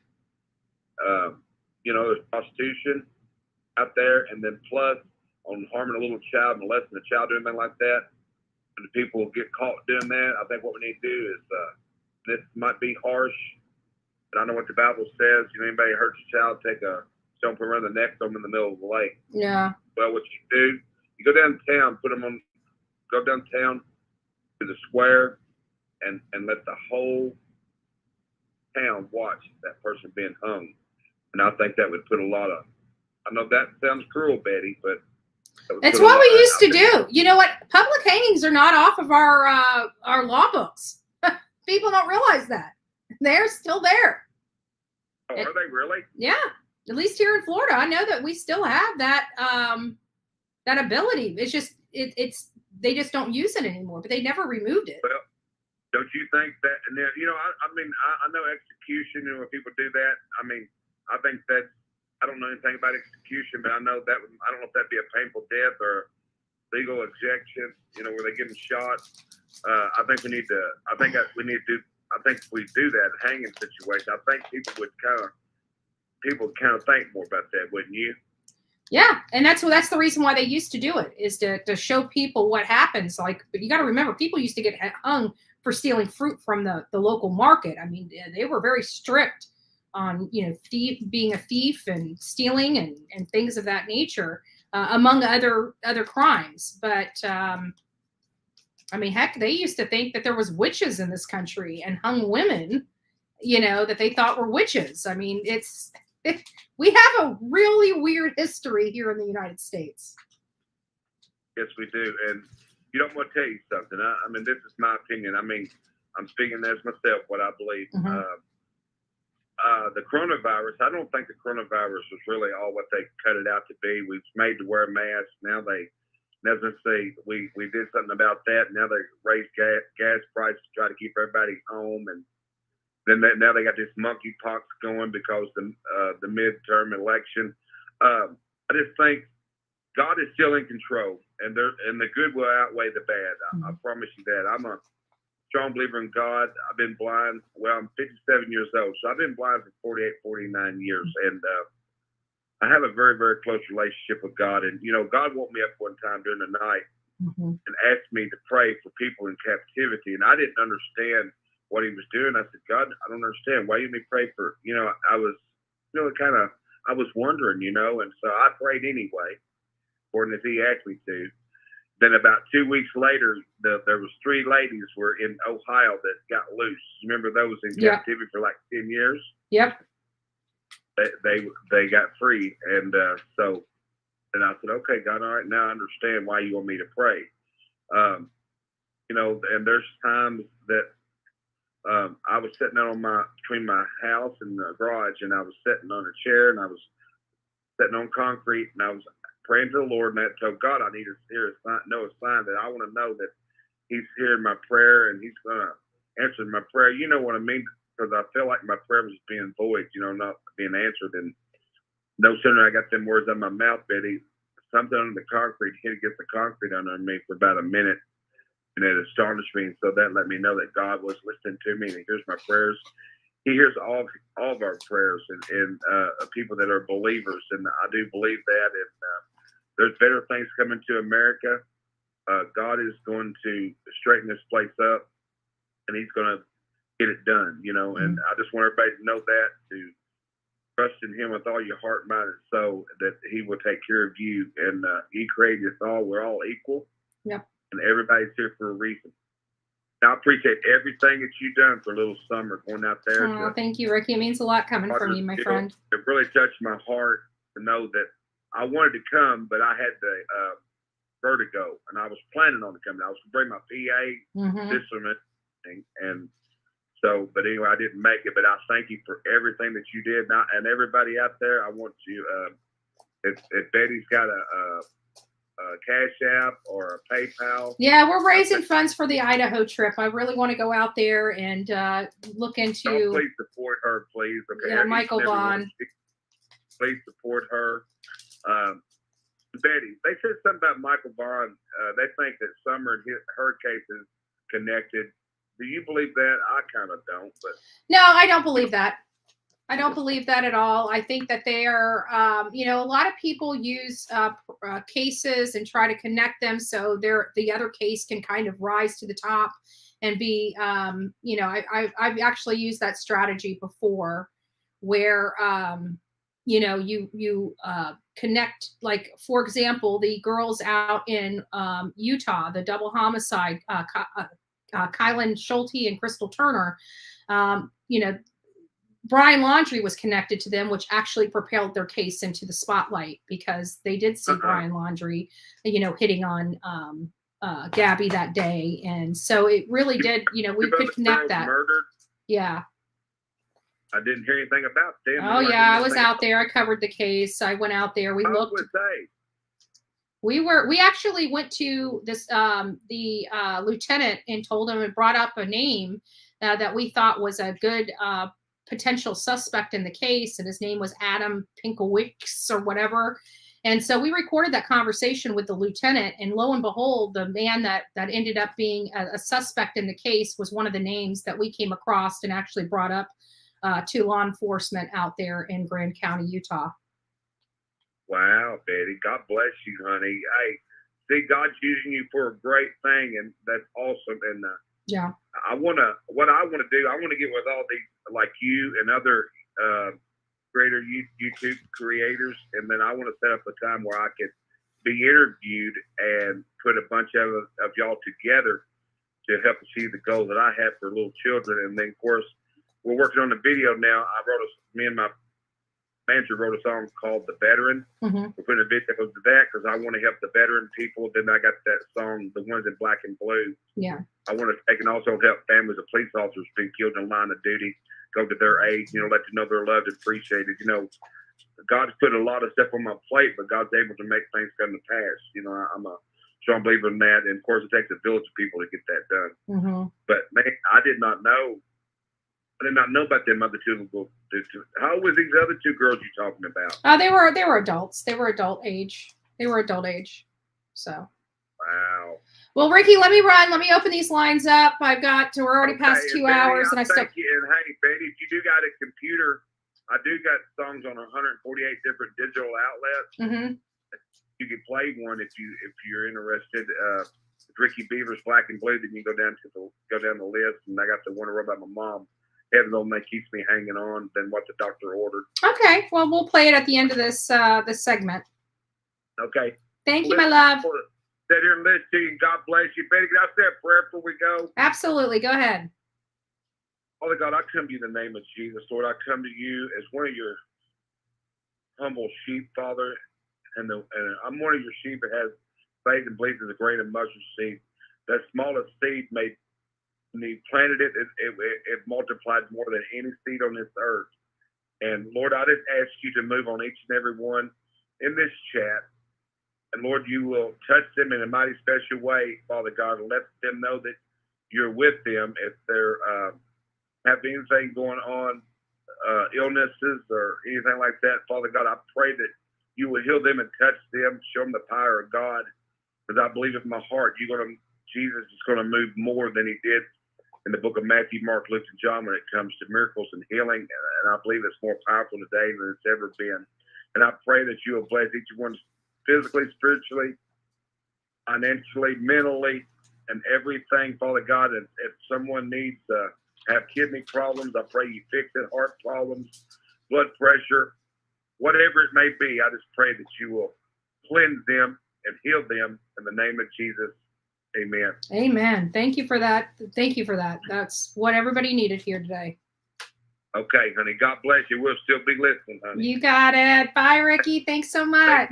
There's prostitution out there, and then plus on harming a little child, molesting a child, doing anything like that. When the people get caught doing that, I think what we need to do is, this might be harsh, but I know what the Bible says. Anybody hurts a child, take a stone, put around the neck, throw them in the middle of the lake. Yeah. Well, what you do, you go downtown, go downtown to the square, and let the whole town watch that person being hung. And I think that would put a lot of, I know that sounds cruel, Betty, but it's what we used to do. You know what? Public hangings are not off of our law books. People don't realize that. They're still there. Oh, are they really? Yeah. At least here in Florida, I know that we still have that that ability. It's just they just don't use it anymore, but they never removed it. Well, don't you think that? And then, I know execution, when people do that. I think that, I don't know anything about execution, but I know that I don't know if that'd be a painful death or legal ejection, where they get them shot. I think we need to. I think if we do that hanging situation, I think people would kind of think more about that, wouldn't you? Yeah, and that's the reason why they used to do it, is to show people what happens. But you got to remember, people used to get hung for stealing fruit from the local market. I mean, they were very strict on being a thief and stealing and things of that nature, among other crimes. But heck, they used to think that there was witches in this country and hung women, that they thought were witches. I mean, we have a really weird history here in the United States. Yes, we do. And you don't want to tell you something. I mean, this is my opinion. I mean, I'm speaking as myself, what I believe. The coronavirus, I don't think the coronavirus was really all what they cut it out to be. We've made to wear masks. Now they say we did something about that. Now they raised gas prices to try to keep everybody home. And then now they got this monkeypox going because the midterm election. I just think God is still in control, and the good will outweigh the bad. I promise you that. I'm a strong believer in God. I've been blind. Well, I'm 57 years old, so I've been blind for 48, 49 years, and I have a very, very close relationship with God. And God woke me up one time during the night and asked me to pray for people in captivity, and I didn't understand what He was doing. I said, God, I don't understand. Why you me pray for? I was, I was wondering, and so I prayed anyway, according as He asked me to. Then about 2 weeks later, there was 3 ladies were in Ohio that got loose. Remember those in captivity for like 10 years? Yep. They got free, and so I said, okay, God, all right, now I understand why you want me to pray. And there's times that I was sitting out between my house and the garage, and I was sitting on a chair, and I was sitting on concrete, and I was praying to the Lord, and I told God I need to know a sign that I want to know that He's hearing my prayer and He's going to answer my prayer. You know what I mean? Because I feel like my prayer was being void, not being answered. And no sooner I got them words out of my mouth, Betty, something on the concrete hit against the concrete under me for about a minute, and it astonished me. And so that let me know that God was listening to me, and He hears my prayers. He hears all of our prayers, and people that are believers, and I do believe that. And there's better things coming to America. God is going to straighten this place up, and He's going to get it done, and I just want everybody to know that, to trust in Him with all your heart, mind, and soul, that He will take care of you. And He created us all. We're all equal. Yep. And everybody's here for a reason. Now, I appreciate everything that you've done for Little Summer, going out there. Oh, thank you, Ricky. It means a lot coming from you, my friend. It really touched my heart to know that I wanted to come, but I had the vertigo, and I was planning on coming. I was going to bring my PA instrument, and so, but anyway, I didn't make it. But I thank you for everything that you did, and everybody out there. I want you. If Betty's got a Cashapp or a PayPal. Yeah, we're raising funds for the Idaho trip. I really want to go out there and look into. Oh, please support her, please. Okay. Yeah, Michael Vaughn. Please support her. Betty, they said something about Michael Vaughn. They think that Summer and her case is connected. Do you believe that? I kind of don't. But no, I don't believe that. I don't believe that at all. I think that they are, a lot of people use cases and try to connect them so the other case can kind of rise to the top and be, I've actually used that strategy before, where you connect, like, for example, the girls out in Utah, the double homicide, Kylen Schulte and Crystal Turner, Brian Laundrie was connected to them, which actually propelled their case into the spotlight, because they did see Brian Laundrie, hitting on Gabby that day. And so it really did, we could connect that. Murdered? Yeah. I didn't hear anything about them. Oh yeah, I was out there. I covered the case. I went out there. We looked. We actually went to this the lieutenant and told him and brought up a name that we thought was a good potential suspect in the case, and his name was Adam Pinkowicz or whatever. And so we recorded that conversation with the lieutenant, and lo and behold, the man that ended up being a suspect in the case was one of the names that we came across and actually brought up to law enforcement out there in Grand County, Utah. Wow, Betty, God bless you, honey. Hey, see, God's using you for a great thing, and that's awesome. And yeah, what I want to do, I want to get with all these, like you and other greater YouTube creators, and then I want to set up a time where I could be interviewed and put a bunch of y'all together to help achieve the goal that I have for little children. And then, of course, we're working on the video now. Me and my manager wrote a song called "The Veteran." Mm-hmm. We're putting a video to that because I want to help the veteran people. Then I got that song, "The Ones in Black and Blue." Yeah. I want to take and also help families of police officers being killed in the line of duty, go to their aid, let them know they're loved and appreciated. God's put a lot of stuff on my plate, but God's able to make things come to pass. I'm a strong believer in that. And of course, it takes a village of people to get that done. Mm-hmm. But man, I did not know about them other two. How old was these other two girls you talking about? They were adults. They were adult age. So. Wow. Well, Ricky, let me run. Let me open these lines up. We're already past 2 hours, and I still. And hey, Betty, if you do got a computer, I do got songs on 148 different digital outlets. Mm-hmm. You can play one if you're interested. Ricky Beaver's Black and Blue. Then you go down the list, and I got the one I wrote about my mom. Heaven only keeps me hanging on than what the doctor ordered. Okay, well, we'll play it at the end of this segment. Okay. Thank you, my love. Sit here and listen to you. God bless you. Betty, can I say a prayer before we go? Absolutely. Go ahead. Father God, I come to you in the name of Jesus, Lord. I come to you as one of your humble sheep, Father, and I'm one of your sheep that has faith and believes in the grain of mustard seed. That smallest seed made. When he planted it, it multiplied more than any seed on this earth. And Lord, I just ask you to move on each and every one in this chat. And Lord, you will touch them in a mighty special way, Father God, and let them know that you're with them if they're have anything going on, illnesses or anything like that. Father God, I pray that you will heal them and touch them, show them the power of God. Because I believe in my heart, Jesus is going to move more than he did in the book of Matthew, Mark, Luke, and John when it comes to miracles and healing. And I believe it's more powerful today than it's ever been. And I pray that you will bless each one physically, spiritually, financially, mentally, and everything, Father God. And if someone needs to have kidney problems, I pray you fix it, heart problems, blood pressure, whatever it may be. I just pray that you will cleanse them and heal them in the name of Jesus. Amen. Amen. Thank you for that. That's what everybody needed here today. Okay, honey. God bless you. We'll still be listening, honey. You got it. Bye, Ricky. Thanks so much.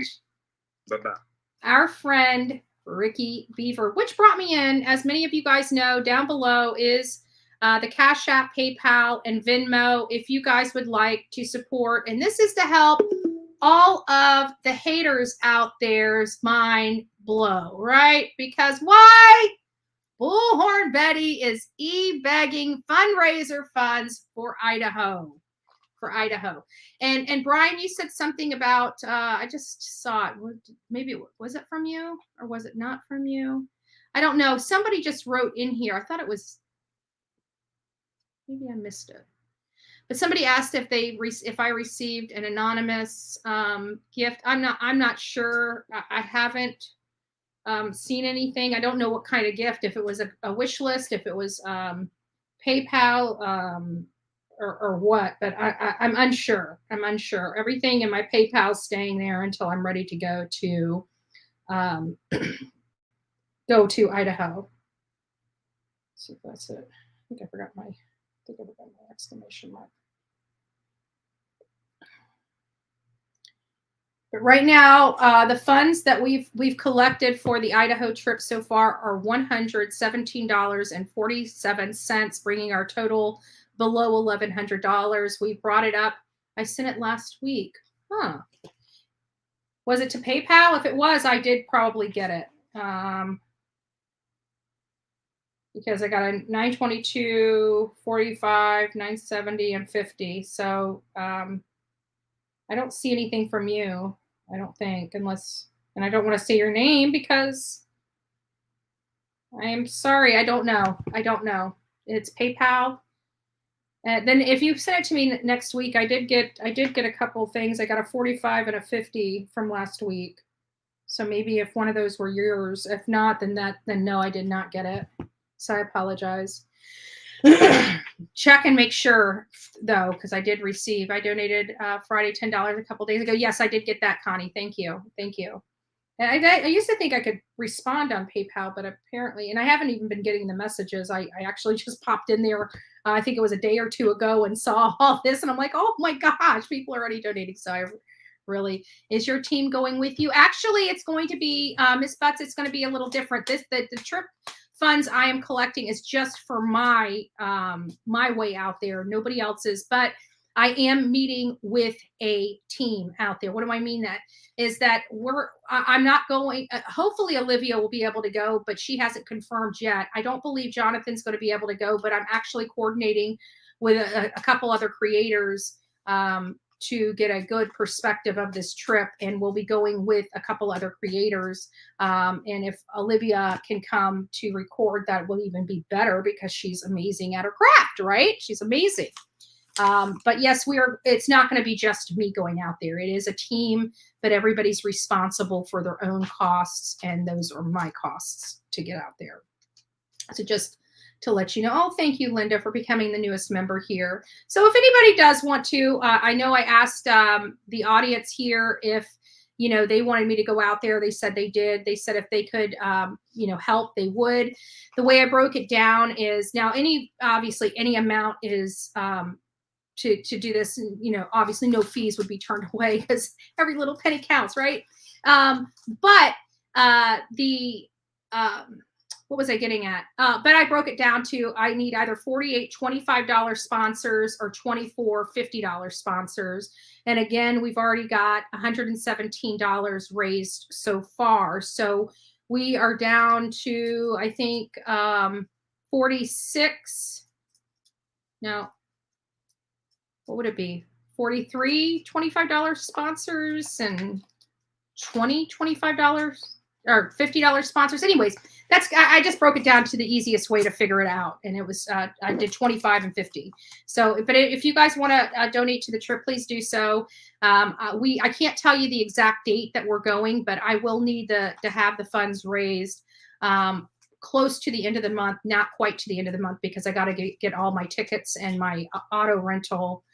Bye-bye. Our friend, Ricky Beaver, which brought me in, as many of you guys know, down below is the Cashapp, PayPal, and Venmo if you guys would like to support. And this is to help all of the haters out there's mind blow, right? Because why? Bullhorn Betty is e-begging fundraiser funds for Idaho. And Brian, you said something about, I just saw it. Maybe, was it from you or was it not from you? I don't know. Somebody just wrote in here. I thought it was, maybe I missed it. But somebody asked if I received an anonymous gift. I'm not sure. I haven't seen anything. I don't know what kind of gift. If it was a wish list, if it was PayPal or what. But I'm unsure. Everything in my PayPal is staying there until I'm ready to go to Idaho. Let's see if that's it. I think I forgot my exclamation mark. But right now, the funds that we've collected for the Idaho trip so far are $117.47, bringing our total below $1,100. We brought it up. I sent it last week. Huh? Was it to PayPal? If it was, I did probably get it. Because I got a 922, 45, 970, and 50. So I don't see anything from you, I don't think, unless, and I don't want to say your name because I am sorry. I don't know. It's PayPal. Then if you send it to me next week, I did get a couple of things. I got a 45 and a 50 from last week. So maybe if one of those were yours, if not, then no, I did not get it. So I apologize. Check and make sure though, because I did receive. I donated Friday $10 a couple days ago. Yes, I did get that, Connie. Thank you. And I used to think I could respond on PayPal, but apparently, and I haven't even been getting the messages. I actually just popped in there I think it was a day or two ago, and saw all this, and I'm like, oh my gosh, people are already donating. So I really, is your team going with you? Actually, it's going to be, Miss Butts, it's going to be a little different. The trip funds I am collecting is just for my my way out there, nobody else's, but I am meeting with a team out there. What do I mean? That is that I'm not going, hopefully Olivia will be able to go, but she hasn't confirmed yet. I don't believe Jonathan's going to be able to go, but I'm actually coordinating with a couple other creators to get a good perspective of this trip. And we'll be going with a couple other creators. And if Olivia can come to record, that will even be better because she's amazing at her craft, right? She's amazing. But yes, it's not going to be just me going out there. It is a team, but everybody's responsible for their own costs. And those are my costs to get out there. So just to let you know, oh, thank you, Linda, for becoming the newest member here. So if anybody does want to, I know I asked the audience here if, they wanted me to go out there. They said they did. They said if they could, help, they would. The way I broke it down is now obviously any amount is, to do this, and obviously no fees would be turned away because every little penny counts, right? But what was I getting at? But I broke it down to I need either 48 $25 sponsors or 24 $50 sponsors. And again, we've already got $117 raised so far. So we are down to, I think, 46. No. What would it be? 43 $25 sponsors and 20 $25 or $50 sponsors. Anyways, I just broke it down to the easiest way to figure it out. And it was, I did 25 and 50. So, but if you guys want to donate to the trip, please do so. I can't tell you the exact date that we're going, but I will need to have the funds raised close to the end of the month, not quite to the end of the month, because I got to get all my tickets and my auto rental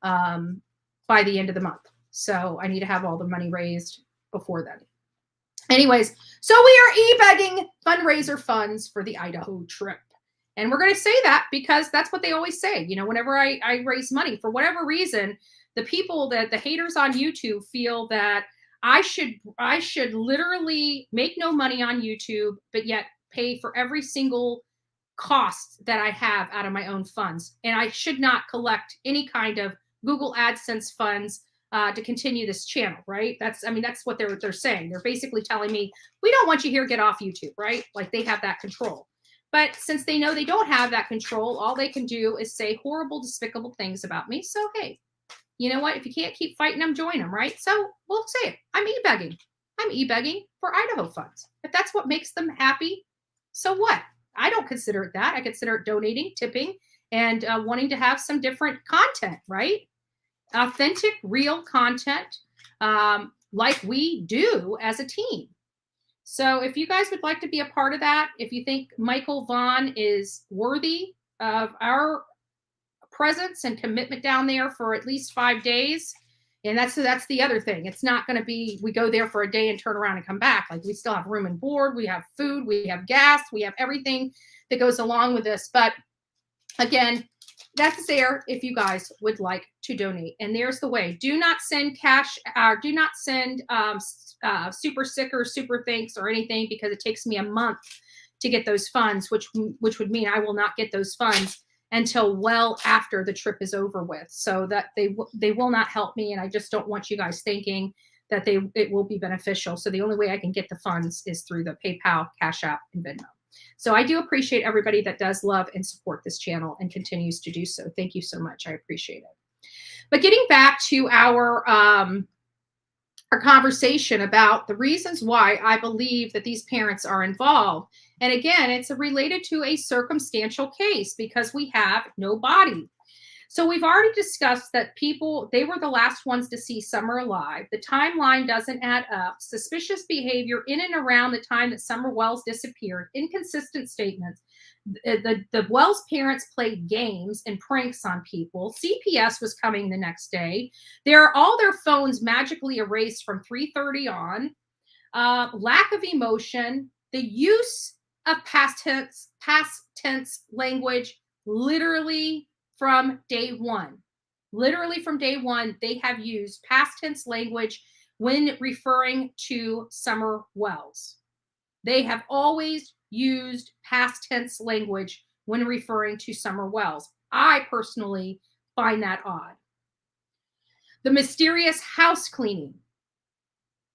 by the end of the month. So I need to have all the money raised before then. Anyways, so we are e-begging fundraiser funds for the Idaho trip. And we're going to say that because that's what they always say. Whenever I raise money, for whatever reason, the haters on YouTube feel that I should literally make no money on YouTube, but yet pay for every single cost that I have out of my own funds. And I should not collect any kind of Google AdSense funds to continue this channel, right? That's what they're saying. They're basically telling me, we don't want you here, get off YouTube, right? Like they have that control. But since they know they don't have that control, all they can do is say horrible, despicable things about me. So, hey, you know what? If you can't keep fighting them, join them, right? So we'll say it. I'm e-begging. I'm e-begging for Idaho funds. If that's what makes them happy, so what? I don't consider it that. I consider it donating, tipping, and wanting to have some different content, right? Authentic, real content like we do as a team. So if you guys would like to be a part of that, if you think Michael Vaughn is worthy of our presence and commitment down there for at least 5 days, and that's the other thing. It's not going to be we go there for a day and turn around and come back. Like we still have room and board, we have food, we have gas, we have everything that goes along with this. But again, that's there if you guys would like to donate. And there's the way. Do not send cash, do not send super stickers, super thanks or anything, because it takes me a month to get those funds, which would mean I will not get those funds until well after the trip is over with. So that they will not help me. And I just don't want you guys thinking that it will be beneficial. So the only way I can get the funds is through the PayPal, Cashapp, and Venmo. So I do appreciate everybody that does love and support this channel and continues to do so. Thank you so much. I appreciate it. But getting back to our conversation about the reasons why I believe that these parents are involved. And again, it's related to a circumstantial case because we have no body. So we've already discussed that they were the last ones to see Summer alive. The timeline doesn't add up. Suspicious behavior in and around the time that Summer Wells disappeared. Inconsistent statements. The Wells parents played games and pranks on people. CPS was coming the next day. All their phones magically erased from 3:30 on. Lack of emotion. The use of past tense language literally from day one. Literally from day one, they have used past tense language when referring to Summer Wells. They have always used past tense language when referring to Summer Wells. I personally find that odd. The mysterious house cleaning.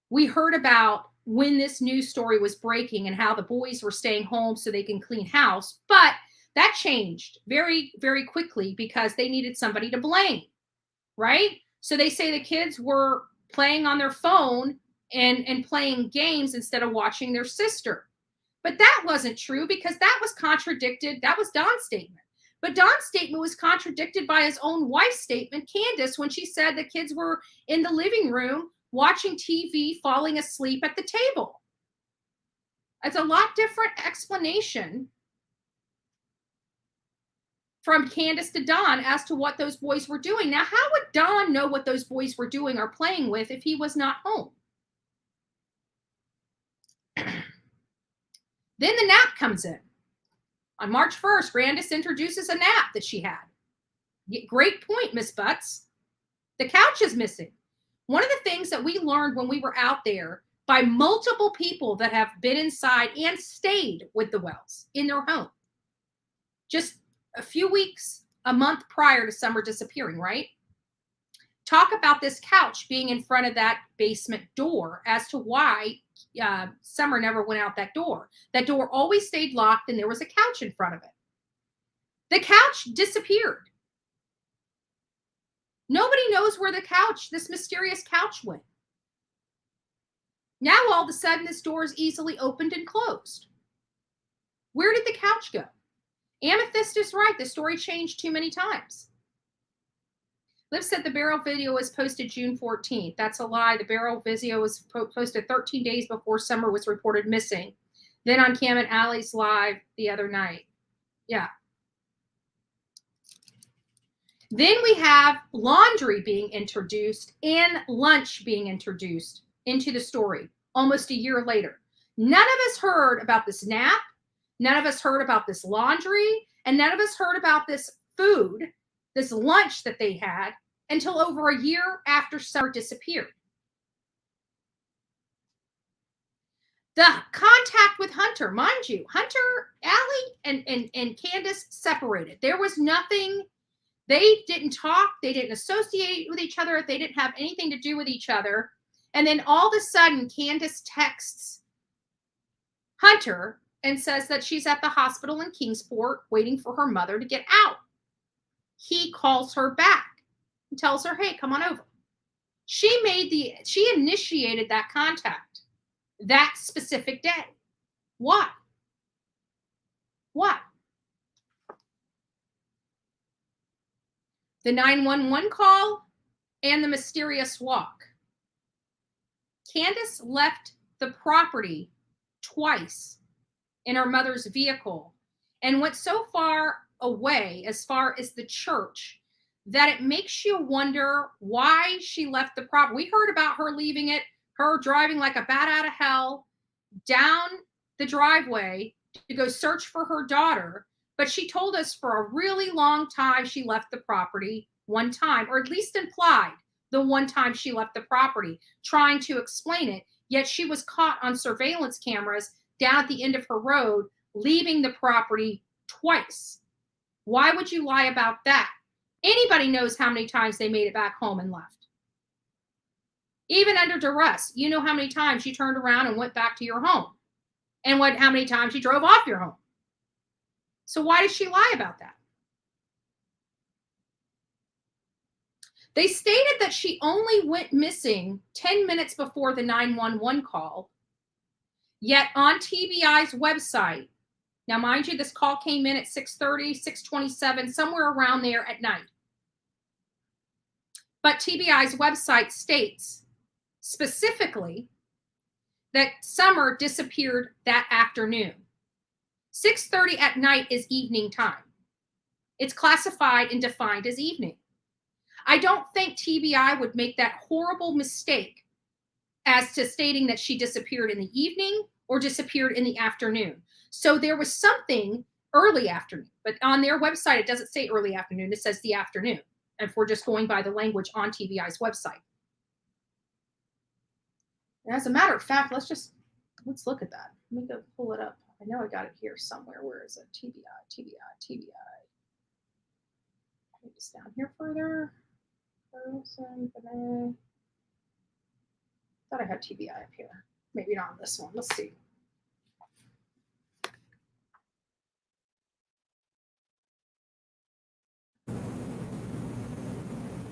We heard about when this news story was breaking and how the boys were staying home so they can clean house, but that changed very, very quickly because they needed somebody to blame, right? So they say the kids were playing on their phone and playing games instead of watching their sister. But that wasn't true because that was contradicted. That was Don's statement. But Don's statement was contradicted by his own wife's statement, Candace, when she said the kids were in the living room watching TV, falling asleep at the table. It's a lot different explanation from Candace to Don as to what those boys were doing. Now, how would Don know what those boys were doing or playing with if he was not home? Then the nap comes in. On March 1st, Grandis introduces a nap that she had. Great point, Miss Butts. The couch is missing. One of the things that we learned when we were out there by multiple people that have been inside and stayed with the Wells in their home, just a few weeks, a month prior to Summer disappearing, right? Talk about this couch being in front of that basement door as to why Summer never went out that door. That door always stayed locked and there was a couch in front of it. The couch disappeared. Nobody knows where the couch, this mysterious couch, went. Now all of a sudden this door is easily opened and closed. Where did the couch go? Amethyst is right. The story changed too many times. Liv said the Barrel video was posted June 14th. That's a lie. The Barrel video was posted 13 days before Summer was reported missing. Then on Cam and Allie's live the other night. Yeah. Then we have Laundrie being introduced and lunch being introduced into the story almost a year later. None of us heard about this nap. None of us heard about this laundry. And none of us heard about this food, this lunch that they had, until over a year after Summer disappeared. The contact with Hunter, mind you, Hunter, Allie, and Candace separated. There was nothing. They didn't talk. They didn't associate with each other. They didn't have anything to do with each other. And then all of a sudden, Candace texts Hunter and says that she's at the hospital in Kingsport waiting for her mother to get out. He calls her back and tells her, hey, come on over. She initiated that contact that specific day. Why? Why? The 911 call and the mysterious walk. Candace left the property twice in her mother's vehicle and went so far away as far as the church that it makes you wonder why she left the property. We heard about her leaving it, her driving like a bat out of hell down the driveway to go search for her daughter. But she told us for a really long time she left the property one time, or at least implied the one time she left the property, trying to explain it. Yet she was caught on surveillance cameras down at the end of her road, leaving the property twice. Why would you lie about that? Anybody knows how many times they made it back home and left. Even under duress, you know how many times you turned around and went back to your home, and how many times you drove off your home. So why did she lie about that? They stated that she only went missing 10 minutes before the 911 call. Yet on TBI's website, now mind you, this call came in at 6:30, 6:27, somewhere around there at night. But TBI's website states specifically that Summer disappeared that afternoon. 6:30 at night is evening time. It's classified and defined as evening. I don't think TBI would make that horrible mistake as to stating that she disappeared in the evening or disappeared in the afternoon. So there was something early afternoon. But on their website, it doesn't say early afternoon. It says the afternoon. If we're just going by the language on TBI's website. And as a matter of fact, let's look at that. Let me go pull it up. I know I got it here somewhere. Where is it? TBI. Maybe it's down here further. Thought I had TBI up here. Maybe not on this one. Let's see.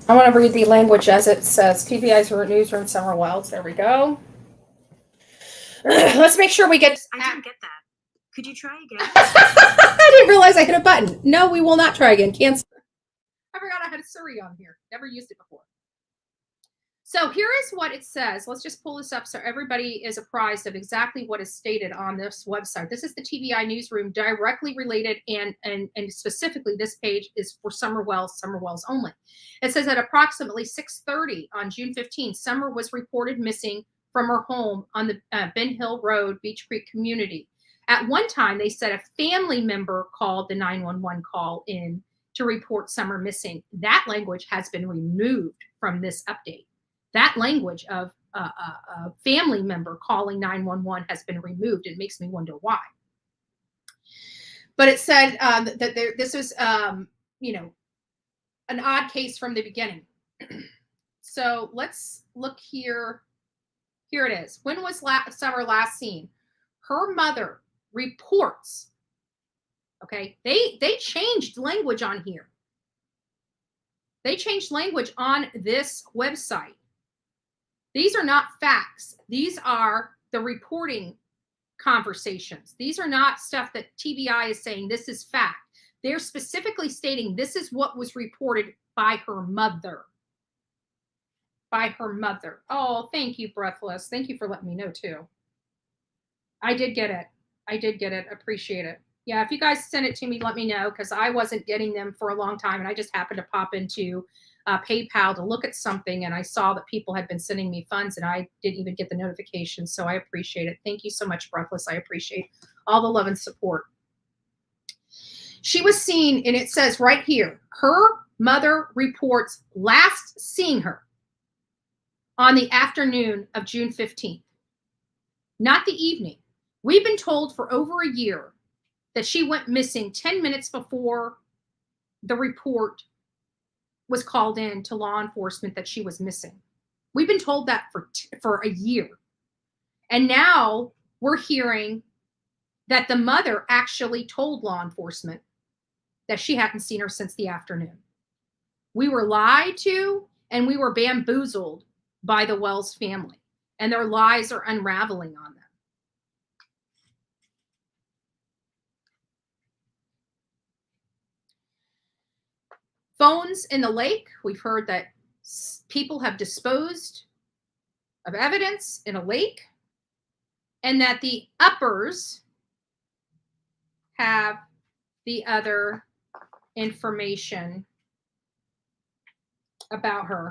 I want to read the language as it says. TBI's newsroom, Summer Wells. There we go. Let's make sure we get. I didn't get that. Could you try again? I didn't realize I hit a button. No, we will not try again. Cancel. I forgot I had a Siri on here. Never used it before. So here is what it says. Let's just pull this up so everybody is apprised of exactly what is stated on this website. This is the TBI newsroom, directly related, and specifically this page is for Summer Wells only. It says at approximately 6:30 on June 15, Summer was reported missing from her home on the Ben Hill Road, Beach Creek community. At one time, they said a family member called the 911 call in to report Summer missing. That language has been removed from this update. That language of a family member calling 911 has been removed. It makes me wonder why. But it said that this was, an odd case from the beginning. So let's look here. Here it is. When was Summer last seen? Her mother reports. Okay, they changed language on here. They changed language on this website. These are not facts. These are the reporting conversations. These are not stuff that TBI is saying this is fact. They're specifically stating this is what was reported by her mother. By her mother. Oh, thank you, Breathless. Thank you for letting me know, too. I did get it. Appreciate it. Yeah, if you guys send it to me, let me know, because I wasn't getting them for a long time, and I just happened to pop into PayPal to look at something, and I saw that people had been sending me funds, and I didn't even get the notification, so I appreciate it. Thank you so much, Breathless. I appreciate all the love and support. She was seen, and it says right here, her mother reports last seeing her on the afternoon of June 15th, not the evening. We've been told for over a year that she went missing 10 minutes before the report was called in to law enforcement that she was missing. We've been told that for a year. And now we're hearing that the mother actually told law enforcement that she hadn't seen her since the afternoon. We were lied to, and we were bamboozled by the Wells family, and their lies are unraveling on them. Phones in the lake. We've heard that people have disposed of evidence in a lake, and that the uppers have the other information about her,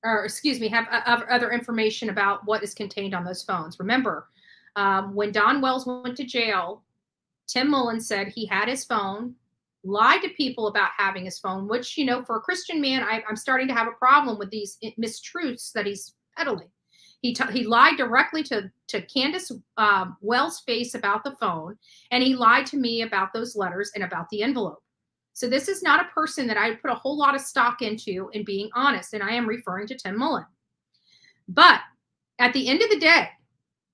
or excuse me, have other information about what is contained on those phones. Remember, when Don Wells went to jail, Tim Mullen said he had his phone, lied to people about having his phone, which, for a Christian man, I'm starting to have a problem with these mistruths that he's peddling. He lied directly to Candace Wells' face about the phone, and he lied to me about those letters and about the envelope. So this is not a person that I put a whole lot of stock into in being honest, and I am referring to Tim Mullen. But at the end of the day,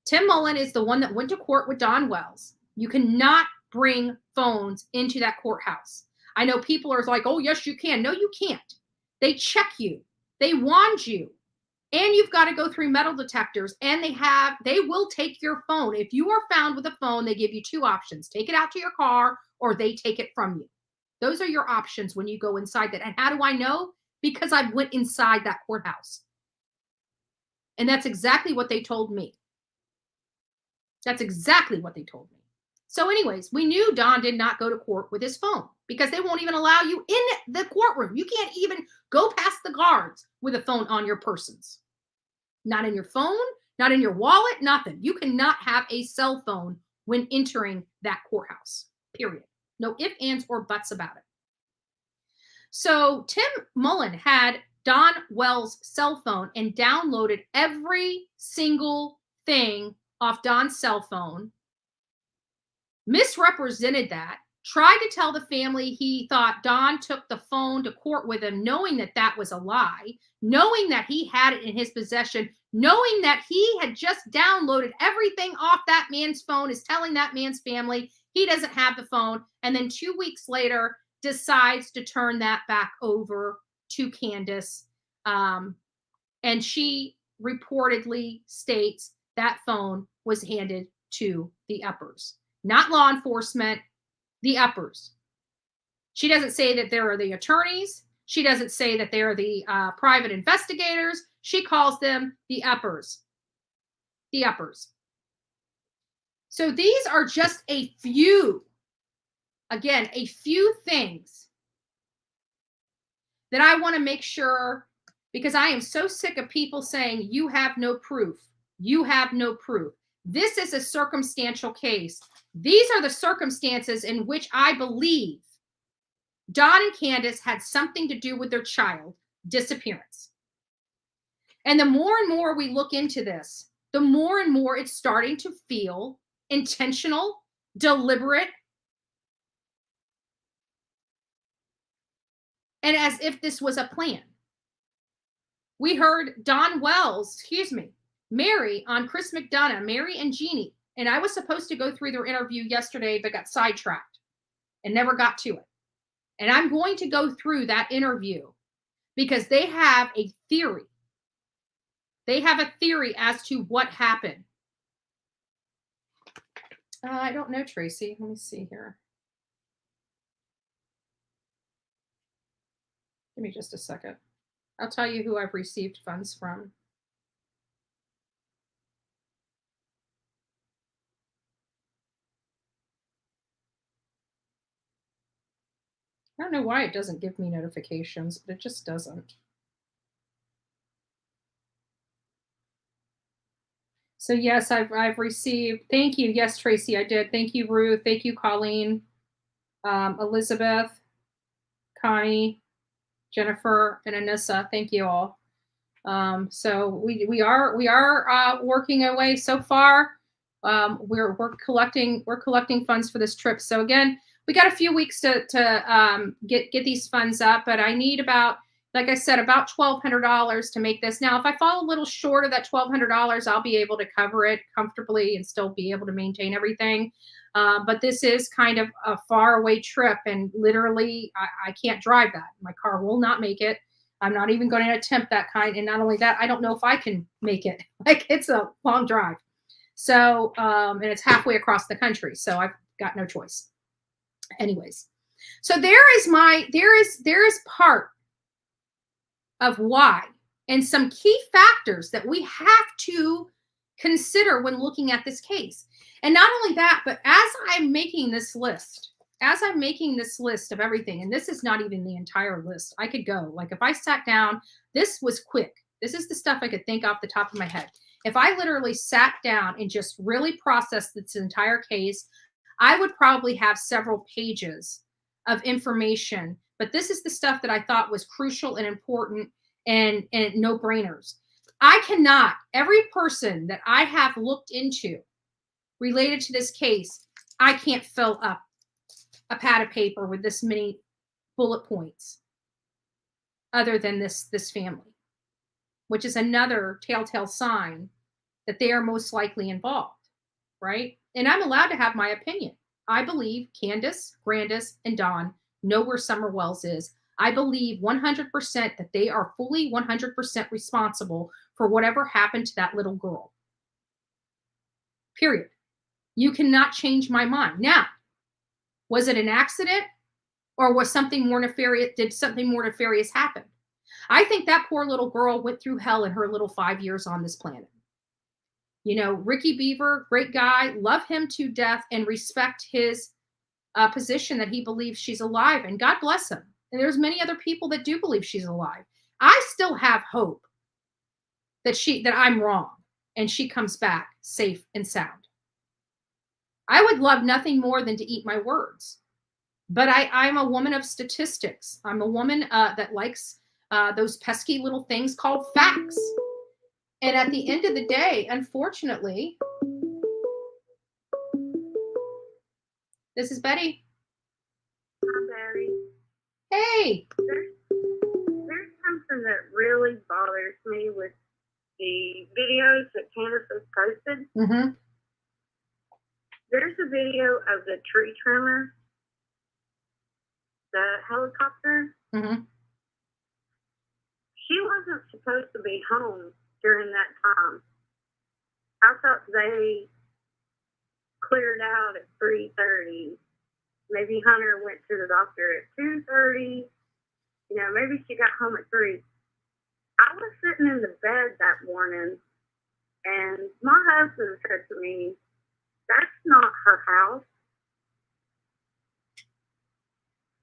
Tim Mullen is the one that went to court with Don Wells. You cannot bring phones into that courthouse. I know people are like, oh, yes, you can. No, you can't. They check you. They wand you. And you've got to go through metal detectors, and they will take your phone. If you are found with a phone, they give you two options. Take it out to your car, or they take it from you. Those are your options when you go inside that. And how do I know? Because I went inside that courthouse. And that's exactly what they told me. That's exactly what they told me. So anyways, we knew Don did not go to court with his phone because they won't even allow you in the courtroom. You can't even go past the guards with a phone on your persons. Not in your phone, not in your wallet, nothing. You cannot have a cell phone when entering that courthouse. period. No ifs, ands, or buts about it. So Tim Mullen had Don Wells' cell phone and downloaded every single thing off Don's cell phone, misrepresented that, tried to tell the family he thought Don took the phone to court with him, knowing that that was a lie, knowing that he had it in his possession, knowing that he had just downloaded everything off that man's phone, is telling that man's family he doesn't have the phone, and then 2 weeks later decides to turn that back over to Candace. And she reportedly states that phone was handed to the uppers, not law enforcement, the uppers. She doesn't say that there are the attorneys. She doesn't say that they're the private investigators. She calls them the uppers. The uppers. So these are just a few, again, a few things that I want to make sure, because I am so sick of people saying, you have no proof. You have no proof. This is a circumstantial case. These are the circumstances in which I believe Don and Candace had something to do with their child disappearance. And the more and more we look into this, the more and more it's starting to feel intentional, deliberate, and as if this was a plan. We heard Don Wells, Mary on Chris McDonough, Mary and Jeannie. And I was supposed to go through their interview yesterday, but got sidetracked and never got to it. And I'm going to go through that interview because they have a theory. They have a theory as to what happened. I don't know, Tracy. Let me see here. Give me just a second. I'll tell you who I've received funds from. I don't know why it doesn't give me notifications, but it just doesn't. So yes, I've received. Thank you. Yes, Tracy, I did. Thank you, Ruth. Thank you, Colleen, Elizabeth, Connie, Jennifer, and Anissa. Thank you all. So we are working away so far. We're collecting funds for this trip. So again, we got a few weeks to get these funds up, but I need about, like I said, about $1,200 to make this. Now, if I fall a little short of that $1,200, I'll be able to cover it comfortably and still be able to maintain everything. But this is kind of a far away trip, and literally I can't drive that. My car will not make it. I'm not even going to attempt that kind. And not only that, I don't know if I can make it. Like, it's a long drive. So, and it's halfway across the country. So I've got no choice. Anyways, so there is part of why, and some key factors that we have to consider when looking at this case. And not only that, but as I'm making this list of everything, and this is not even the entire list, I could go, like, if I sat down, this was quick. This is the stuff I could think off the top of my head. If I literally sat down and just really processed this entire case, I would probably have several pages of information. But this is the stuff that I thought was crucial and important and no-brainers. I cannot, every person that I have looked into related to this case, I can't fill up a pad of paper with this many bullet points other than this family, which is another telltale sign that they are most likely involved, right? And I'm allowed to have my opinion. I believe Candace, Grandis, and Don know where Summer Wells is. I believe 100% that they are fully 100% responsible for whatever happened to that little girl. Period. You cannot change my mind. Now, was it an accident, or was something more nefarious? Did something more nefarious happen? I think that poor little girl went through hell in her little 5 years on this planet. You know, Ricky Beaver, great guy, love him to death and respect his position that he believes she's alive, and God bless him. And there's many other people that do believe she's alive. I still have hope that I'm wrong and she comes back safe and sound. I would love nothing more than to eat my words. But I'm a woman of statistics. I'm a woman that likes those pesky little things called facts. And at the end of the day, unfortunately, this is Betty. Hi, Betty. Hey. There's something that really bothers me with the videos that Candace has posted. Mm-hmm. There's a video of the tree trimmer, the helicopter. Mm-hmm. She wasn't supposed to be home during that time. I thought they cleared out at 3:30. Maybe Hunter went to the doctor at 2:30. You know, maybe she got home at 3. I was sitting in the bed that morning, and my husband said to me, "That's not her house."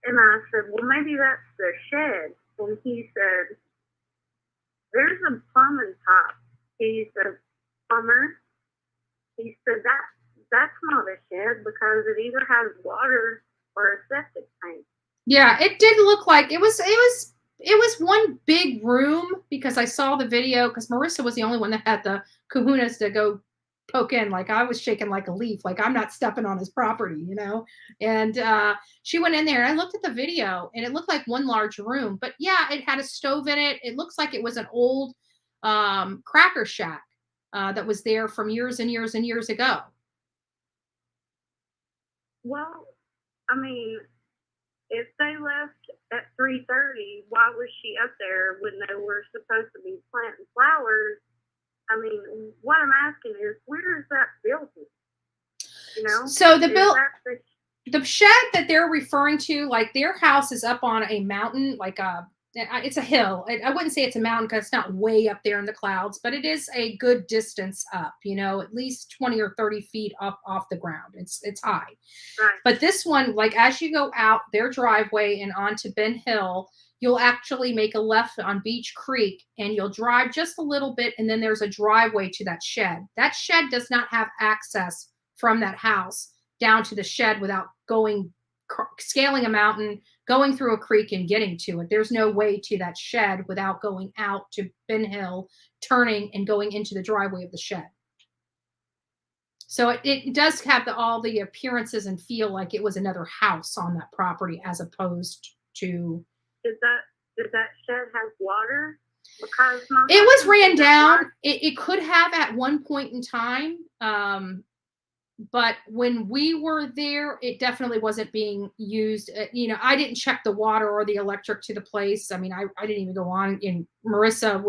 And I said, "Well, maybe that's the shed." And he said, "There's a plumbing pipe." He's a plumber. He said, that's not a shed because it either has water or a septic tank. Yeah, it did look like it was one big room, because I saw the video, because Marissa was the only one that had the kahunas to go poke in. Like, I was shaking like a leaf, like I'm not stepping on his property, you know? And she went in there, and I looked at the video, and it looked like one large room. But yeah, it had a stove in it. It looks like it was an old cracker shack that was there from years and years and years ago. Well, I mean, if they left at 3:30, why was she up there when they were supposed to be planting flowers? I mean, what I'm asking is, where is that building? You know? So the shed that they're referring to, like, their house is up on a mountain, like it's a hill. I wouldn't say it's a mountain because it's not way up there in the clouds, but it is a good distance up, you know, at least 20 or 30 feet up off the ground. It's high. Right. But this one, like, as you go out their driveway and onto Ben Hill, you'll actually make a left on Beach Creek, and you'll drive just a little bit, and then there's a driveway to that shed. That shed does not have access from that house down to the shed without scaling a mountain, going through a creek, and getting to it. There's no way to that shed without going out to Ben Hill, turning, and going into the driveway of the shed. So it does have all the appearances and feel like it was another house on that property, as opposed to. Did that shed have water? Because it was ran down. It could have at one point in time. But when we were there, it definitely wasn't being used. You know, I didn't check the water or the electric to the place. I mean, I didn't even go on, and Marissa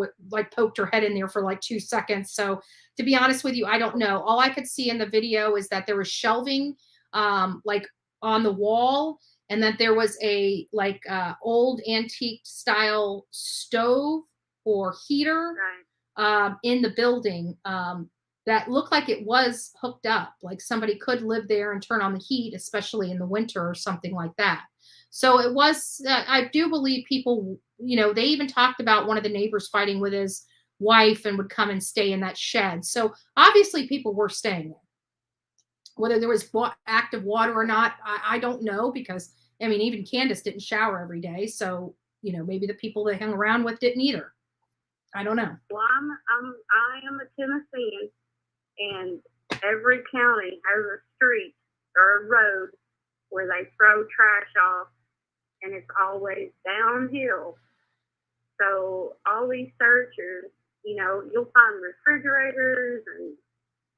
poked her head in there for like 2 seconds. So to be honest with you, I don't know. All I could see in the video is that there was shelving like on the wall, and that there was a old antique style stove or heater in the building. That looked like it was hooked up, like somebody could live there and turn on the heat, especially in the winter or something like that. So it was, I do believe people, you know, they even talked about one of the neighbors fighting with his wife and would come and stay in that shed. So obviously people were staying there. Whether there was active water or not, I don't know, because, I mean, even Candace didn't shower every day. So, you know, maybe the people they hung around with didn't either. I don't know. Well, I am a Tennessean. And every county has a street or a road where they throw trash off, and it's always downhill. So all these searchers, you know, you'll find refrigerators and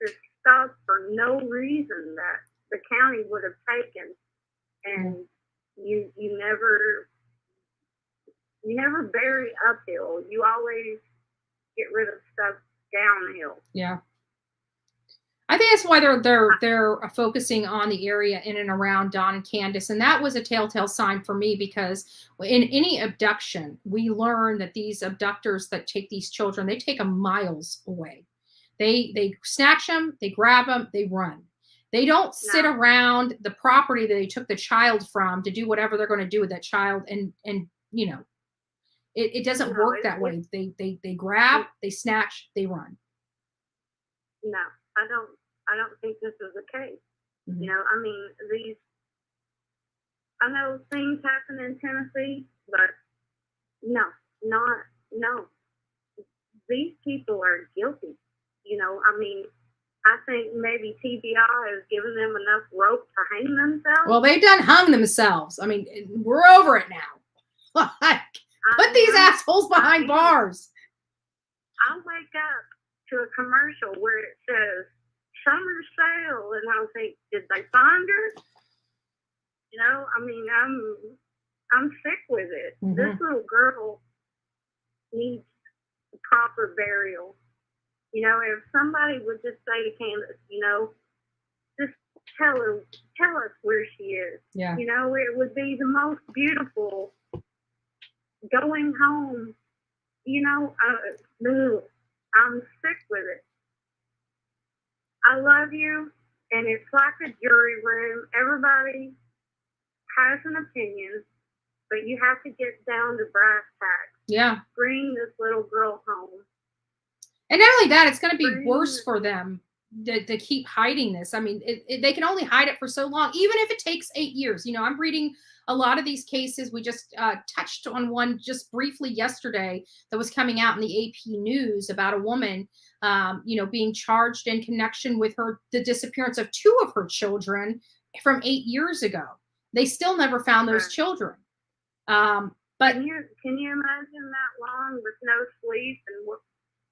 just stuff for no reason that the county would have taken, and you never bury uphill. You always get rid of stuff downhill. Yeah. I think that's why they're focusing on the area in and around Don and Candace. And that was a telltale sign for me, because in any abduction, we learn that these abductors that take these children, they take them miles away. They snatch them, they grab them, they run. They don't sit around the property that they took the child from to do whatever they're going to do with that child. And you know, it doesn't work that way. They grab, they snatch, they run. No, I don't think this is the case. You know, I mean, I know things happen in Tennessee, but no. These people are guilty. You know, I mean, I think maybe TBI has given them enough rope to hang themselves. Well, they've done hung themselves. I mean, we're over it now. Put these assholes behind bars. I'll wake up to a commercial where it says summer sale, and I'll think, did they find her? You know, I mean, I'm sick with it. Mm-hmm. This little girl needs a proper burial. You know, if somebody would just say to Candace, you know, just tell us where she is. Yeah. You know, it would be the most beautiful going home. You know, I'm sick with it. I love you, and it's like a jury room. Everybody has an opinion, but you have to get down to brass tacks. Yeah. Bring this little girl home. And not only that, it's going to be worse for them to keep hiding this. I mean, they can only hide it for so long, even if it takes 8 years. You know, I'm reading a lot of these cases. We just touched on one just briefly yesterday that was coming out in the AP News about a woman, you know, being charged in connection with the disappearance of 2 of her children from 8 years ago. They still never found those children. But can you imagine that long with no sleep and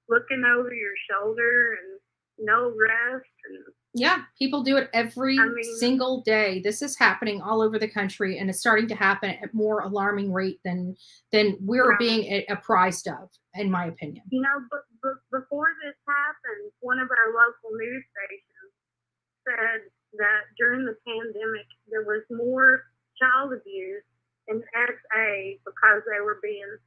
looking over your shoulder and no rest? And yeah, people do it every single day. This is happening all over the country, and it's starting to happen at more alarming rate than we're being apprised of, in my opinion. You know, but before this happened, one of our local news stations said that during the pandemic there was more child abuse in SA because they were being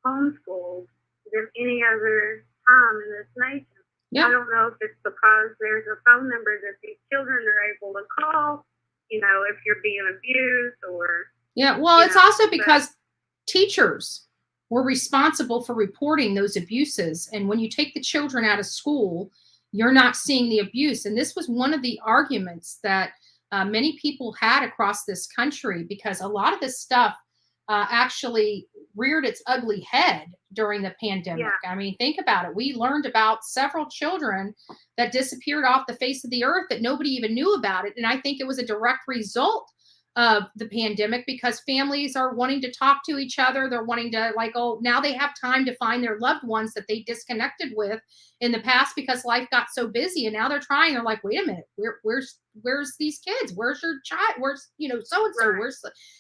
homeschooled than any other time in this nation. Yeah. I don't know if it's because there's a phone number that these children are able to call, you know, if you're being abused or... Yeah, well, it's also because teachers were responsible for reporting those abuses. And when you take the children out of school, you're not seeing the abuse. And this was one of the arguments that many people had across this country, because a lot of this stuff actually reared its ugly head during the pandemic. Yeah. I mean, think about it. We learned about several children that disappeared off the face of the earth that nobody even knew about it. And I think it was a direct result of the pandemic, because families are wanting to talk to each other. They're wanting to, like, oh, now they have time to find their loved ones that they disconnected with in the past because life got so busy. And now they're trying. They're like, wait a minute, where's these kids? Where's your child? Where's, you know, so-and-so? Right.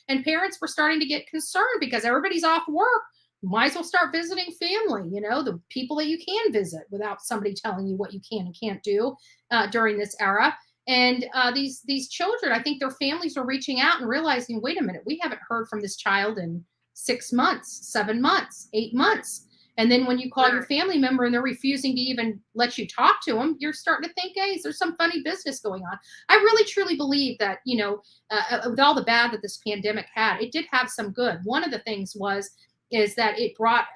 And parents were starting to get concerned because everybody's off work. You might as well start visiting family, you know, the people that you can visit without somebody telling you what you can and can't do during this era. And these children, I think their families are reaching out and realizing, wait a minute, we haven't heard from this child in 6 months, 7 months, 8 months. And then when you call your family member and they're refusing to even let you talk to them, you're starting to think, hey, there's some funny business going on. I really, truly believe that, you know, with all the bad that this pandemic had, it did have some good. One of the things is that it brought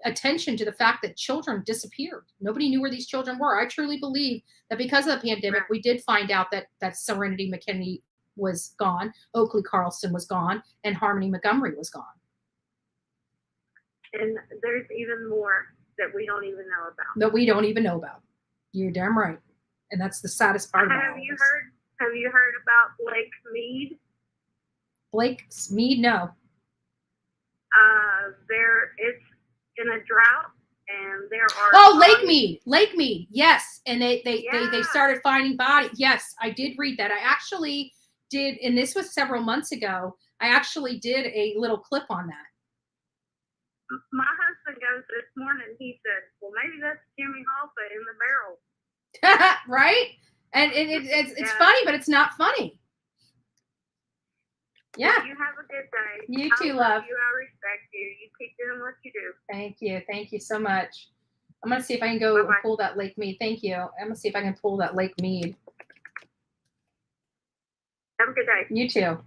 attention to the fact that children disappeared. Nobody knew where these children were. I truly believe that because of the pandemic, we did find out that Serenity McKinney was gone, Oakley Carlson was gone, and Harmony Montgomery was gone. And there's even more that we don't even know about. That we don't even know about. You're damn right. And that's the saddest part about Have you heard about Blake Mead? Blake Mead? No. It's in a drought, and there are Lake Mead, yes. And they started finding bodies. Yes, I did read that. I actually did, and this was several months ago. I actually did a little clip on that. My husband goes this morning. He said, "Well, maybe that's Jimmy Hoffa in the barrel." Right? And it's funny, but it's not funny. Yeah. Well, you have a good day. You too, love. I respect you. You keep doing what you do. Thank you. Thank you so much. I'm going to see if I can go pull that Lake Mead. Thank you. I'm going to see if I can pull that Lake Mead. Have a good day. You too.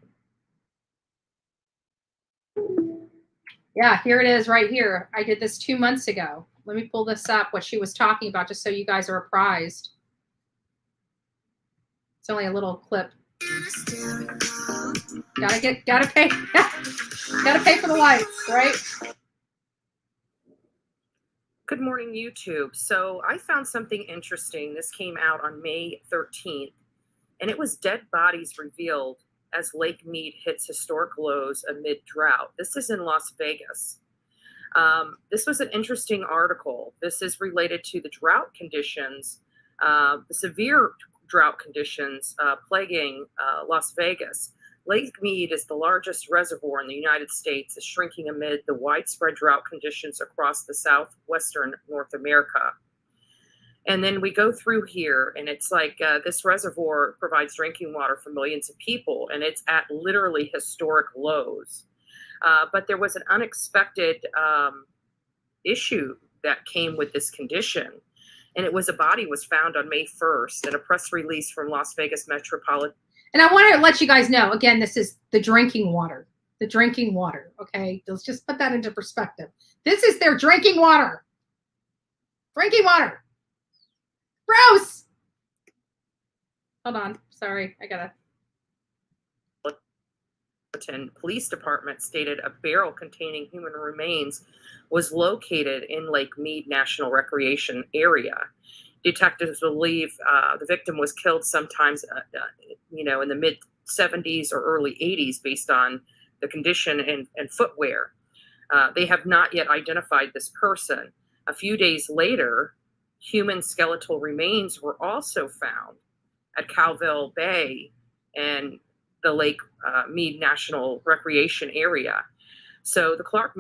Yeah, here it is right here. I did this 2 months ago. Let me pull this up, what she was talking about, just so you guys are apprised. It's only a little clip. Gotta pay for the lights, right? Good morning, YouTube. So I found something interesting. This came out on May 13th, and it was dead bodies revealed as Lake Mead hits historic lows amid drought. This is in Las Vegas. This was an interesting article. This is related to the drought conditions, the severe drought conditions plaguing Las Vegas. Lake Mead is the largest reservoir in the United States, is shrinking amid the widespread drought conditions across the southwestern North America. And then we go through here, and it's like this reservoir provides drinking water for millions of people, and it's at literally historic lows. But there was an unexpected issue that came with this condition, and it was a body was found on May 1st, and a press release from Las Vegas Metropolitan. And I want to let you guys know, again, this is the drinking water. The drinking water, okay? Let's just put that into perspective. This is their drinking water. Drinking water. Gross. Hold on. Sorry. I got to. Police Department stated a barrel containing human remains was located in Lake Mead National Recreation Area. Detectives believe the victim was killed sometimes, in the mid 70s or early 80s based on the condition and footwear. They have not yet identified this person. A few days later, human skeletal remains were also found at Calville Bay and the Lake Mead National Recreation Area. So the Clark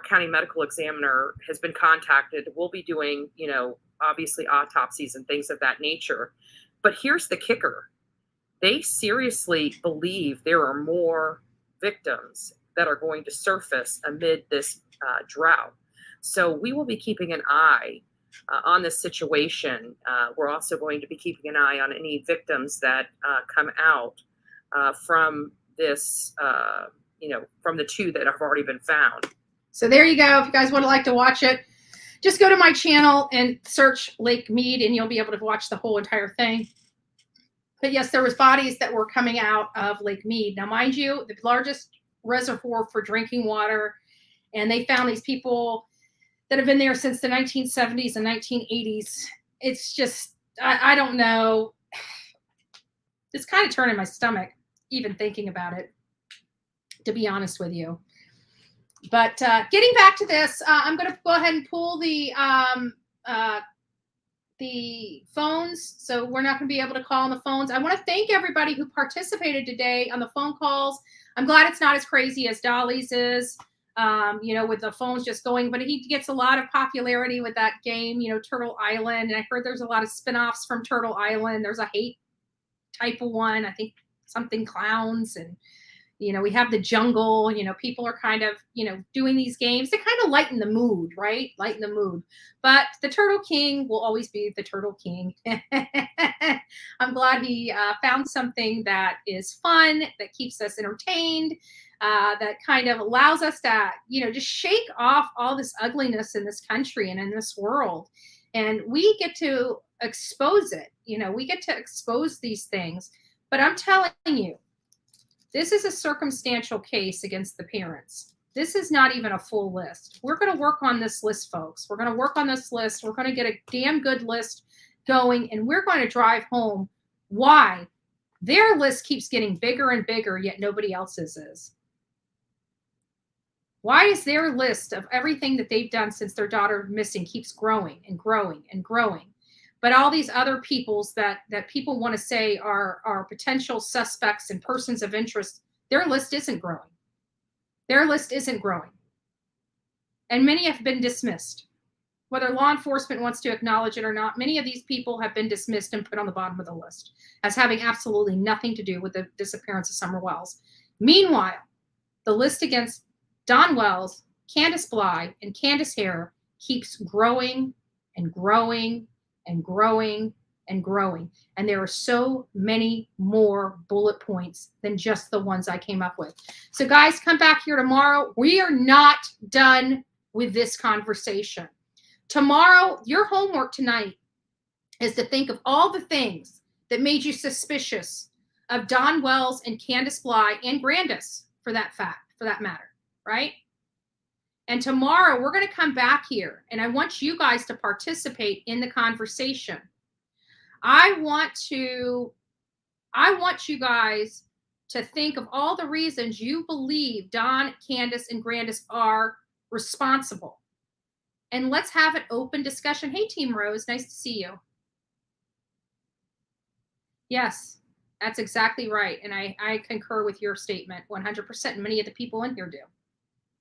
County Medical Examiner has been contacted. We'll be doing, obviously autopsies and things of that nature. But here's the kicker. They seriously believe there are more victims that are going to surface amid this drought. So we will be keeping an eye on this situation. We're also going to be keeping an eye on any victims that come out from this, from the two that have already been found. So there you go. If you guys would like to watch it, just go to my channel and search Lake Mead, and you'll be able to watch the whole entire thing. But yes, there was bodies that were coming out of Lake Mead. Now, mind you, the largest reservoir for drinking water, and they found these people that have been there since the 1970s and 1980s. It's just, I don't know. It's kind of turning my stomach, even thinking about it, to be honest with you. But getting back to this, I'm going to go ahead and pull the phones. So we're not going to be able to call on the phones. I want to thank everybody who participated today on the phone calls. I'm glad it's not as crazy as Dolly's is, with the phones just going. But he gets a lot of popularity with that game, Turtle Island. And I heard there's a lot of spinoffs from Turtle Island. There's a hate type of one. I think something clowns and we have the jungle, people are kind of, doing these games to kind of lighten the mood, right? Lighten the mood. But the Turtle King will always be the Turtle King. I'm glad he found something that is fun, that keeps us entertained, that kind of allows us to, just shake off all this ugliness in this country and in this world. And we get to expose it. We get to expose these things. But I'm telling you, this is a circumstantial case against the parents. This is not even a full list. We're going to work on this list, folks. We're going to work on this list. We're going to get a damn good list going, and we're going to drive home why their list keeps getting bigger and bigger, yet nobody else's is. Why is their list of everything that they've done since their daughter missing keeps growing and growing and growing? But all these other peoples that people want to say are potential suspects and persons of interest, their list isn't growing. Their list isn't growing. And many have been dismissed. Whether law enforcement wants to acknowledge it or not, many of these people have been dismissed and put on the bottom of the list as having absolutely nothing to do with the disappearance of Summer Wells. Meanwhile, the list against Don Wells, Candace Bly, and Candace Hare keeps growing and growing and growing and growing. And there are so many more bullet points than just the ones I came up with. So guys, come back here tomorrow. We are not done with this conversation. Tomorrow, your homework tonight is to think of all the things that made you suspicious of Don Wells and Candace Bly and Grandis for that matter, right? And tomorrow we're going to come back here and I want you guys to participate in the conversation. I want you guys to think of all the reasons you believe Don, Candace, and Grandis are responsible. And let's have an open discussion. Hey, Team Rose, nice to see you. Yes, that's exactly right. And I concur with your statement 100%. And many of the people in here do.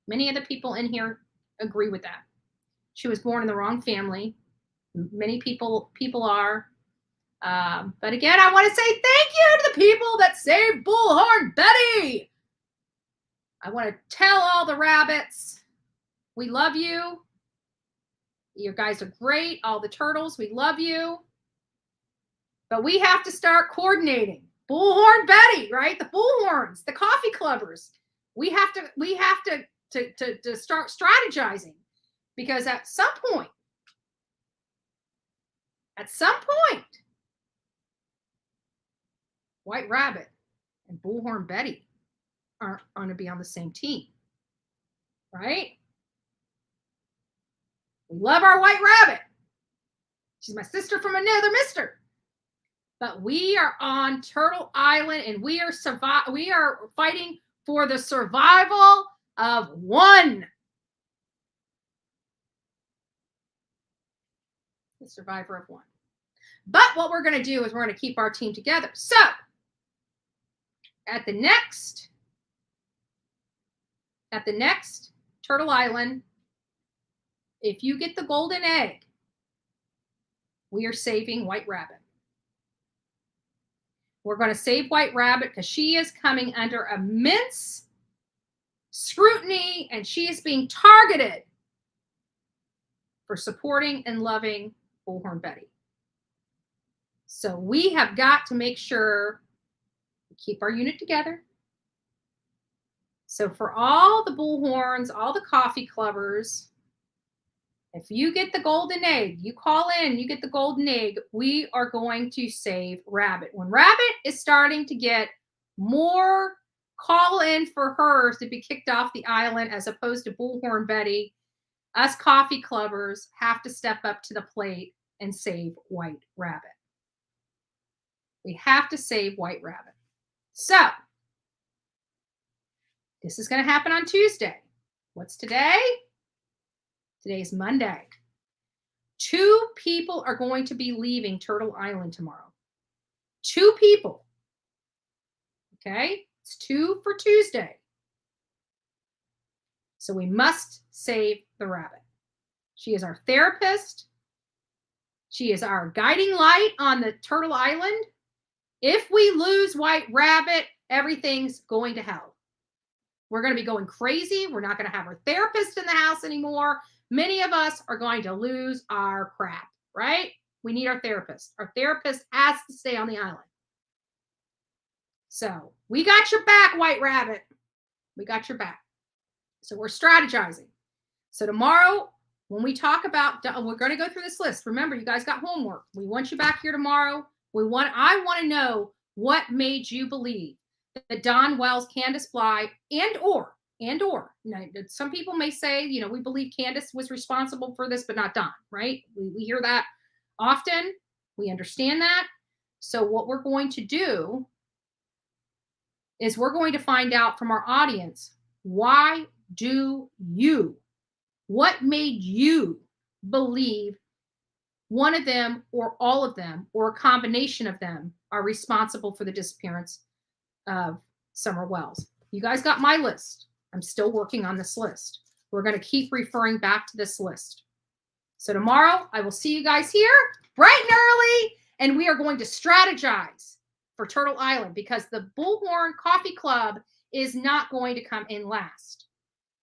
Many of the people in here agree with that. She was born in the wrong family. Many people are. But again, I want to say thank you to the people that saved Bullhorn Betty. I want to tell all the rabbits, we love you. You guys are great. All the turtles, we love you. But we have to start coordinating. Bullhorn Betty, right? The Bullhorns, the coffee clubbers. We have to start strategizing, because at some point, White Rabbit and Bullhorn Betty aren't going to be on the same team, right? We love our White Rabbit. She's my sister from another mister. But we are on Turtle Island and we are fighting for the survival of one. The survivor of one. But what we're going to do is we're going to keep our team together. So, at the next Turtle Island, if you get the golden egg, we are saving White Rabbit. We're going to save White Rabbit because she is coming under immense scrutiny and she is being targeted for supporting and loving Bullhorn Betty. So we have got to make sure we keep our unit together. So for all the Bullhorns, all the coffee clubbers, if you get the golden egg, you call in, you get the golden egg, we are going to save Rabbit. When Rabbit is starting to get more call in for hers to be kicked off the island as opposed to Bullhorn Betty, us coffee clubbers have to step up to the plate and save White Rabbit. We have to save White Rabbit. So, this is going to happen on Tuesday. What's today? Today's Monday. 2 people are going to be leaving Turtle Island tomorrow. 2 people. Okay? It's 2 for Tuesday. So we must save the rabbit. She is our therapist. She is our guiding light on the Turtle Island. If we lose White Rabbit, everything's going to hell. We're going to be going crazy. We're not going to have our therapist in the house anymore. Many of us are going to lose our crap, right? We need our therapist. Our therapist has to stay on the island. So we got your back, White Rabbit. We got your back. So we're strategizing. So tomorrow, when we talk about, we're going to go through this list. Remember, you guys got homework. We want you back here tomorrow. I want to know what made you believe that Don Wells, Candace Bly, and or, now, some people may say, we believe Candace was responsible for this, but not Don, right? We hear that often. We understand that. So what we're going to do is we're going to find out from our audience, what made you believe one of them or all of them or a combination of them are responsible for the disappearance of Summer Wells? You guys got my list. I'm still working on this list. We're going to keep referring back to this list. So tomorrow I will see you guys here bright and early, and we are going to strategize for Turtle Island because the Bullhorn Coffee Club is not going to come in last.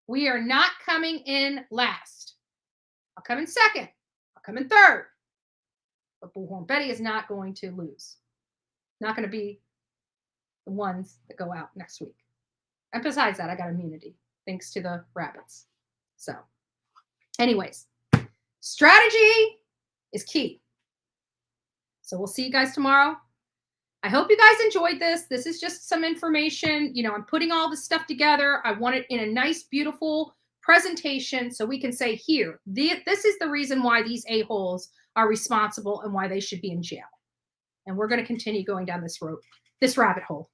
We are not coming in last. I'll come in second. I'll come in third. But Bullhorn Betty is not going to lose. Not going to be the ones that go out next week. And besides that, I got immunity thanks to the rabbits. So anyways, strategy is key. So we'll see you guys tomorrow. I hope you guys enjoyed this. This is just some information. You know, I'm putting all this stuff together. I want it in a nice, beautiful presentation so we can say, here, this is the reason why these a-holes are responsible and why they should be in jail. And we're going to continue going down this road, this rabbit hole.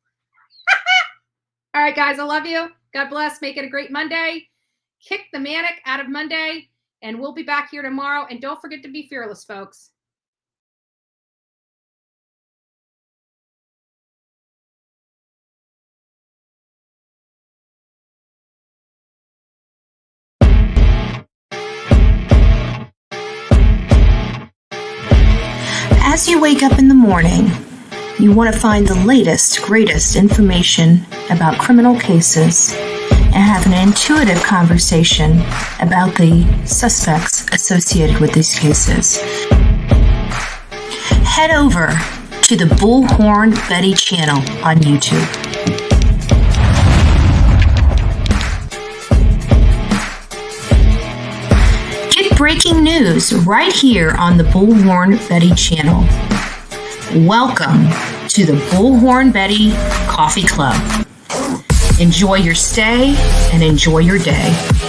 All right, guys, I love you. God bless. Make it a great Monday. Kick the manic out of Monday. And we'll be back here tomorrow. And don't forget to be fearless, folks. As you wake up in the morning, you want to find the latest, greatest information about criminal cases and have an intuitive conversation about the suspects associated with these cases. Head over to the Bullhorn Betty channel on YouTube. Get breaking news right here on the Bullhorn Betty channel. Welcome to the Bullhorn Betty Coffee Club. Enjoy your stay and enjoy your day.